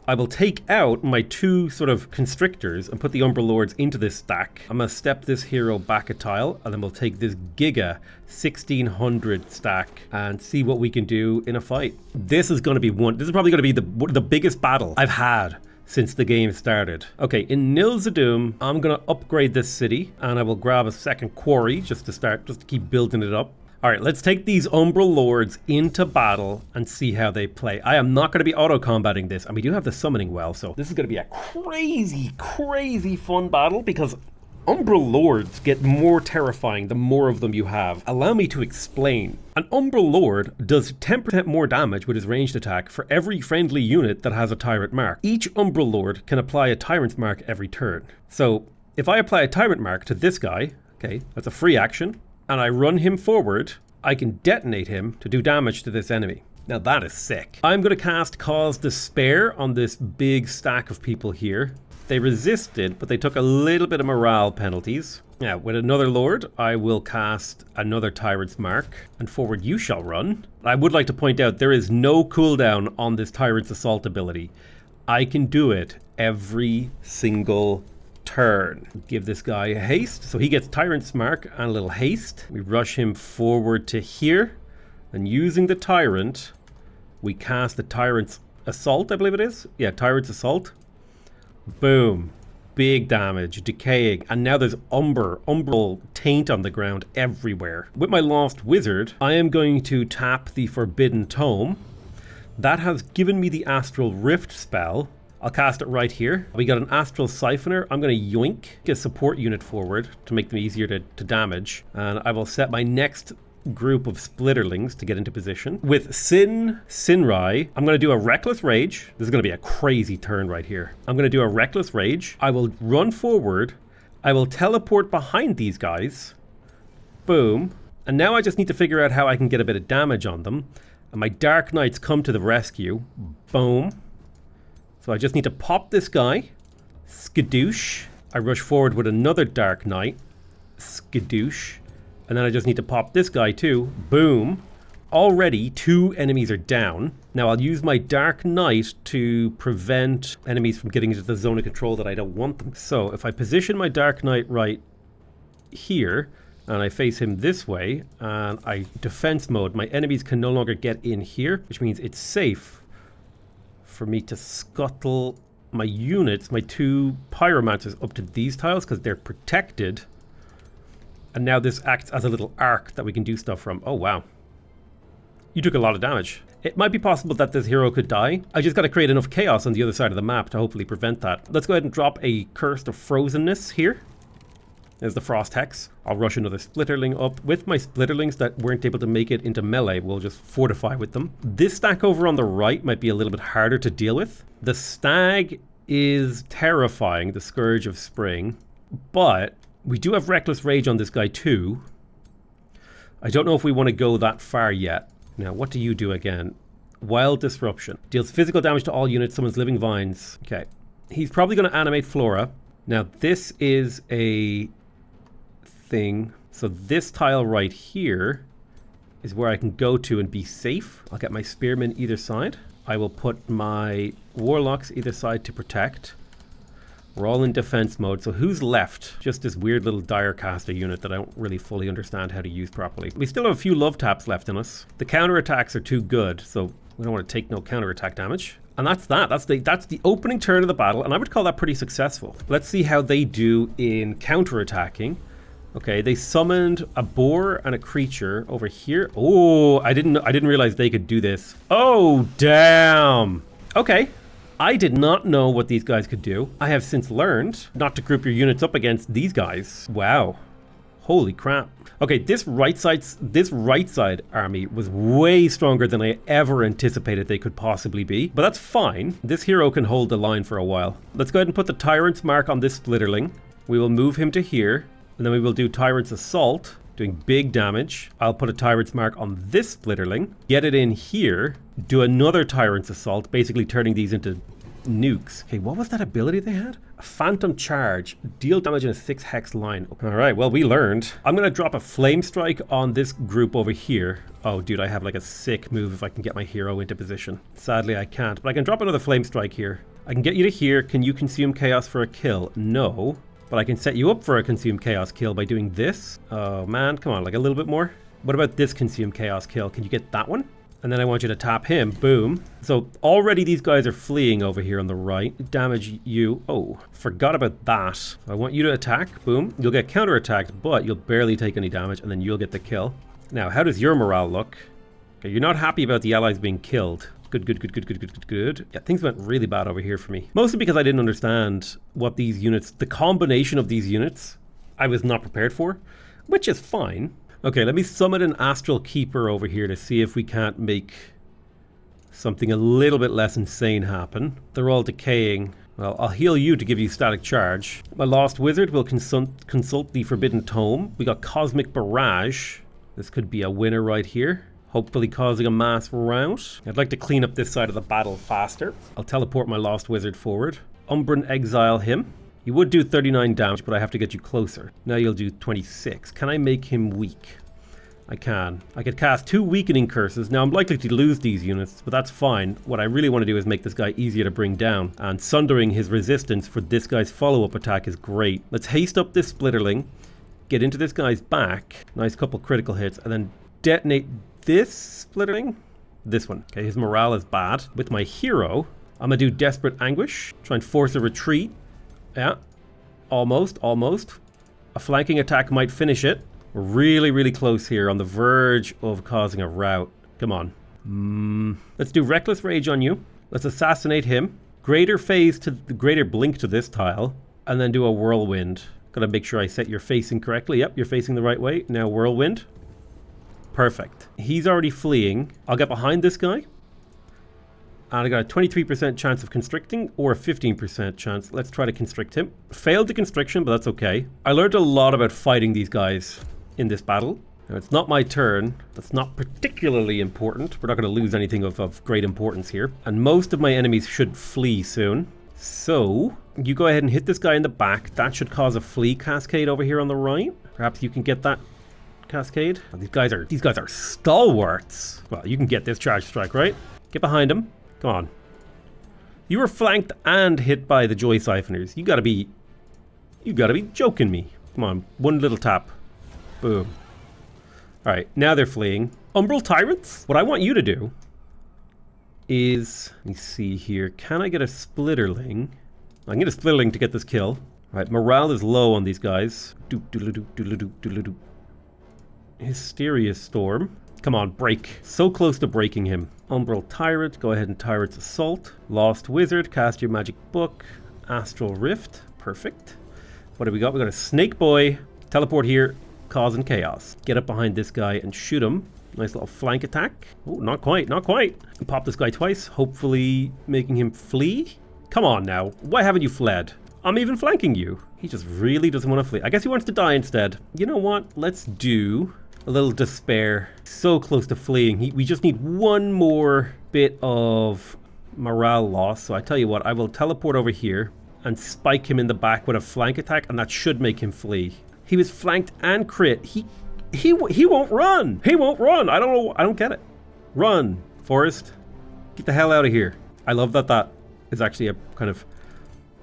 I will take out my 2 sort of constrictors and put the Umbral Lords into this stack. I'm going to step this hero back a tile, and then we'll take this Giga 1600 stack and see what we can do in a fight. This is probably going to be the biggest battle I've had since the game started. Okay, in Nilzadum, I'm going to upgrade this city, and I will grab a second quarry just to keep building it up. All right, let's take these Umbral Lords into battle and see how they play. I am not going to be auto-combating this, and we do have the summoning well, so this is going to be a crazy, crazy fun battle because Umbral Lords get more terrifying the more of them you have. Allow me to explain. An Umbral Lord does 10% more damage with his ranged attack for every friendly unit that has a Tyrant mark. Each Umbral Lord can apply a Tyrant's mark every turn. So if I apply a Tyrant mark to this guy, okay, that's a free action, and I run him forward, I can detonate him to do damage to this enemy. Now that is sick. I'm going to cast Cause Despair on this big stack of people here. They resisted, but they took a little bit of morale penalties. Now, with another Lord, I will cast another Tyrant's Mark, and forward you shall run. I would like to point out there is no cooldown on this Tyrant's Assault ability. I can do it every single turn. Give this guy a haste, so he gets Tyrant's Mark and a little haste. We rush him forward to here, and using the Tyrant, we cast the Tyrant's Assault, I believe it is. Yeah, Tyrant's Assault. Boom. Big damage, decaying, and now there's umbral taint on the ground everywhere. With my Lost Wizard, I am going to tap the Forbidden Tome. That has given me the Astral Rift spell. I'll cast it right here. We got an Astral Siphoner. I'm going to yoink a support unit forward to make them easier to damage. And I will set my next group of Splitterlings to get into position. With Sinrai, I'm going to do a Reckless Rage. This is going to be a crazy turn right here. I'm going to do a Reckless Rage. I will run forward. I will teleport behind these guys. Boom. And now I just need to figure out how I can get a bit of damage on them. And my Dark Knights come to the rescue. Boom. So I just need to pop this guy. Skadoosh. I rush forward with another Dark Knight. Skadoosh. And then I just need to pop this guy too. Boom. Already 2 enemies are down. Now I'll use my Dark Knight to prevent enemies from getting into the zone of control that I don't want them. So if I position my Dark Knight right here, and I face him this way, and I defense mode, my enemies can no longer get in here, which means it's safe for me to scuttle my units, my 2 pyromancers up to these tiles because they're protected. And now this acts as a little arc that we can do stuff from. Oh, wow. You took a lot of damage. It might be possible that this hero could die. I just got to create enough chaos on the other side of the map to hopefully prevent that. Let's go ahead and drop a Curse of Frozenness here. There's the Frost Hex. I'll rush another Splitterling up. With my Splitterlings that weren't able to make it into melee, we'll just fortify with them. This stack over on the right might be a little bit harder to deal with. The Stag is terrifying, the Scourge of Spring, but we do have Reckless Rage on this guy too. I don't know if we want to go that far yet. Now, what do you do again? Wild Disruption. Deals physical damage to all units, summons living vines. Okay. He's probably going to animate Flora. Now, this is a thing. So this tile right here is where I can go to and be safe. I'll get my Spearmen either side. I will put my Warlocks either side to protect. We're all in defense mode, so who's left? Just this weird little Direcaster unit that I don't really fully understand how to use properly. We still have a few love taps left in us. The counterattacks are too good, so we don't want to take no counterattack damage. And that's that. That's the opening turn of the battle, and I would call that pretty successful. Let's see how they do in counterattacking. Okay, they summoned a boar and a creature over here. Oh, I didn't realize they could do this. Oh, damn. Okay. I did not know what these guys could do. I have since learned not to group your units up against these guys. Wow. Holy crap. Okay, this right side army was way stronger than I ever anticipated they could possibly be. But that's fine. This hero can hold the line for a while. Let's go ahead and put the Tyrant's Mark on this Splitterling. We will move him to here. And then we will do Tyrant's Assault, doing big damage. I'll put a Tyrant's Mark on this Splitterling. Get it in here. Do another Tyrant's Assault, basically turning these into nukes. Okay, what was that ability they had? A Phantom Charge. Deal damage in a 6 hex line. Alright, well, we learned. I'm going to drop a Flame Strike on this group over here. Oh, dude, I have like a sick move if I can get my hero into position. Sadly, I can't, but I can drop another Flame Strike here. I can get you to here. Can you consume chaos for a kill? No. But I can set you up for a consume chaos kill by doing this. Oh man, come on, like a little bit more. What about this consume chaos kill? Can you get that one? And then I want you to tap him. Boom. So already these guys are fleeing over here on the right. Damage you. Oh, forgot about that. So I want you to attack. Boom. You'll get counterattacked, but you'll barely take any damage, and then you'll get the kill. Now, how does your morale look? Okay, you're not happy about the allies being killed. Good. Yeah, things went really bad over here for me. Mostly because I didn't understand what these units, the combination of these units, I was not prepared for, which is fine. Okay, let me summon an Astral Keeper over here to see if we can't make something a little bit less insane happen. They're all decaying. Well, I'll heal you to give you static charge. My Lost Wizard will consult the Forbidden Tome. We got Cosmic Barrage. This could be a winner right here. Hopefully causing a mass rout. I'd like to clean up this side of the battle faster. I'll teleport my Lost Wizard forward. Umbran Exile him. You would do 39 damage, but I have to get you closer. Now you'll do 26. Can I make him weak? I can. I could cast 2 weakening curses. Now I'm likely to lose these units, but that's fine. What I really want to do is make this guy easier to bring down. And sundering his resistance for this guy's follow-up attack is great. Let's haste up this Splitterling. Get into this guy's back. Nice couple critical hits. And then detonate this Splitterling. This one. Okay, his morale is bad. With my hero, I'm going to do Desperate Anguish. Try and force a retreat. Yeah, almost. A flanking attack might finish it. We're really close here, on the verge of causing a rout. Come on. Let's do Reckless Rage on you. Let's assassinate him. Greater phase to the greater blink to this tile. And then do a Whirlwind. Gotta make sure I set your facing correctly. Yep, you're facing the right way. Now Whirlwind. Perfect. He's already fleeing. I'll get behind this guy. And I got a 23% chance of constricting or a 15% chance. Let's try to constrict him. Failed the constriction, but that's okay. I learned a lot about fighting these guys in this battle. Now, it's not my turn. That's not particularly important. We're not going to lose anything of great importance here. And most of my enemies should flee soon. So, you go ahead and hit this guy in the back. That should cause a flee cascade over here on the right. Perhaps you can get that cascade. Oh, these guys are stalwarts. Well, you can get this charge strike, right? Get behind him. Come on. You were flanked and hit by the Joy Siphoners. You gotta be joking me. Come on, one little tap. Boom. Alright, now they're fleeing. Umbral Tyrants? What I want you to do is, let me see here. Can I get a Splitterling? I can get a Splitterling to get this kill. Alright, morale is low on these guys. Hysteria Storm. Come on, break. So close to breaking him. Umbral Tyrant, go ahead and Tyrant's Assault. Lost Wizard, cast your magic book. Astral Rift, perfect. What do we got? We got a Snake Boy. Teleport here, causing chaos. Get up behind this guy and shoot him. Nice little flank attack. Oh, not quite. Pop this guy twice, hopefully making him flee. Come on now, why haven't you fled? I'm even flanking you. He just really doesn't want to flee. I guess he wants to die instead. You know what? Let's do a little despair. So close to fleeing. We just need one more bit of morale loss. So I tell you what, I will teleport over here and spike him in the back with a flank attack, and that should make him flee. He was flanked and crit. He won't run. He won't run. I don't know. I don't get it. Run, Forest. Get the hell out of here. I love that that is actually a kind of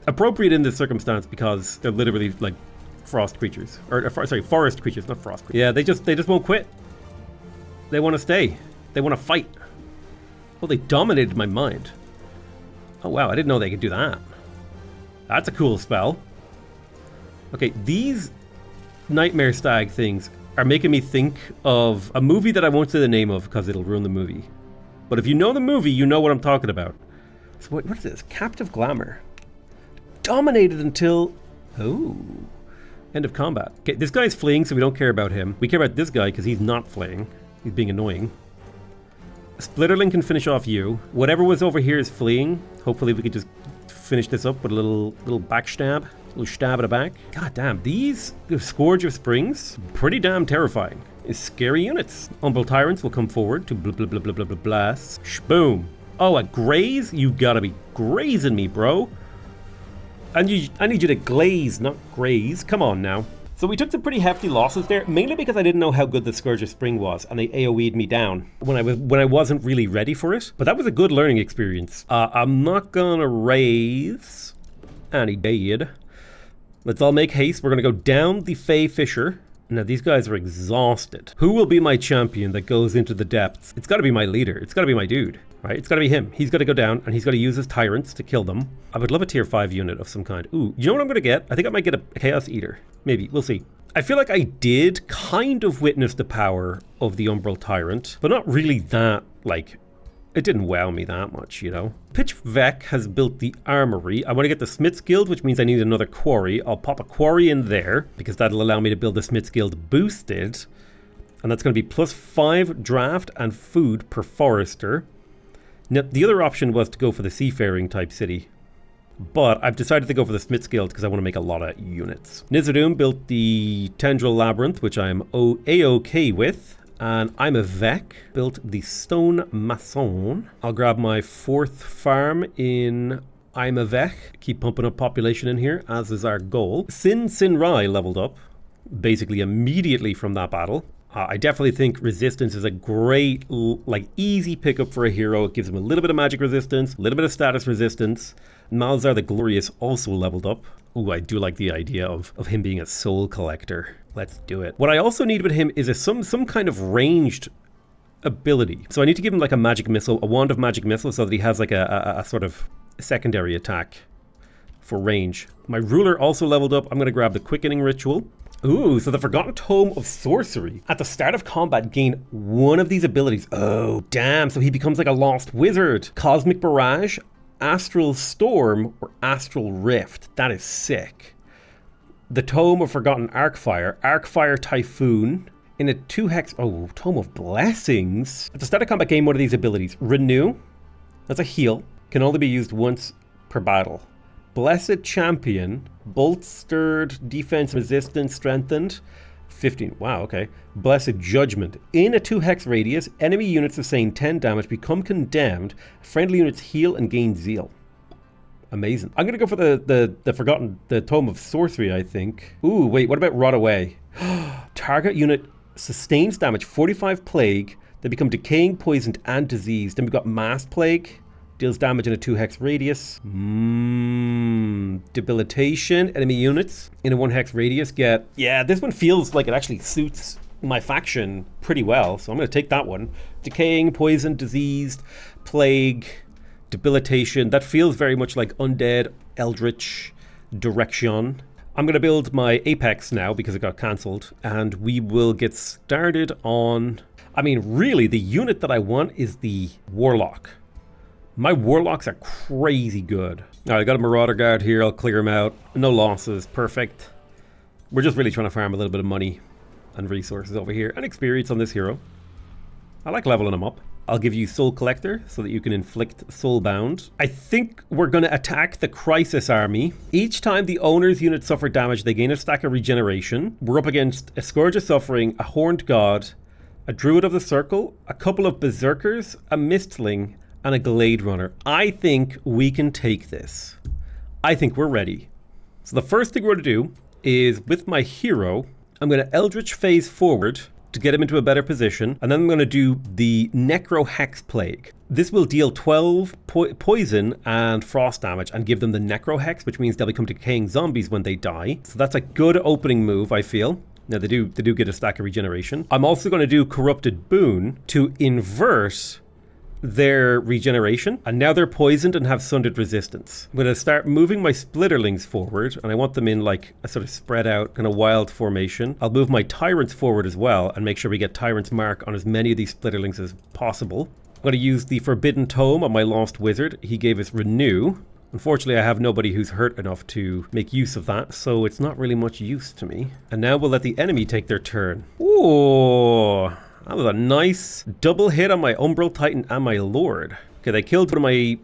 appropriate in this circumstance because they're literally like frost creatures, or sorry, forest creatures, not frost creatures. Yeah, they just won't quit. They want to stay. They want to fight. Well, they dominated my mind. Oh wow, I didn't know they could do that. That's a cool spell. Okay, these Nightmare Stag things are making me think of a movie that I won't say the name of because it'll ruin the movie. But if you know the movie, you know what I'm talking about. So what is this? Captive Glamour. Dominated until... Oh. End of combat. Okay, this guy's fleeing, so we don't care about him. We care about this guy because he's not fleeing. He's being annoying. Splitterling can finish off you. Whatever was over here is fleeing. Hopefully we could just finish this up with a little backstab. A little stab at the back. God damn, these Scourge of Springs, pretty damn terrifying. It's scary units. Umbral Tyrants will come forward to blast. Boom. Oh, a graze? You gotta be grazing me, bro. I need you to glaze, not graze. Come on now. So we took some pretty hefty losses there, mainly because I didn't know how good the Scourge of Spring was, and they AoE'd me down when I wasn't really ready for it. But that was a good learning experience. I'm not gonna raise any dead. Let's all make haste. We're gonna go down the Fey Fissure. Now, these guys are exhausted. Who will be my champion that goes into the depths? It's got to be my leader. It's got to be my dude, right? It's got to be him. He's got to go down, and he's got to use his tyrants to kill them. I would love a tier 5 unit of some kind. Ooh, you know what I'm going to get? I think I might get a Chaos Eater. Maybe. We'll see. I feel like I did kind of witness the power of the Umbral Tyrant, but not really that, like... It didn't wow me that much, you know. Pitch Vec has built the armory. I want to get the Smith's Guild, which means I need another quarry. I'll pop a quarry in there, because that'll allow me to build the Smith's Guild boosted. And that's going to be +5 draft and food per forester. Now, the other option was to go for the seafaring type city. But I've decided to go for the Smith's Guild because I want to make a lot of units. Nizardoom built the Tendril Labyrinth, which I am A-OK with. And I'm a Vec, built the Stone Mason. I'll grab my 4th farm in I'm a Vec. Keep pumping up population in here, as is our goal. Sin Rai leveled up, basically immediately from that battle. I definitely think resistance is a great, like, easy pickup for a hero. It gives him a little bit of magic resistance, a little bit of status resistance. Malzar the Glorious also leveled up. Ooh, I do like the idea of him being a soul collector. Let's do it. What I also need with him is some kind of ranged ability. So I need to give him like a magic missile, a wand of magic missile, so that he has like a sort of secondary attack for range. My ruler also leveled up. I'm going to grab the quickening ritual. Ooh, so the Forgotten Tome of Sorcery. At the start of combat, gain one of these abilities. Oh, damn. So he becomes like a lost wizard. Cosmic Barrage, Astral Storm, or Astral Rift. That is sick. The Tome of Forgotten Arcfire Typhoon. In a 2-hex... Oh, Tome of Blessings. At the start of combat, gain one of these abilities. Renew. That's a heal. Can only be used once per battle. Blessed Champion. Bolstered Defense Resistance Strengthened. 15. Wow, okay. Blessed Judgment. In a 2-hex radius, enemy units sustain 10 damage, become condemned. Friendly units heal and gain zeal. Amazing. I'm going to go for the Tome of Sorcery, I think. Ooh, wait, what about Rot Away? Target unit sustains damage, 45 plague. They become decaying, poisoned, and diseased. Then we've got Mass Plague. Deals damage in a 2-hex radius. Debilitation. Enemy units in a 1-hex radius get... Yeah, this one feels like it actually suits my faction pretty well. So I'm going to take that one. Decaying, poisoned, diseased, plague... Debilitation. That feels very much like Undead, Eldritch, Direction. I'm going to build my Apex now because it got cancelled, and we will get started on... I mean, really, the unit that I want is the Warlock. My Warlocks are crazy good. All right, I got a Marauder Guard here. I'll clear him out. No losses. Perfect. We're just really trying to farm a little bit of money and resources over here, and experience on this hero. I like leveling him up. I'll give you Soul Collector so that you can inflict Soulbound. I think we're going to attack the Crisis Army. Each time the owner's unit suffer damage, they gain a stack of regeneration. We're up against a Scourge of Suffering, a Horned God, a Druid of the Circle, a couple of Berserkers, a Mistling, and a Glade Runner. I think we can take this. I think we're ready. So the first thing we're going to do is, with my hero, I'm going to Eldritch phase forward to get him into a better position, and then I'm going to do the Necro Hex Plague. This will deal 12 poison and frost damage and give them the Necro Hex, which means they'll become decaying zombies when they die. So that's a good opening move, I feel. Now they do get a stack of regeneration. I'm also going to do Corrupted Boon to invert their regeneration, and now they're poisoned and have sundered resistance. I'm going to start moving my Splitterlings forward, and I want them in like a sort of spread out kind of wild formation. I'll move my Tyrants forward as well and make sure we get Tyrant's Mark on as many of these Splitterlings as possible. I'm going to use the Forbidden Tome on my Lost Wizard. He gave us Renew. Unfortunately, I have nobody who's hurt enough to make use of that, so it's not really much use to me. And now we'll let the enemy take their turn. Ooh, that was a nice double hit on my Umbral Titan and my Lord. Okay, they killed one of my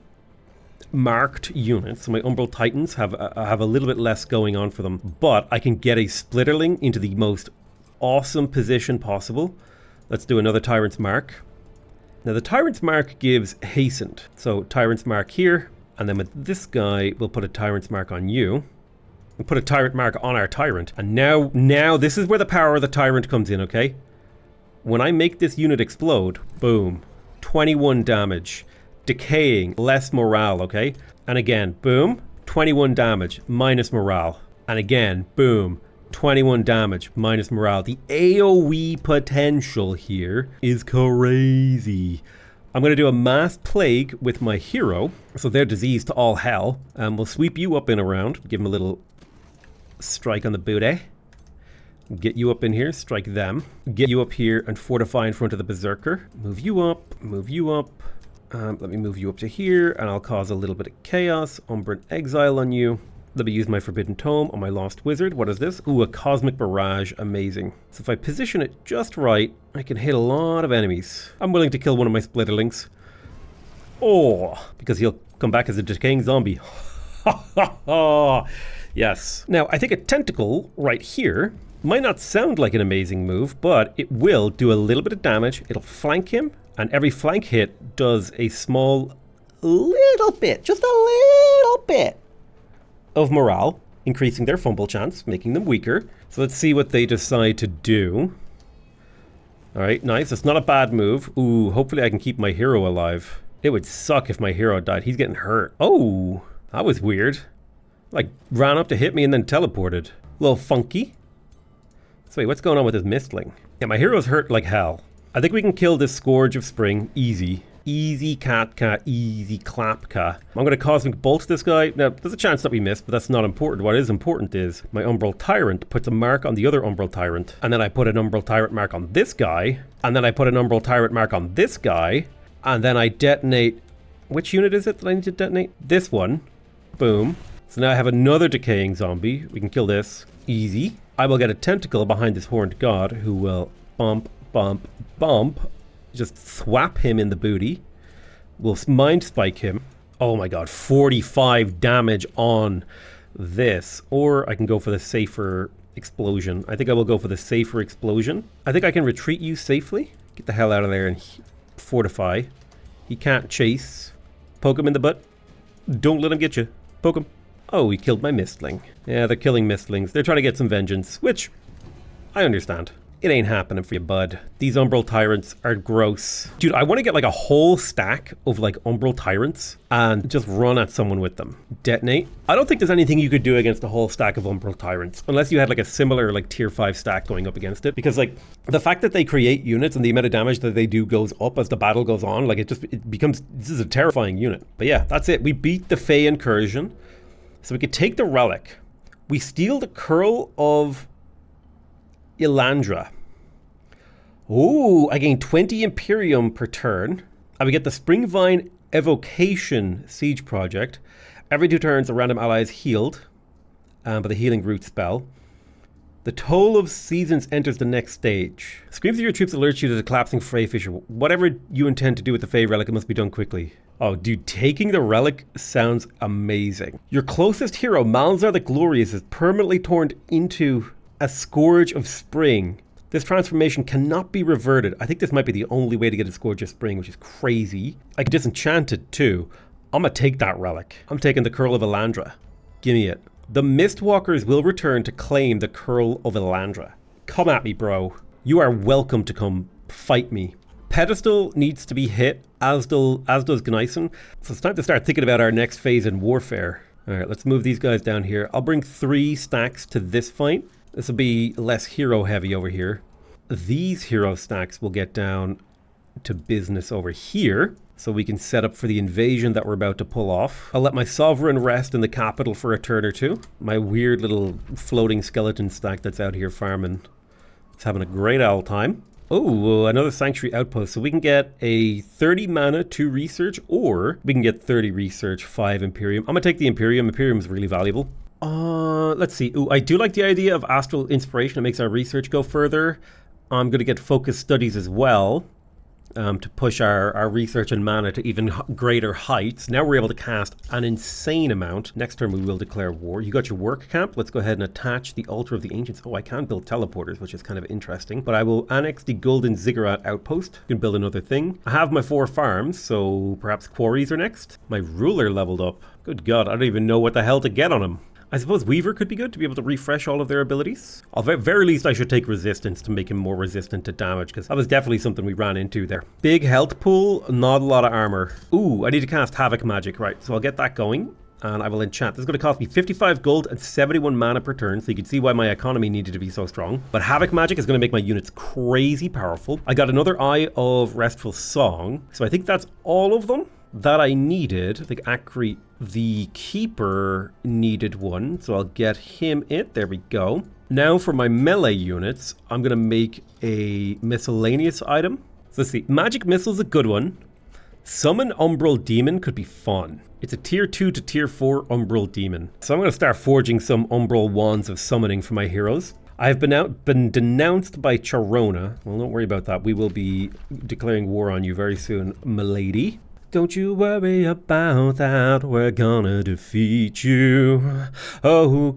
marked units, so my Umbral Titans have a little bit less going on for them, but I can get a Splitterling into the most awesome position possible. Let's do another Tyrant's Mark. Now the Tyrant's Mark gives Hastened, so Tyrant's Mark here, and then with this guy we'll put a Tyrant's Mark on you. and put a tyrant mark on our tyrant. And now this is where the power of the tyrant comes in, okay? When I make this unit explode, boom, 21 damage, decaying, less morale, okay? And again, boom, 21 damage, minus morale. And again, boom, 21 damage, minus morale. The AOE potential here is crazy. I'm going to do a mass plague with my hero, so they're diseased to all hell. We'll sweep you up in a round, give them a little strike on the booty. Get you up in here, strike them. Get you up here and fortify in front of the Berserker. Move you up, move you up. Let me move you up to here, and I'll cause a little bit of chaos. Umbran Exile on you. Let me use my Forbidden Tome on my Lost Wizard. What is this? Ooh, a Cosmic Barrage. Amazing. So if I position it just right, I can hit a lot of enemies. I'm willing to kill one of my Splitterlings. Oh, because he'll come back as a decaying zombie. Ha ha ha! Yes. Now, I think a Tentacle right here might not sound like an amazing move, but it will do a little bit of damage. It'll flank him, and every flank hit does a small little bit, just a little bit of morale, increasing their fumble chance, making them weaker. So let's see what they decide to do. All right, nice. It's not a bad move. Ooh, hopefully I can keep my hero alive. It would suck if my hero died. He's getting hurt. Oh, that was weird. Like, ran up to hit me and then teleported. A little funky. So wait, what's going on with this Mistling? Yeah, my hero's hurt like hell. I think we can kill this Scourge of Spring easy. Easy Katka, easy Klapka. I'm going to Cosmic Bolt this guy. Now, there's a chance that we miss, but that's not important. What is important is my Umbral Tyrant puts a mark on the other Umbral Tyrant. And then I put an Umbral Tyrant mark on this guy. And then I put an Umbral Tyrant mark on this guy. And then I detonate... Which unit is it that I need to detonate? This one. Boom. So now I have another decaying zombie. We can kill this. Easy. I will get a tentacle behind this horned god who will bump, bump, bump. Just thwap him in the booty. We'll mind spike him. Oh my god, 45 damage on this. Or I can go for the safer explosion. I think I will go for the safer explosion. I think I can retreat you safely. Get the hell out of there and fortify. He can't chase. Poke him in the butt. Don't let him get you. Poke him. Oh, he killed my Mistling. Yeah, they're killing Mistlings. They're trying to get some vengeance, which I understand. It ain't happening for you, bud. These Umbral Tyrants are gross. Dude, I want to get like a whole stack of like Umbral Tyrants and just run at someone with them. Detonate. I don't think there's anything you could do against a whole stack of Umbral Tyrants, unless you had like a similar like tier 5 stack going up against it. Because like the fact that they create units and the amount of damage that they do goes up as the battle goes on, like it becomes, this is a terrifying unit. But yeah, that's it. We beat the Fey Incursion. So we could take the Relic. We steal the Curl of Elandra. Ooh, I gain 20 Imperium per turn. I would get the Springvine Evocation Siege Project. Every 2 turns, a random ally is healed by the Healing Root spell. The Toll of Seasons enters the next stage. Screams of your troops alerts you to the collapsing Frey Fissure. Whatever you intend to do with the Fey Relic, it must be done quickly. Oh, dude, taking the Relic sounds amazing. Your closest hero, Malzar the Glorious, is permanently turned into a Scourge of Spring. This transformation cannot be reverted. I think this might be the only way to get a Scourge of Spring, which is crazy. I can disenchant it too. I'm gonna take that Relic. I'm taking the Curl of Elandra. Give me it. The Mistwalkers will return to claim the Curl of Elandra. Come at me, bro. You are welcome to come fight me. Pedestal needs to be hit, as does Gneisen. So it's time to start thinking about our next phase in warfare. All right, let's move these guys down here. I'll bring 3 stacks to this fight. This will be less hero heavy over here. These hero stacks will get down to business over here, so we can set up for the invasion that we're about to pull off. I'll let my Sovereign rest in the capital for a turn or two. My weird little floating skeleton stack that's out here farming. It's having a great old time. Oh, another Sanctuary Outpost. So we can get a 30 mana, 2 research, or we can get 30 research, 5 Imperium. I'm gonna take the Imperium. Imperium is really valuable. Let's see. Ooh, I do like the idea of Astral Inspiration. It makes our research go further. I'm gonna get Focus Studies as well. To push our research and mana to even greater heights. Now we're able to cast an insane amount. Next turn we will declare war. You got your work camp. Let's go ahead and attach the Altar of the Ancients. Oh, I can build teleporters, which is kind of interesting. But I will annex the Golden Ziggurat Outpost. You can build another thing. I have my 4 farms, so perhaps quarries are next. My ruler leveled up. Good God, I don't even know what the hell to get on him. I suppose Weaver could be good to be able to refresh all of their abilities. At the very least, I should take resistance to make him more resistant to damage, because that was definitely something we ran into there. Big health pool, not a lot of armor. Ooh, I need to cast Havoc magic, right? So I'll get that going. And I will enchant. This is going to cost me 55 gold and 71 mana per turn, so you can see why my economy needed to be so strong. But Havoc Magic is going to make my units crazy powerful. I got another Eye of Restful Song, so I think that's all of them that I needed. I think Akri, the Keeper, needed one, so I'll get him it. There we go. Now for my melee units, I'm going to make a miscellaneous item. So let's see. Magic Missile's a good one. Summon Umbral Demon could be fun. It's a tier 2 to tier 4 Umbral Demon. So I'm going to start forging some Umbral Wands of Summoning for my heroes. I have been denounced by Charona. Well, don't worry about that. We will be declaring war on you very soon, milady. Don't you worry about that. We're gonna defeat you. Oh,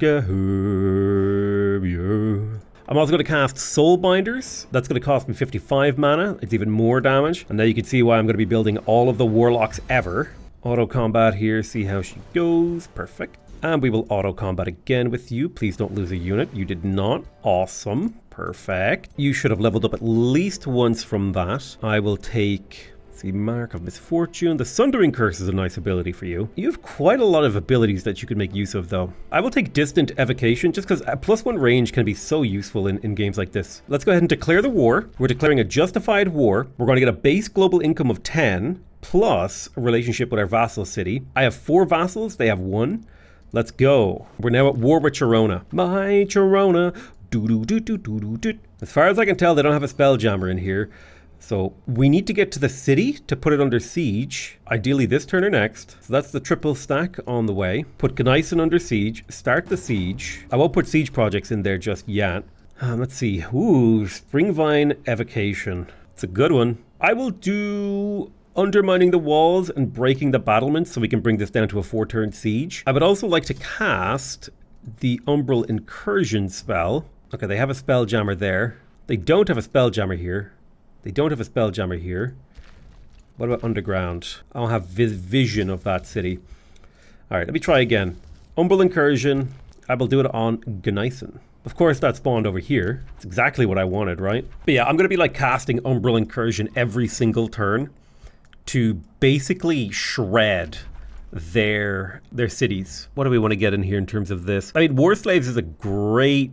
you. I'm also going to cast Soul Binders. That's going to cost me 55 mana. It's even more damage. And now you can see why I'm going to be building all of the Warlocks ever. Auto combat here, see how she goes. Perfect. And we will auto combat again with you. Please don't lose a unit. You did not. Awesome. Perfect. You should have leveled up at least once from that. I will take... Mark of Misfortune. The Sundering Curse is a nice ability for you. You have quite a lot of abilities that you can make use of, though. I will take Distant Evocation, just because +1 range can be so useful in games like this. Let's go ahead and declare the war. We're declaring a justified war. We're going to get a base global income of 10, plus a relationship with our vassal city. I have 4 vassals. They have 1. Let's go. We're now at war with Charona. My Charona. Do-do-do-do-do-do-do. As far as I can tell, they don't have a Spelljammer in here. So we need to get to the city to put it under siege, ideally this turn or next. So that's the triple stack on the way. Put Gneissen under siege, start the siege. I won't put siege projects in there just yet. Let's see. Ooh, Springvine Evocation. It's a good one. I will do undermining the walls and breaking the battlements so we can bring this down to a 4-turn siege. I would also like to cast the Umbral Incursion spell. Okay, they have a Spelljammer there. They don't have a Spelljammer here. They don't have a Spelljammer here. What about Underground? I don't have vision of that city. All right, let me try again. Umbral Incursion. I will do it on Gneissen. Of course, that spawned over here. It's exactly what I wanted, right? But yeah, I'm going to be like casting Umbral Incursion every single turn to basically shred their cities. What do we want to get in here in terms of this? I mean, War Slaves is a great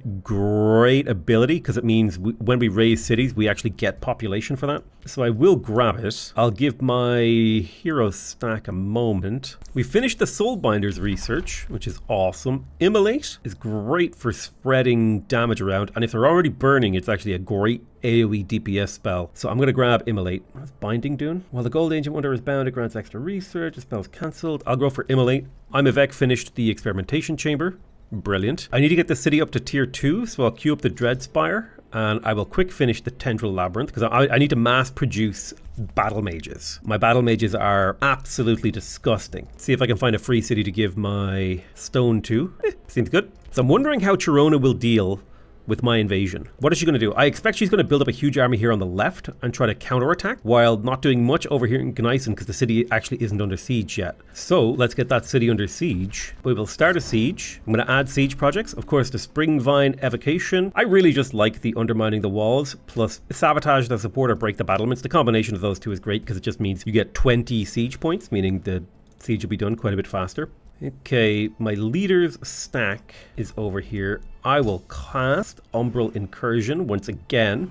ability because it means when we raise cities, we actually get population for that. So I will grab it. I'll give my hero stack a moment. We finished the Soulbinders research, which is awesome. Immolate is great for spreading damage around, and if they're already burning, it's actually a great AoE DPS spell. So I'm going to grab Immolate. What's Binding doing? While the Gold Ancient Wonder is bound, it grants extra research. The spell's cancelled. I'll go for Immolate. Imavek finished the Experimentation Chamber. Brilliant. I need to get the city up to tier 2, so I'll queue up the Dreadspire. And I will quick finish the Tendril Labyrinth because I need to mass produce battle mages. My battle mages are absolutely disgusting. See if I can find a free city to give my stone to. Seems good. So I'm wondering how Charona will deal with my invasion. What is she going to do? I expect she's going to build up a huge army here on the left and try to counterattack while not doing much over here in Gneissen because the city actually isn't under siege yet. So let's get that city under siege. We will start a siege. I'm going to add siege projects. Of course, the Springvine Evocation. I really just like the undermining the walls plus sabotage the support or break the battlements. The combination of those two is great because it just means you get 20 siege points, meaning the siege will be done quite a bit faster. Okay, my leader's stack is over here. I will cast Umbral Incursion once again.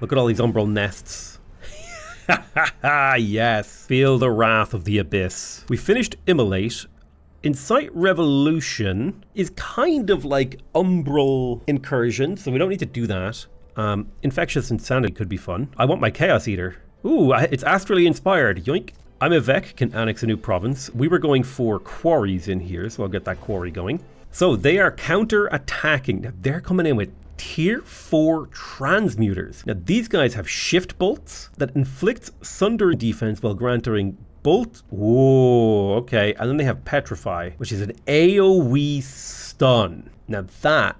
Look at all these Umbral nests. Yes. Feel the wrath of the abyss. We finished Immolate. Incite Revolution is kind of like Umbral Incursion, so we don't need to do that. Infectious Insanity could be fun. I want my Chaos Eater. Ooh, it's astrally inspired. Yoink. Imavek can annex a new province. We were going for quarries in here, so I'll get that quarry going. So they are counter-attacking. Now they're coming in with tier 4 transmuters. Now these guys have shift bolts that inflicts sunder defense while granting bolt. Whoa, okay. And then they have petrify, which is an AoE stun. Now that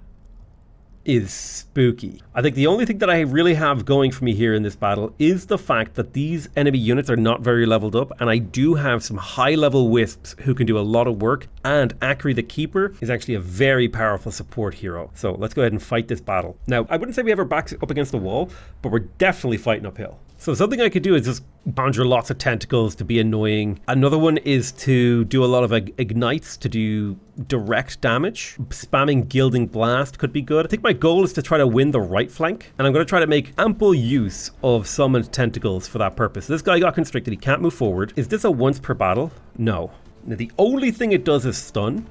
is spooky. I think the only thing that I really have going for me here in this battle is the fact that these enemy units are not very leveled up, and I do have some high level wisps who can do a lot of work, and Akri the Keeper is actually a very powerful support hero. So let's go ahead and fight this battle. Now, I wouldn't say we have our backs up against the wall, but we're definitely fighting uphill. So something I could do is just conjure lots of tentacles to be annoying. Another one is to do a lot of ignites to do direct damage. Spamming Gilding Blast could be good. I think my goal is to try to win the right flank, and I'm going to try to make ample use of summoned tentacles for that purpose. This guy got constricted. He can't move forward. Is this a once per battle? No. Now, the only thing it does is stun,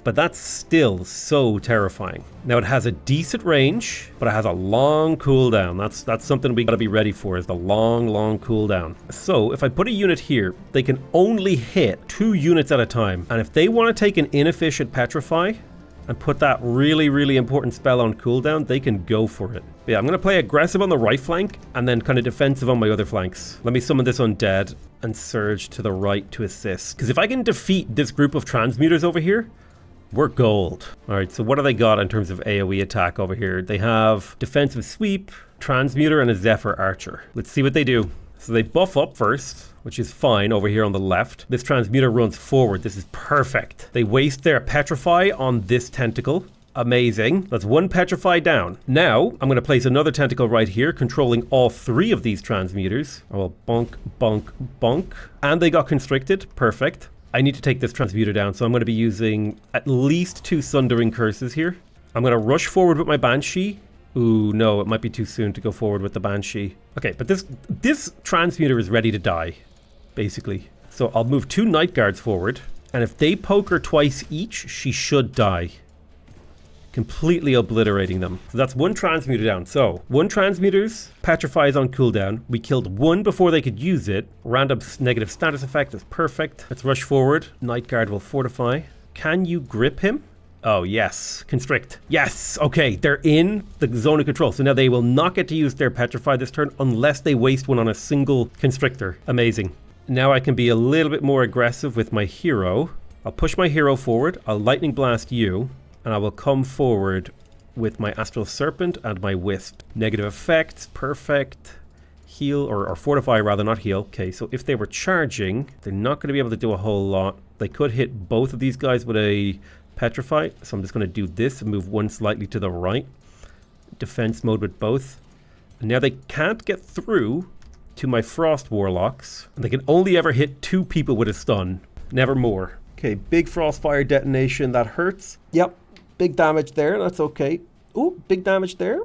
but that's still so terrifying. Now, it has a decent range, but it has a long cooldown. That's something we gotta be ready for, is the long cooldown. So if I put a unit here, they can only hit 2 units at a time. And if they want to take an inefficient Petrify and put that really important spell on cooldown, they can go for it. But yeah, I'm gonna play aggressive on the right flank and then kind of defensive on my other flanks. Let me summon this undead and surge to the right to assist. Because if I can defeat this group of transmuters over here, we're gold. All right, so what do they got in terms of AoE attack over here? They have defensive sweep, transmuter, and a Zephyr Archer. Let's see what they do. So they buff up first, which is fine over here on the left. This transmuter runs forward. This is perfect. They waste their Petrify on this tentacle. Amazing. That's 1 Petrify down. Now, I'm going to place another tentacle right here, controlling all 3 of these transmuters. I will bonk, bonk, bonk. And they got constricted. Perfect. I need to take this transmuter down, so I'm going to be using at least 2 Sundering Curses here. I'm going to rush forward with my Banshee. Ooh, no, it might be too soon to go forward with the Banshee. Okay, but this transmuter is ready to die, basically. So I'll move 2 Night Guards forward, and if they poke her twice each, she should die. Completely obliterating them. So that's 1 transmuter down. So 1 transmuter's Petrify is on cooldown. We killed 1 before they could use it. Random negative status effect is perfect. Let's rush forward. Night Guard will fortify. Can you grip him? Oh, yes. Constrict. Yes. Okay, they're in the zone of control. So now they will not get to use their Petrify this turn unless they waste one on a single constrictor. Amazing. Now I can be a little bit more aggressive with my hero. I'll push my hero forward. I'll Lightning Blast you. And I will come forward with my Astral Serpent and my Wisp. Negative effects, perfect. Heal, or fortify rather, not heal. Okay, so if they were charging, they're not going to be able to do a whole lot. They could hit both of these guys with a Petrify. So I'm just going to do this and move 1 slightly to the right. Defense mode with both. And now they can't get through to my Frost Warlocks. And they can only ever hit 2 people with a stun. Never more. Okay, big Frostfire detonation. That hurts. Yep. Big damage there, that's okay. Ooh, big damage there.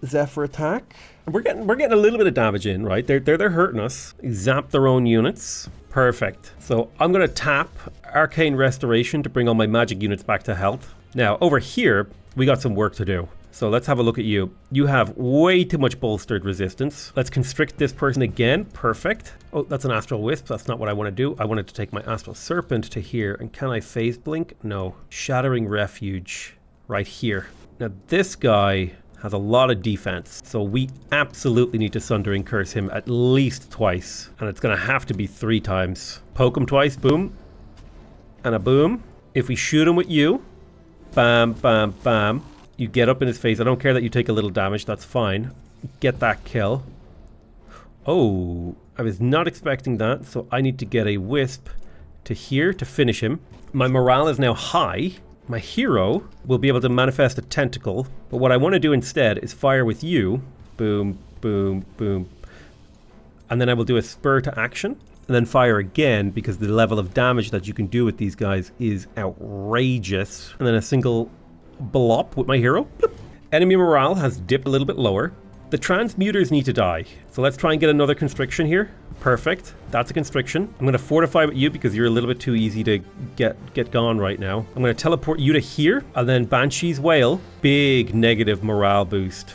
Zephyr attack. We're getting a little bit of damage in, right? They're hurting us. Zap their own units. Perfect. So I'm gonna tap Arcane Restoration to bring all my magic units back to health. Now over here, we got some work to do. So let's have a look at you. You have way too much bolstered resistance. Let's constrict this person again. Perfect. Oh, that's an Astral Wisp. That's not what I want to do. I wanted to take my Astral Serpent to here. And can I phase blink? No. Shattering Refuge right here. Now this guy has a lot of defense. So we absolutely need to Sundering Curse him at least twice. And it's going to have to be 3 times. Poke him twice. Boom. And a boom. If we shoot him with you. Bam, bam, bam. You get up in his face. I don't care that you take a little damage. That's fine. Get that kill. Oh, I was not expecting that. So I need to get a Wisp to here to finish him. My morale is now high. My hero will be able to manifest a tentacle. But what I want to do instead is fire with you. Boom, boom, boom. And then I will do a spur to action. And then fire again because the level of damage that you can do with these guys is outrageous. And then a single blop with my hero. Bloop. Enemy morale has dipped a little bit lower. The transmuters need to die. So let's try and get another constriction here. Perfect. That's a constriction. I'm going to fortify with you because you're a little bit too easy to get gone right now. I'm going to teleport you to here and then Banshee's Wail. Big negative morale boost.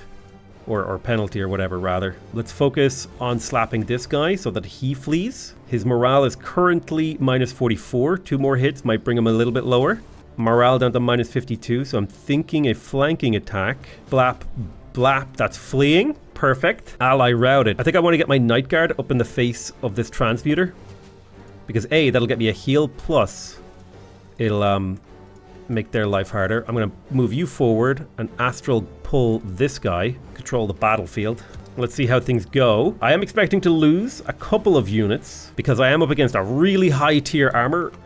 Or penalty or whatever rather. Let's focus on slapping this guy so that he flees. His morale is currently minus 44. 2 more hits might bring him a little bit lower. Morale down to minus 52, so I'm thinking a flanking attack. Blap, blap, that's fleeing. Perfect. Ally routed. I think I want to get my Night Guard up in the face of this transmuter. Because A, that'll get me a heal, plus it'll make their life harder. I'm going to move you forward and Astral pull this guy, control the battlefield. Let's see how things go. I am expecting to lose a couple of units because I am up against a really high tier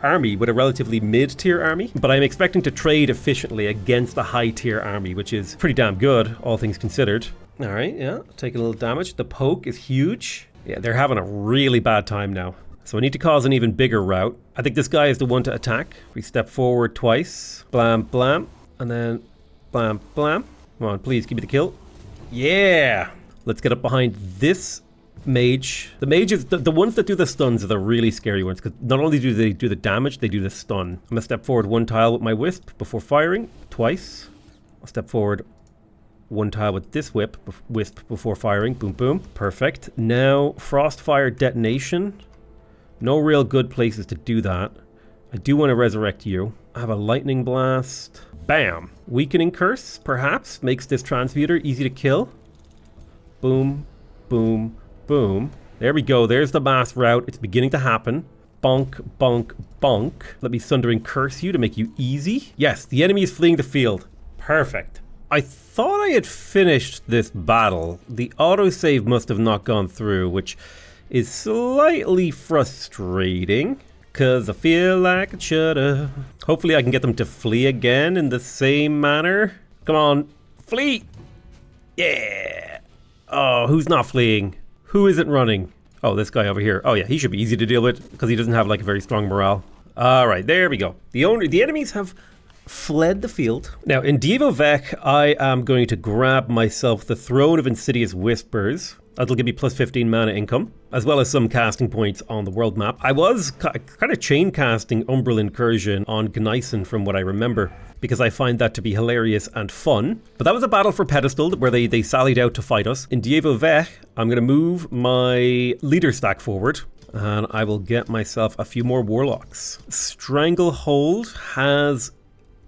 army with a relatively mid tier army, but I'm expecting to trade efficiently against a high tier army, which is pretty damn good, all things considered. All right, yeah, take a little damage. The poke is huge. Yeah, they're having a really bad time now. So I need to cause an even bigger rout. I think this guy is the one to attack. We step forward twice. Blam, blam. And then blam, blam. Come on, please give me the kill. Yeah. Let's get up behind this mage. The mages, the ones that do the stuns are the really scary ones because not only do they do the damage, they do the stun. I'm going to step forward 1 tile with my wisp before firing. Twice. I'll step forward 1 tile with this wisp before firing. Boom, boom. Perfect. Now, Frostfire Detonation. No real good places to do that. I do want to resurrect you. I have a Lightning Blast. Bam. Weakening Curse, perhaps, makes this transmuter easy to kill. Boom, boom, boom. There we go. There's the mass rout. It's beginning to happen. Bonk, bonk, bonk. Let me Sundering Curse you to make you easy. Yes, the enemy is fleeing the field. Perfect. I thought I had finished this battle. The autosave must have not gone through, which is slightly frustrating because I feel like it shoulda. Hopefully I can get them to flee again in the same manner. Come on, flee! Yeah! Oh, who's not fleeing? Who isn't running? Oh, this guy over here. Oh yeah, he should be easy to deal with because he doesn't have like a very strong morale. All right, there we go. The enemies have fled the field. Now, in Dievo Vec, I am going to grab myself the Throne of Insidious Whispers. That'll give me plus 15 mana income, as well as some casting points on the world map. I was kind of chain casting Umbral Incursion on Gneissen from what I remember, because I find that to be hilarious and fun. But that was a battle for Pedestal where they sallied out to fight us. In Dievo Vec, I'm going to move my leader stack forward, and I will get myself a few more warlocks. Stranglehold has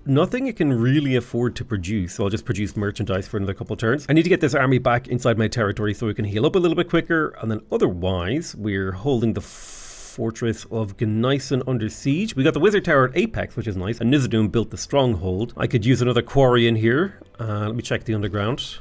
nothing it can really afford to produce, so I'll just produce merchandise for another couple turns. I need to get this army back inside my territory so we can heal up a little bit quicker, and then otherwise, we're holding the fortress of Gneissen under siege. We got the wizard tower at Apex, which is nice, and Nizadum built the stronghold. I could use another quarry in here. Let me check the underground.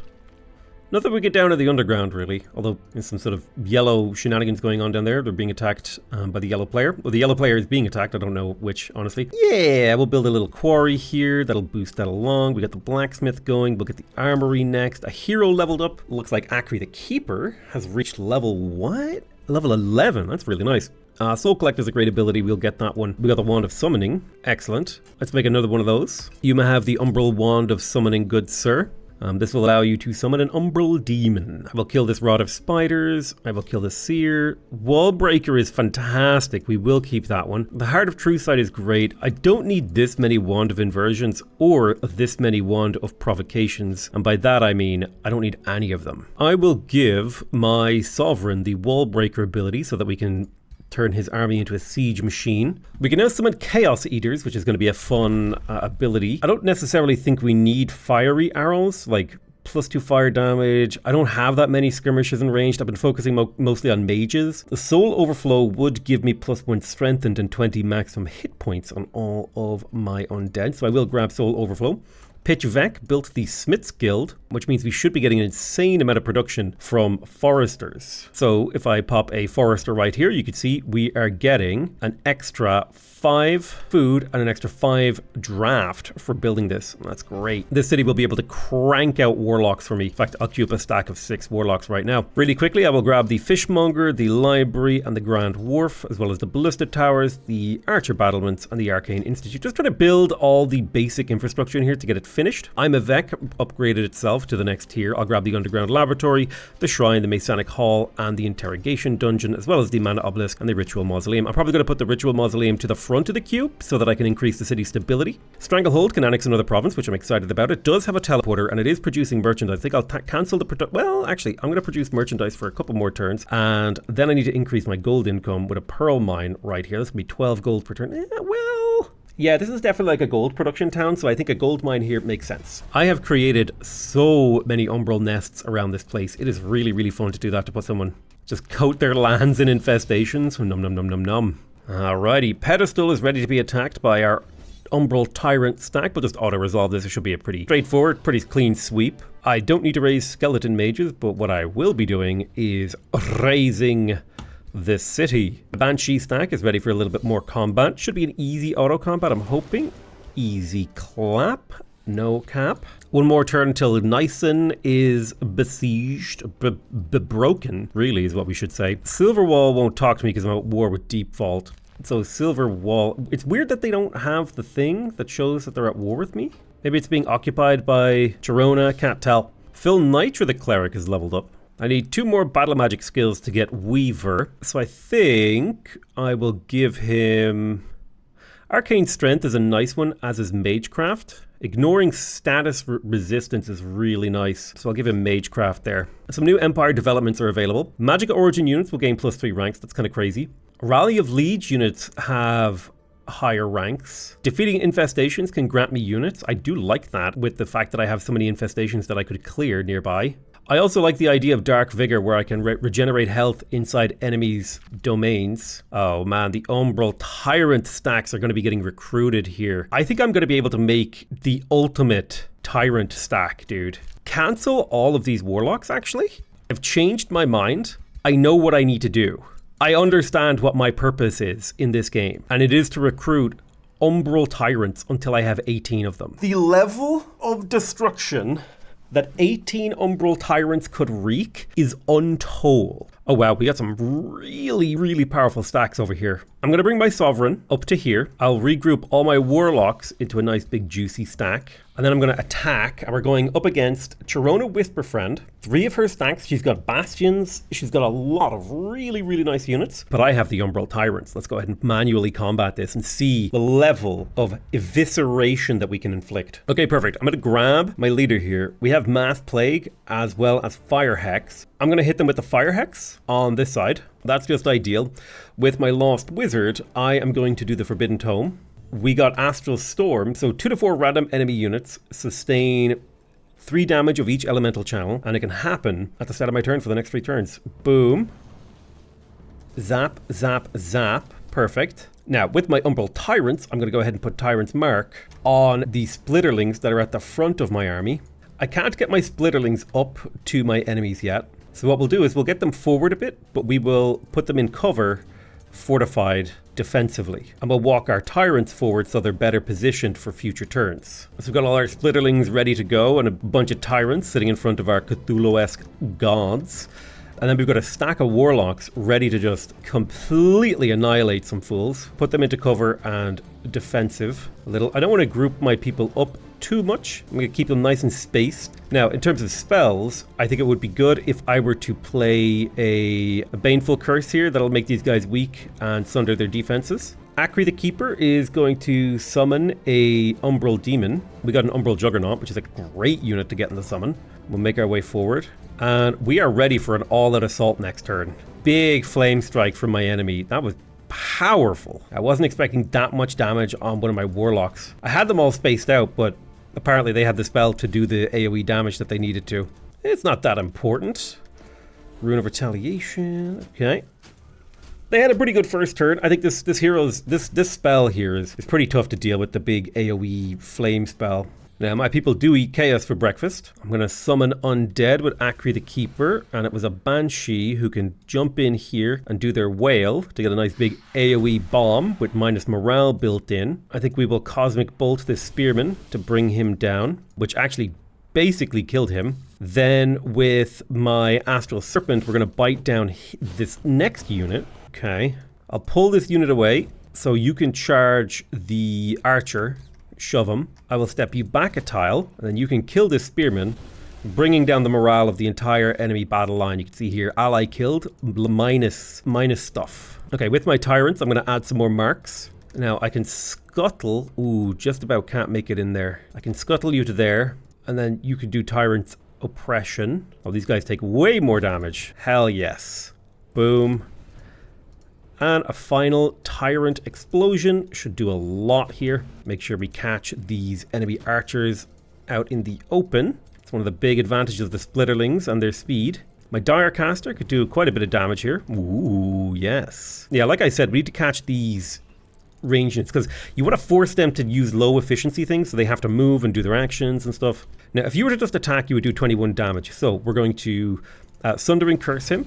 Nothing we get down to the underground, really. Although there's some sort of yellow shenanigans going on down there. They're being attacked by the yellow player. Well, the yellow player is being attacked. I don't know which, honestly. Yeah, we'll build a little quarry here. That'll boost that along. We got the blacksmith going. We'll get the armory next. A hero leveled up. Looks like Akri the Keeper has reached level what? Level 11. That's really nice. Soul Collect is a great ability. We'll get that one. We got the Wand of Summoning. Excellent. Let's make another one of those. You may have the Umbral Wand of Summoning, good sir. This will allow you to summon an Umbral Demon. I will kill this Rod of Spiders. I will kill the Seer. Wallbreaker is fantastic. We will keep that one. The Heart of Truesight is great. I don't need this many Wand of Inversions or this many Wand of Provocations. And by that I mean I don't need any of them. I will give my Sovereign the Wallbreaker ability so that we can turn his army into a siege machine. We can now summon Chaos Eaters, which is going to be a fun ability. I don't necessarily think we need fiery arrows, like +2 fire damage. I don't have that many skirmishers in ranged. I've been focusing mostly on mages. The Soul Overflow would give me +1 strengthened and 20 maximum hit points on all of my undead, so I will grab Soul Overflow. Pitch Vec built the Smith's Guild, which means we should be getting an insane amount of production from foresters. So if I pop a forester right here, you can see we are getting an extra 5 food and an extra 5 draft for building this. That's great. This city will be able to crank out warlocks for me. In fact, I'll queue up a stack of 6 warlocks right now. Really quickly, I will grab the Fishmonger, the Library, and the Grand Wharf, as well as the Ballista Towers, the Archer Battlements, and the Arcane Institute. Just trying to build all the basic infrastructure in here to get it finished. I'm a Vec upgraded itself to the next tier. I'll grab the Underground Laboratory, the Shrine, the Masonic Hall, and the Interrogation Dungeon, as well as the Mana Obelisk and the Ritual Mausoleum. I'm probably going to put the Ritual Mausoleum to the front of the queue so that I can increase the city's stability. Stranglehold can annex another province, which I'm excited about. It does have a teleporter and it is producing merchandise. I think I'll cancel the well, actually, I'm going to produce merchandise for a couple more turns, and then I need to increase my gold income with a pearl mine right here. This will be 12 gold per turn. Well, yeah, this is definitely like a gold production town, so I think a gold mine here makes sense. I have created so many umbral nests around this place. It is really, really fun to do that, to put someone just coat their lands in infestations. Num num num num num. Alrighty, Pedestal is ready to be attacked by our Umbral Tyrant stack. We'll just auto-resolve this. It should be a pretty straightforward, pretty clean sweep. I don't need to raise skeleton mages, but what I will be doing is raising this city. The Banshee stack is ready for a little bit more combat. Should be an easy auto combat, I'm hoping. Easy clap. No cap. One more turn until Nyson is besieged. Broken, really, is what we should say. Silver Wall won't talk to me because I'm at war with Deep Vault. So Silver Wall... It's weird that they don't have the thing that shows that they're at war with me. Maybe it's being occupied by Girona, can't tell. Phil Nitra, the Cleric, is leveled up. I need 2 more battle magic skills to get Weaver. So I think I will give him... Arcane Strength is a nice one, as is Magecraft. Ignoring status resistance is really nice, so I'll give him Magecraft there. Some new Empire developments are available. Magic Origin units will gain +3 ranks, that's kind of crazy. Rally of Liege units have higher ranks. Defeating infestations can grant me units. I do like that, with the fact that I have so many infestations that I could clear nearby. I also like the idea of Dark Vigor, where I can regenerate health inside enemies' domains. Oh man, the Umbral Tyrant stacks are going to be getting recruited here. I think I'm going to be able to make the ultimate Tyrant stack, dude. Cancel all of these Warlocks, actually. I've changed my mind. I know what I need to do. I understand what my purpose is in this game, and it is to recruit Umbral Tyrants until I have 18 of them. The level of destruction that 18 Umbral Tyrants could wreak is untold. Oh wow, we got some really, really powerful stacks over here. I'm going to bring my Sovereign up to here. I'll regroup all my Warlocks into a nice big juicy stack. And then I'm going to attack, and we're going up against Girona Whisperfriend. 3 of her stacks, she's got Bastions, she's got a lot of really, really nice units. But I have the Umbral Tyrants. Let's go ahead and manually combat this and see the level of evisceration that we can inflict. Okay, perfect. I'm going to grab my leader here. We have Mass Plague as well as Fire Hex. I'm going to hit them with the Fire Hex on this side. That's just ideal. With my Lost Wizard, I am going to do the Forbidden Tome. We got Astral Storm, so 2 to 4 random enemy units sustain 3 damage of each elemental channel, and it can happen at the start of my turn for the next 3 turns. Boom. Zap, zap, zap. Perfect. Now, with my Umbral Tyrants, I'm going to go ahead and put Tyrant's Mark on the Splitterlings that are at the front of my army. I can't get my Splitterlings up to my enemies yet, so what we'll do is we'll get them forward a bit, but we will put them in cover, fortified defensively, and we'll walk our Tyrants forward so they're better positioned for future turns. So we've got all our Splitterlings ready to go and a bunch of Tyrants sitting in front of our Cthulhu-esque gods. And then we've got a stack of Warlocks ready to just completely annihilate some fools. Put them into cover and defensive a little. I don't want to group my people up too much. I'm going to keep them nice and spaced. Now, in terms of spells, I think it would be good if I were to play a Baneful Curse here. That'll make these guys weak and sunder their defenses. Akri the Keeper is going to summon a Umbral Demon. We got an Umbral Juggernaut, which is a great unit to get in the summon. We'll make our way forward. And we are ready for an all-out assault next turn. Big Flame Strike from my enemy. That was powerful. I wasn't expecting that much damage on one of my Warlocks. I had them all spaced out, but apparently they had the spell to do the AoE damage that they needed to. It's not that important. Rune of Retaliation. Okay. They had a pretty good first turn. I think this spell here is pretty tough to deal with, the big AoE flame spell. Now, my people do eat chaos for breakfast. I'm going to summon Undead with Akri the Keeper, and it was a Banshee who can jump in here and do their Wail to get a nice big AoE bomb with minus morale built in. I think we will Cosmic Bolt this Spearman to bring him down, which actually basically killed him. Then with my Astral Serpent, we're going to bite down this next unit. Okay, I'll pull this unit away so you can charge the Archer. Shove him. I will step you back a tile, and then you can kill this Spearman, bringing down the morale of the entire enemy battle line. You can see here, ally killed, minus stuff. Okay, with my Tyrants, I'm going to add some more marks. Now, I can scuttle. Ooh, just about can't make it in there. I can scuttle you to there, and then you can do Tyrant's Oppression. Oh, these guys take way more damage. Hell yes. Boom. And a final Tyrant Explosion should do a lot here. Make sure we catch these enemy archers out in the open. It's one of the big advantages of the Splitterlings and their speed. My Direcaster could do quite a bit of damage here. Ooh, yes. Yeah, like I said, we need to catch these range units, because you want to force them to use low efficiency things, so they have to move and do their actions and stuff. Now, if you were to just attack, you would do 21 damage. So we're going to Sundering Curse him.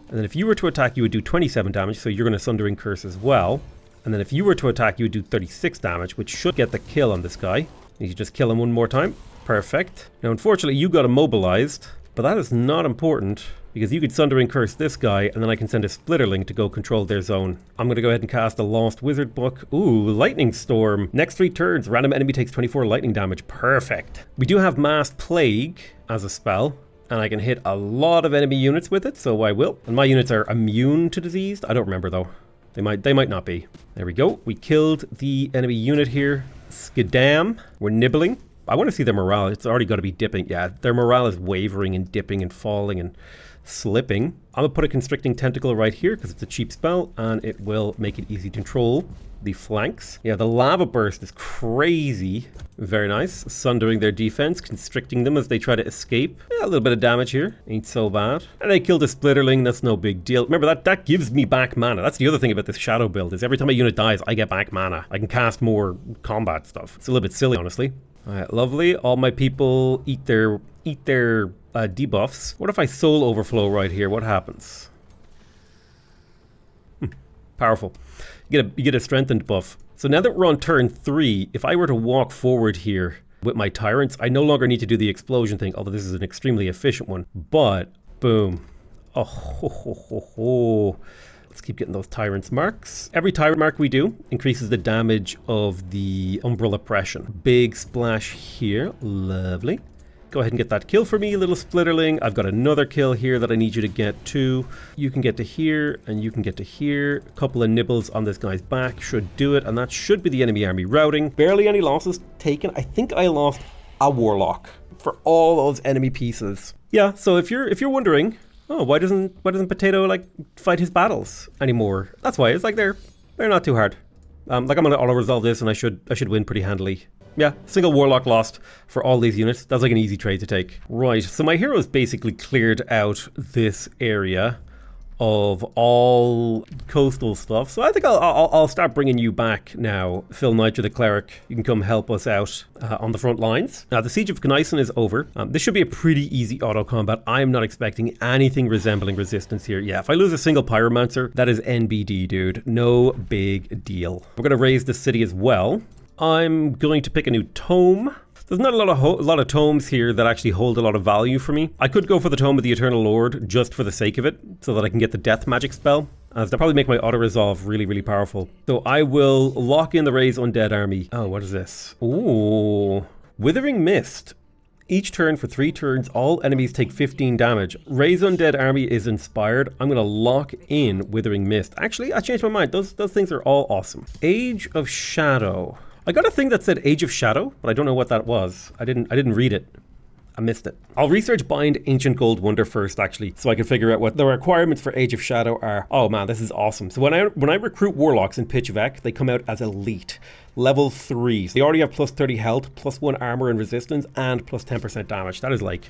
And then if you were to attack, you would do 27 damage, so you're going to Sundering Curse as well. And then if you were to attack, you would do 36 damage, which should get the kill on this guy. You just kill him one more time. Perfect. Now, unfortunately, you got immobilized, but that is not important, because you could Sundering Curse this guy, and then I can send a Splitterling to go control their zone. I'm going to go ahead and cast a Lost Wizard book. Ooh, Lightning Storm. Next 3 turns, random enemy takes 24 lightning damage. Perfect. We do have Mass Plague as a spell, and I can hit a lot of enemy units with it, so I will. And my units are immune to disease. I don't remember, though. They might not be. There we go. We killed the enemy unit here. Skidam. We're nibbling. I want to see their morale. It's already got to be dipping. Yeah, their morale is wavering and dipping and falling and slipping. I'm going to put a Constricting Tentacle right here because it's a cheap spell and it will make it easy to control the flanks. Yeah, the Lava Burst is crazy. Very nice. Sundering their defense, constricting them as they try to escape. Yeah, a little bit of damage here. Ain't so bad. And they killed a Splitterling. That's no big deal. Remember, that gives me back mana. That's the other thing about this Shadow build, is every time a unit dies, I get back mana. I can cast more combat stuff. It's a little bit silly, honestly. All right, lovely. All my people eat their debuffs. What if I Soul Overflow right here? What happens? Powerful. You get a strengthened buff. So now that we're on turn 3, if I were to walk forward here with my Tyrants, I no longer need to do the explosion thing, although this is an extremely efficient one. But, boom. Oh, ho, ho, ho, ho. Let's keep getting those Tyrants marks. Every Tyrant mark we do increases the damage of the Umbral Oppression. Big splash here. Lovely. Go ahead and get that kill for me, little Splitterling. I've got another kill here that I need you to get to. You can get to here, and you can get to here. A couple of nibbles on this guy's back should do it, and that should be the enemy army routing. Barely any losses taken. I think I lost a Warlock for all those enemy pieces. Yeah, so if you're wondering, oh, why doesn't Potato like fight his battles anymore? That's why. It's like they're not too hard. Like I'm gonna auto resolve this, and I should win pretty handily. Yeah, single Warlock lost for all these units. That's like an easy trade to take. Right, so my heroes basically cleared out this area of all coastal stuff. So I think I'll start bringing you back now. Phil Nitro, the Cleric, you can come help us out on the front lines. Now, the Siege of Gneisen is over. This should be a pretty easy auto combat. I'm not expecting anything resembling resistance here. Yeah, if I lose a single Pyromancer, that is NBD, dude. No big deal. We're going to raise the city as well. I'm going to pick a new tome. There's not a lot of tomes here that actually hold a lot of value for me. I could go for the Tome of the Eternal Lord just for the sake of it, so that I can get the Death Magic spell, as they'll probably make my auto-resolve really, really powerful. So I will lock in the Raise Undead army. Oh, what is this? Ooh. Withering Mist. Each turn for 3 turns, all enemies take 15 damage. Raise Undead army is inspired. I'm going to lock in Withering Mist. Actually, I changed my mind. Those things are all awesome. Age of Shadow. I got a thing that said Age of Shadow, but I don't know what that was. I didn't read it. I missed it. I'll research Bind Ancient Gold Wonder first, actually, so I can figure out what the requirements for Age of Shadow are. Oh man, this is awesome. So when I recruit Warlocks in Pitch Vec, they come out as Elite. Level 3. So they already have plus 30 health, plus 1 armor and resistance, and plus 10% damage. That is like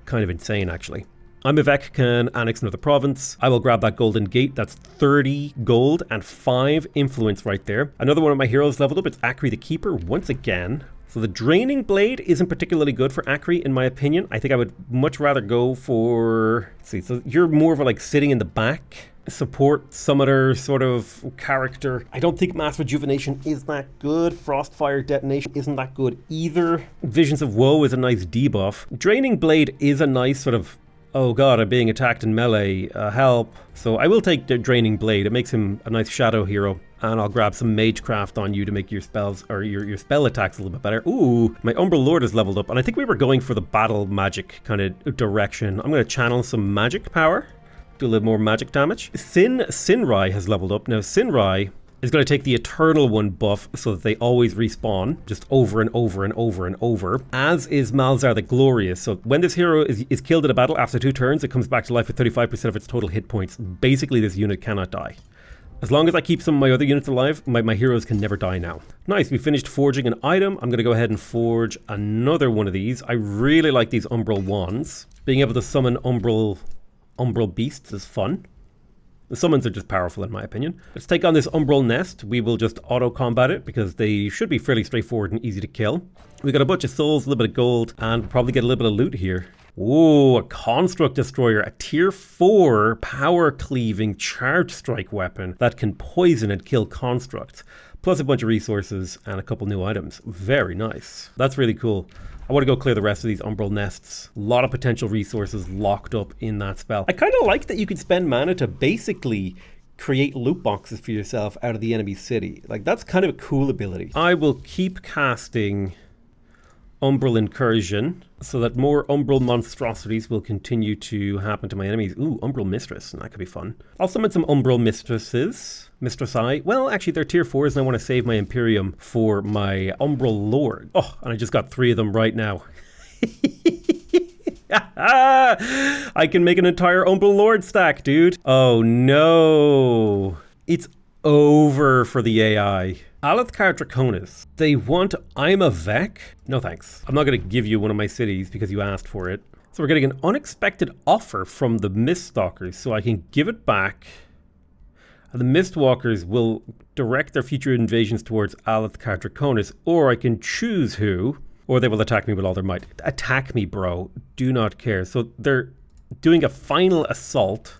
kind of insane, actually. I'm a Vec, can annex another province. I will grab that Golden Gate. That's 30 gold and 5 influence right there. Another one of my heroes leveled up. It's Akri the Keeper once again. So the Draining Blade isn't particularly good for Akri, in my opinion. I think I would much rather go for... Let's see, so you're more of a like sitting in the back support summoner sort of character. I don't think Mass Rejuvenation is that good. Frostfire Detonation isn't that good either. Visions of Woe is a nice debuff. Draining Blade is a nice sort of, oh god, I'm being attacked in melee, help. So I will take the Draining Blade. It makes him a nice shadow hero. And I'll grab some Magecraft on you to make your spells, or your spell attacks a little bit better. Ooh, my Umbral Lord is leveled up. And I think we were going for the battle magic kind of direction. I'm going to channel some magic power. Do a little more magic damage. Sinrai has leveled up. Now, Sinrai is going to take the Eternal One buff so that they always respawn just over and over and over and over, as is Malzar the Glorious. So when this hero is killed in a battle after 2 turns, it comes back to life with 35% of its total hit points. Basically, this unit cannot die. As long as I keep some of my other units alive, my heroes can never die now. Nice, we finished forging an item. I'm going to go ahead and forge another one of these. I really like these Umbral Wands. Being able to summon Umbral beasts is fun. The summons are just powerful in my opinion. Let's take on this Umbral Nest. We will just auto-combat it because they should be fairly straightforward and easy to kill. We got a bunch of souls, a little bit of gold, and probably get a little bit of loot here. Ooh, a Construct Destroyer, a tier 4 power cleaving charge strike weapon that can poison and kill constructs. Plus a bunch of resources and a couple new items. Very nice. That's really cool. I want to go clear the rest of these Umbral Nests. A lot of potential resources locked up in that spell. I kind of like that you can spend mana to basically create loot boxes for yourself out of the enemy city. Like, that's kind of a cool ability. I will keep casting Umbral Incursion so that more Umbral monstrosities will continue to happen to my enemies. Ooh, Umbral Mistress. That could be fun. I'll summon some Umbral Mistresses. Mistress-I. Well, actually, they're tier 4s and I want to save my Imperium for my Umbral Lord. Oh, and I just got 3 of them right now. I can make an entire Umbral Lord stack, dude. Oh, no. It's over for the AI. Alethkar Draconis. They want I'm a Vec? No thanks. I'm not going to give you one of my cities because you asked for it. So we're getting an unexpected offer from the Miststalkers, so I can give it back. And the Mistwalkers will direct their future invasions towards Alethkar Draconis, or I can choose who, or they will attack me with all their might. Attack me, bro. Do not care. So they're doing a final assault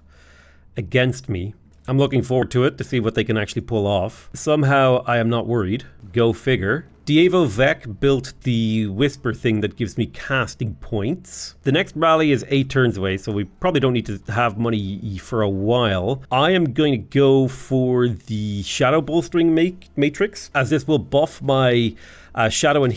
against me. I'm looking forward to it to see what they can actually pull off. Somehow I am not worried. Go figure. Diego Vec built the whisper thing that gives me casting points. The next rally is 8 turns away, so we probably don't need to have money for a while. I am going to go for the Shadow Bolstering Matrix, as this will buff my shadow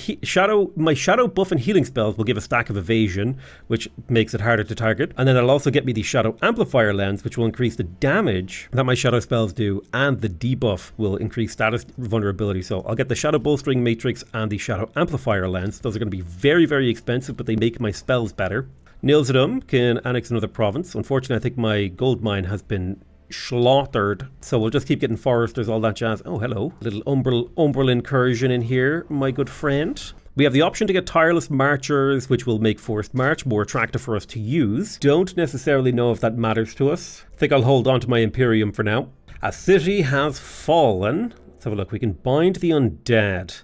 buff and healing spells will give a stack of evasion, which makes it harder to target. And then it'll also get me the Shadow Amplifier Lens, which will increase the damage that my shadow spells do, and the debuff will increase status vulnerability. So I'll get the Shadow Bolstering Matrix and the Shadow Amplifier Lens. Those are going to be very, very expensive, but they make my spells better. Nilzadum can annex another province. Unfortunately, I think my gold mine has been slaughtered, so we'll just keep getting foresters, all that jazz. Oh, hello. Little umbral incursion in here, my good friend. We have the option to get tireless marchers, which will make forced march more attractive for us to use. Don't necessarily know if that matters to us. I think I'll hold on to my Imperium for now. A city has fallen. Let's have a look. We can bind the undead.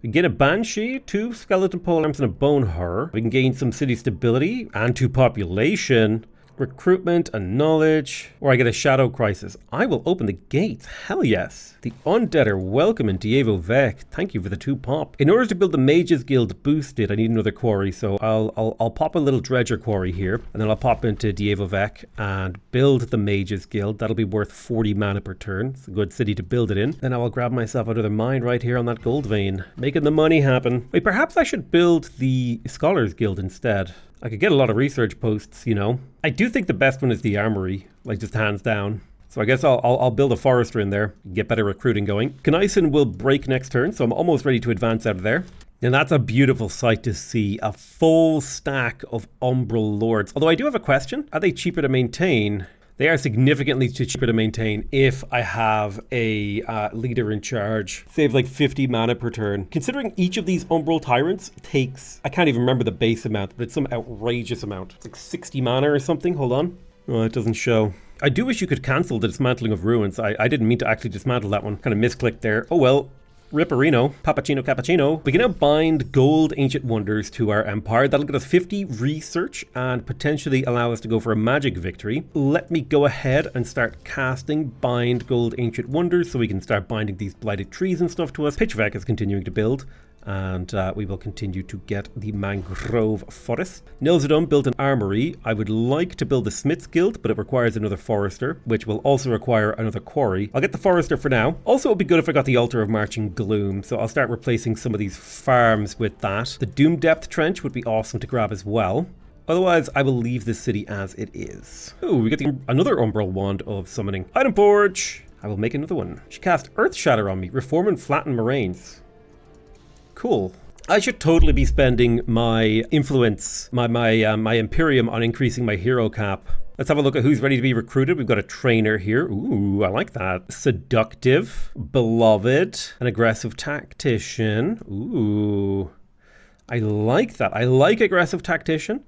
We can get a Banshee, 2 skeleton polearms, and a bone horror. We can gain some city stability and 2 population. Recruitment and knowledge, or I get a shadow crisis. I will open the gates. Hell yes. The undead are welcome in Diego Vec. Thank you for the 2 pop. In order to build the Mages Guild boosted, I need another quarry, so I'll pop a little dredger quarry here, and then I'll pop into Diego Vec and build the Mages Guild. That'll be worth 40 mana per turn. It's a good city to build it in. Then I will grab myself another mine right here on that gold vein, making the money happen. Wait, perhaps I should build the Scholars Guild instead. I could get a lot of research posts, you know. I do think the best one is the Armory, like just hands down. So I guess I'll build a Forester in there, get better recruiting going. Kneisen will break next turn, so I'm almost ready to advance out of there. And that's a beautiful sight to see, a full stack of Umbral Lords. Although I do have a question, are they cheaper to maintain? They are significantly cheaper to maintain if I have a leader in charge. Save like 50 mana per turn. Considering each of these Umbral Tyrants takes, I can't even remember the base amount, but it's some outrageous amount. It's like 60 mana or something. Hold on. Oh, it doesn't show. I do wish you could cancel the Dismantling of Ruins. I didn't mean to actually dismantle that one. Kind of misclicked there. Oh well. Ripperino, Papacino Cappuccino. We can now bind gold ancient wonders to our empire. That'll get us 50 research and potentially allow us to go for a magic victory. Let me go ahead and start casting bind gold ancient wonders so we can start binding these blighted trees and stuff to us. Pitchvec is continuing to build, and we will continue to get the mangrove forest. Nilzadum built an armory. I would like to build the Smith's Guild, but it requires another forester, which will also require another quarry. I'll get the forester for now. Also, it would be good if I got the altar of marching gloom, so I'll start replacing some of these farms with that. The Doom Depth Trench would be awesome to grab as well. Otherwise, I will leave this city as it is. Oh, we get another Umbral Wand of Summoning. Item Forge. I will make another one. She cast Earth Shatter on me. Reform and flatten moraines. Cool. I should totally be spending my influence, my Imperium on increasing my hero cap. Let's have a look at who's ready to be recruited. We've got a trainer here. Ooh, I like that. Seductive, beloved, an aggressive tactician. Ooh, I like that. I like aggressive tactician.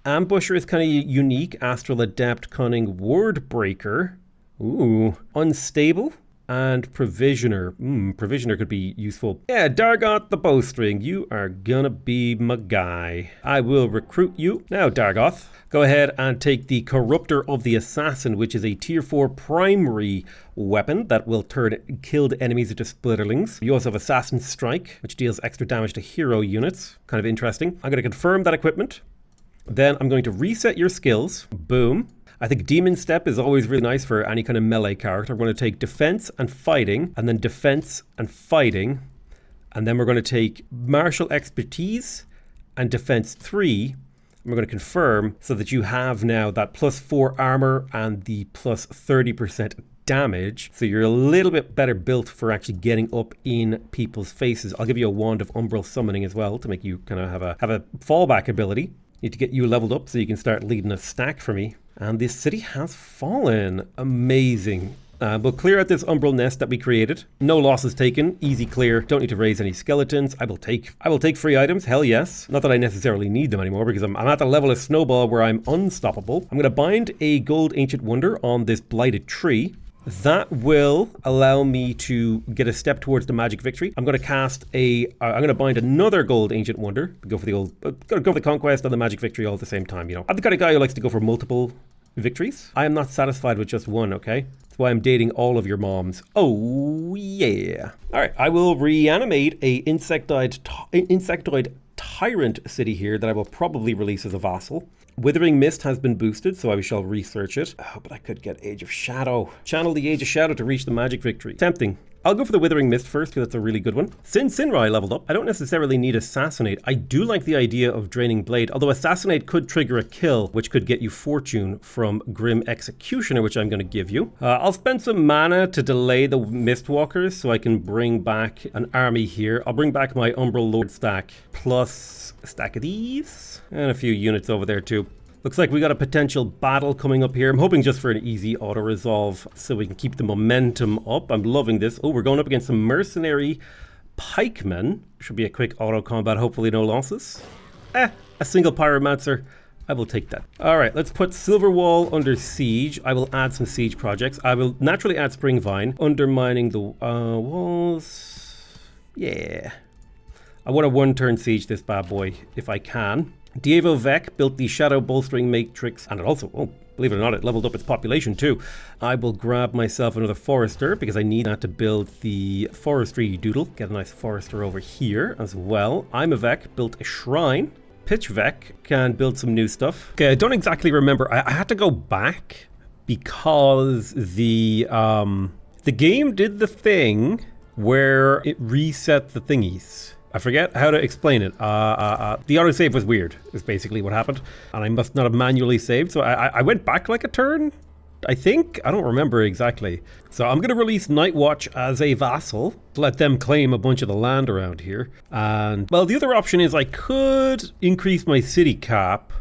Ambusher is kind of unique. Astral adept, cunning, word breaker. Ooh, unstable and provisioner. Provisioner could be useful. Yeah, Dargoth the bowstring, you are gonna be my guy. I will recruit you. Now, Dargoth, go ahead and take the Corruptor of the Assassin, which is a tier 4 primary weapon that will turn killed enemies into splitterlings. You also have Assassin Strike, which deals extra damage to hero units. Kind of interesting. I'm going to confirm that equipment. Then I'm going to reset your skills. Boom. I think Demon Step is always really nice for any kind of melee character. I'm going to take defense and fighting, and then defense and fighting. And then we're going to take martial expertise and defense 3. And we're going to confirm so that you have now that +4 armor and the plus 30% damage. So you're a little bit better built for actually getting up in people's faces. I'll give you a wand of umbral summoning as well to make you kind of have a fallback ability. Need to get you leveled up so you can start leading a stack for me. And this city has fallen. Amazing. We'll clear out this umbral nest that we created. No losses taken. Easy clear. Don't need to raise any skeletons. I will take free items. Hell yes. Not that I necessarily need them anymore because I'm at the level of Snowball where I'm unstoppable. I'm going to bind a gold ancient wonder on this blighted tree. That will allow me to get a step towards the magic victory. I'm going to cast I'm going to bind another gold ancient wonder. Go for the conquest and the magic victory all at the same time, you know. I'm the kind of guy who likes to go for multiple victories. I am not satisfied with just one, okay? That's why I'm dating all of your moms. Oh, yeah. All right, I will reanimate a insectoid tyrant city here that I will probably release as a vassal. Withering Mist has been boosted, so I shall research it. Oh, but I could get Age of Shadow. Channel the Age of Shadow to reach the magic victory. Tempting. I'll go for the Withering Mist first, because that's a really good one. Since Sinrai leveled up, I don't necessarily need Assassinate. I do like the idea of Draining Blade, although Assassinate could trigger a kill, which could get you Fortune from Grim Executioner, which I'm going to give you. I'll spend some mana to delay the Mistwalkers, so I can bring back an army here. I'll bring back my Umbral Lord stack, plus a stack of these, and a few units over there too. Looks like we got a potential battle coming up here. I'm hoping just for an easy auto-resolve so we can keep the momentum up. I'm loving this. Oh, we're going up against some mercenary pikemen. Should be a quick auto-combat, hopefully no losses. A single pyromancer. I will take that. All right, let's put Silverwall under siege. I will add some siege projects. I will naturally add Springvine, undermining the walls. Yeah. I want a one-turn siege this bad boy, if I can. Dievo Vec built the Shadow Bolstering Matrix, and it also, oh, believe it or not, it leveled up its population too. I will grab myself another Forester because I need that to build the Forestry Doodle. Get a nice Forester over here as well. Imavec built a Shrine. Pitchvec can build some new stuff. Okay, I don't exactly remember. I had to go back because the game did the thing where it reset the thingies. I forget how to explain it. The autosave was weird, is basically what happened. And I must not have manually saved. So I went back like a turn, I think. I don't remember exactly. So I'm going to release Nightwatch as a vassal. Let them claim a bunch of the land around here. And, well, the other option is I could increase my city cap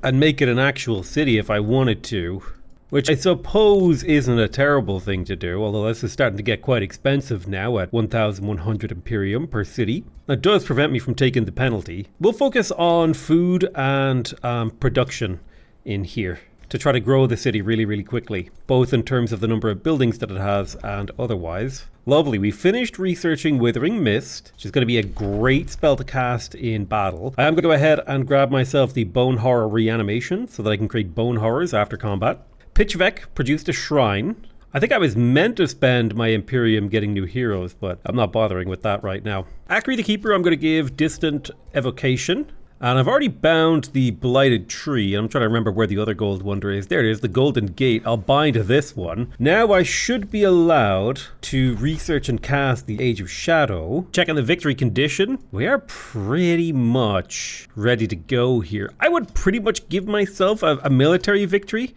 and make it an actual city if I wanted to. Which I suppose isn't a terrible thing to do, although this is starting to get quite expensive now at 1,100 Imperium per city. That does prevent me from taking the penalty. We'll focus on food and production in here to try to grow the city really, really quickly, both in terms of the number of buildings that it has and otherwise. Lovely, we finished researching Withering Mist, which is going to be a great spell to cast in battle. I am going to go ahead and grab myself the Bone Horror Reanimation so that I can create Bone Horrors after combat. Pitchvec produced a Shrine. I think I was meant to spend my Imperium getting new heroes, but I'm not bothering with that right now. Acri the Keeper, I'm going to give Distant Evocation. And I've already bound the Blighted Tree. I'm trying to remember where the other gold wonder is. There it is, the Golden Gate. I'll bind this one. Now I should be allowed to research and cast the Age of Shadow. Checking the victory condition. We are pretty much ready to go here. I would pretty much give myself a military victory.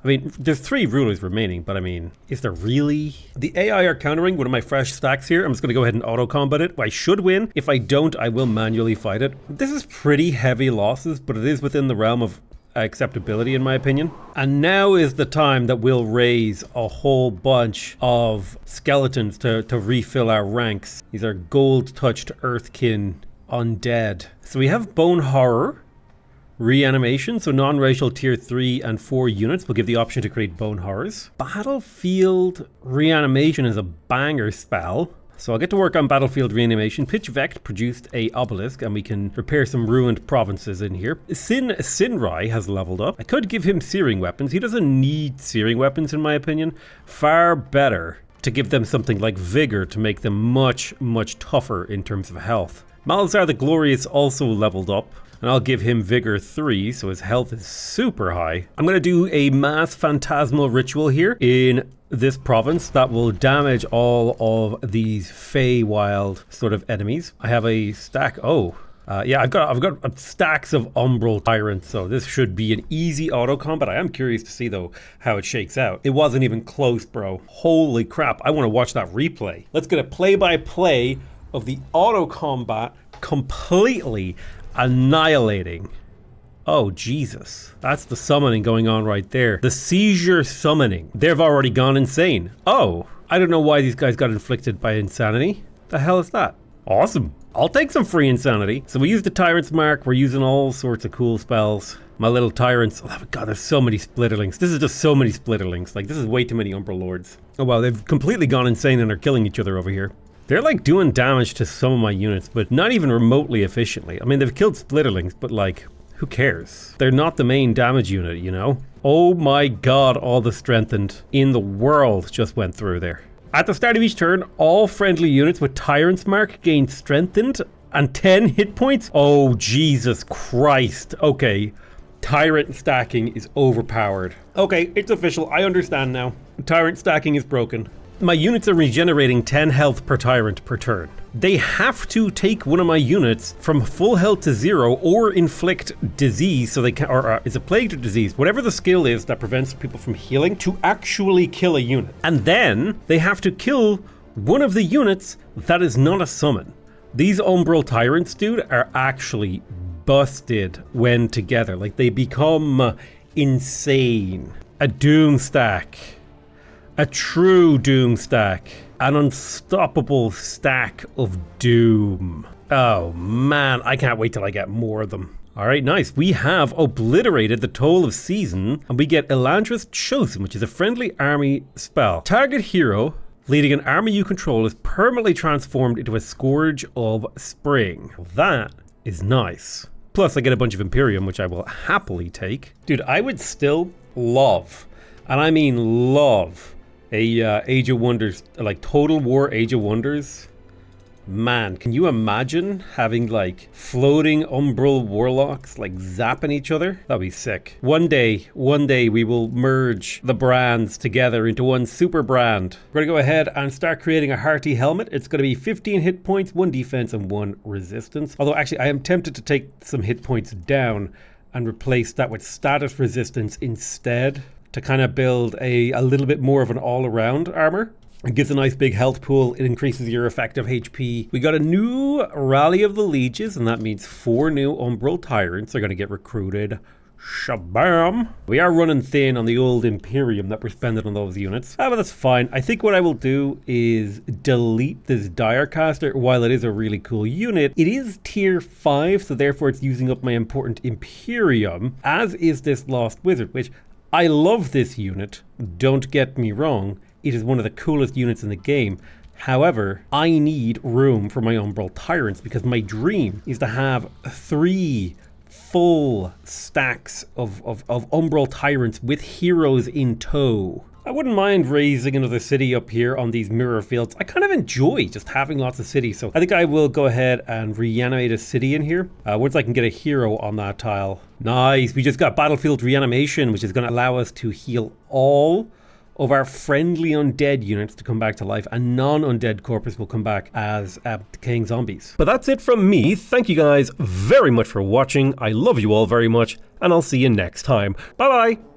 I mean, there's 3 rulers remaining, but I mean, is there really? The AI are countering one of my fresh stacks here. I'm just going to go ahead and auto-combat it. I should win. If I don't, I will manually fight it. This is pretty heavy losses, but it is within the realm of acceptability, in my opinion. And now is the time that we'll raise a whole bunch of skeletons to refill our ranks. These are gold-touched Earthkin undead. So we have Bone Horror reanimation. So non-racial tier 3 and 4 units will give the option to create bone horrors. Battlefield reanimation is a banger spell. So I'll get to work on Battlefield Reanimation. Pitch Vect produced a obelisk, and we can repair some ruined provinces in here. Sinrai has leveled up. I could give him searing weapons. He doesn't need searing weapons, in my opinion. Far better to give them something like Vigor to make them much, much tougher in terms of health. Malazar the Glorious also leveled up, and I'll give him Vigor 3, so his health is super high. I'm going to do a mass phantasmal ritual here in this province that will damage all of these Feywild sort of enemies. I have a stack. Yeah, I've got stacks of Umbral Tyrants, so this should be an easy auto combat. I am curious to see though how it shakes out. It wasn't even close, bro. Holy crap! I want to watch that replay. Let's get a play-by-play of the auto combat completely annihilating. Oh, Jesus. That's the summoning going on right there. The seizure summoning. They've already gone insane. Oh, I don't know why these guys got inflicted by insanity. The hell is that? Awesome. I'll take some free insanity. So we use the Tyrant's Mark. We're using all sorts of cool spells. My little Tyrants. Oh, my God, there's so many Splitterlings. This is just so many Splitterlings. Like, this is way too many Umbral Lords. Oh, wow, they've completely gone insane and are killing each other over here. They're like doing damage to some of my units, but not even remotely efficiently. I mean, they've killed Splitterlings, but like, who cares? They're not the main damage unit, you know? Oh my God, all the strengthened in the world just went through there. At the start of each turn, all friendly units with Tyrant's Mark gain strengthened and 10 hit points. Oh, Jesus Christ. Okay, Tyrant stacking is overpowered. Okay, it's official. I understand now. Tyrant stacking is broken. My units are regenerating 10 health per Tyrant per turn. They have to take one of my units from full health to 0 or inflict disease, so they can, or is a plague or disease, whatever the skill is that prevents people from healing, to actually kill a unit. And then they have to kill one of the units that is not a summon. These Umbral Tyrants, dude, are actually busted when together. Like, they become insane. A Doom stack. A true Doom stack. An unstoppable stack of Doom. Oh man, I can't wait till I get more of them. Alright, nice. We have obliterated the Toll of Season, and we get Elandra's Chosen, which is a friendly army spell. Target hero leading an army you control is permanently transformed into a Scourge of Spring. That is nice. Plus, I get a bunch of Imperium, which I will happily take. Dude, I would still love, and I mean love, a Age of Wonders, like Total War Age of Wonders. Man, can you imagine having like floating Umbral Warlocks like zapping each other? That'd be sick. One day we will merge the brands together into one super brand. We're gonna go ahead and start creating a hearty helmet. It's gonna be 15 hit points, 1 defense and 1 resistance. Although actually I am tempted to take some hit points down and replace that with status resistance instead, to kind of build a little bit more of an all-around armor. It gives a nice big health pool. It increases your effective HP. We got a new Rally of the Lieges, and that means 4 new Umbral Tyrants are going to get recruited. Shabam! We are running thin on the old Imperium that we're spending on those units. But that's fine. I think what I will do is delete this Direcaster. While it is a really cool unit, it is tier 5, so therefore it's using up my important Imperium, as is this Lost Wizard, which I love this unit, don't get me wrong, it is one of the coolest units in the game. However, I need room for my Umbral Tyrants because my dream is to have 3 full stacks of Umbral Tyrants with heroes in tow. I wouldn't mind raising another city up here on these mirror fields. I kind of enjoy just having lots of cities, so I think I will go ahead and reanimate a city in here once I can get a hero on that tile. Nice, we just got Battlefield Reanimation, which is going to allow us to heal all of our friendly undead units to come back to life, and non-undead corpus will come back as decaying zombies. But that's it from me. Thank you guys very much for watching. I love you all very much, and I'll see you next time. Bye bye!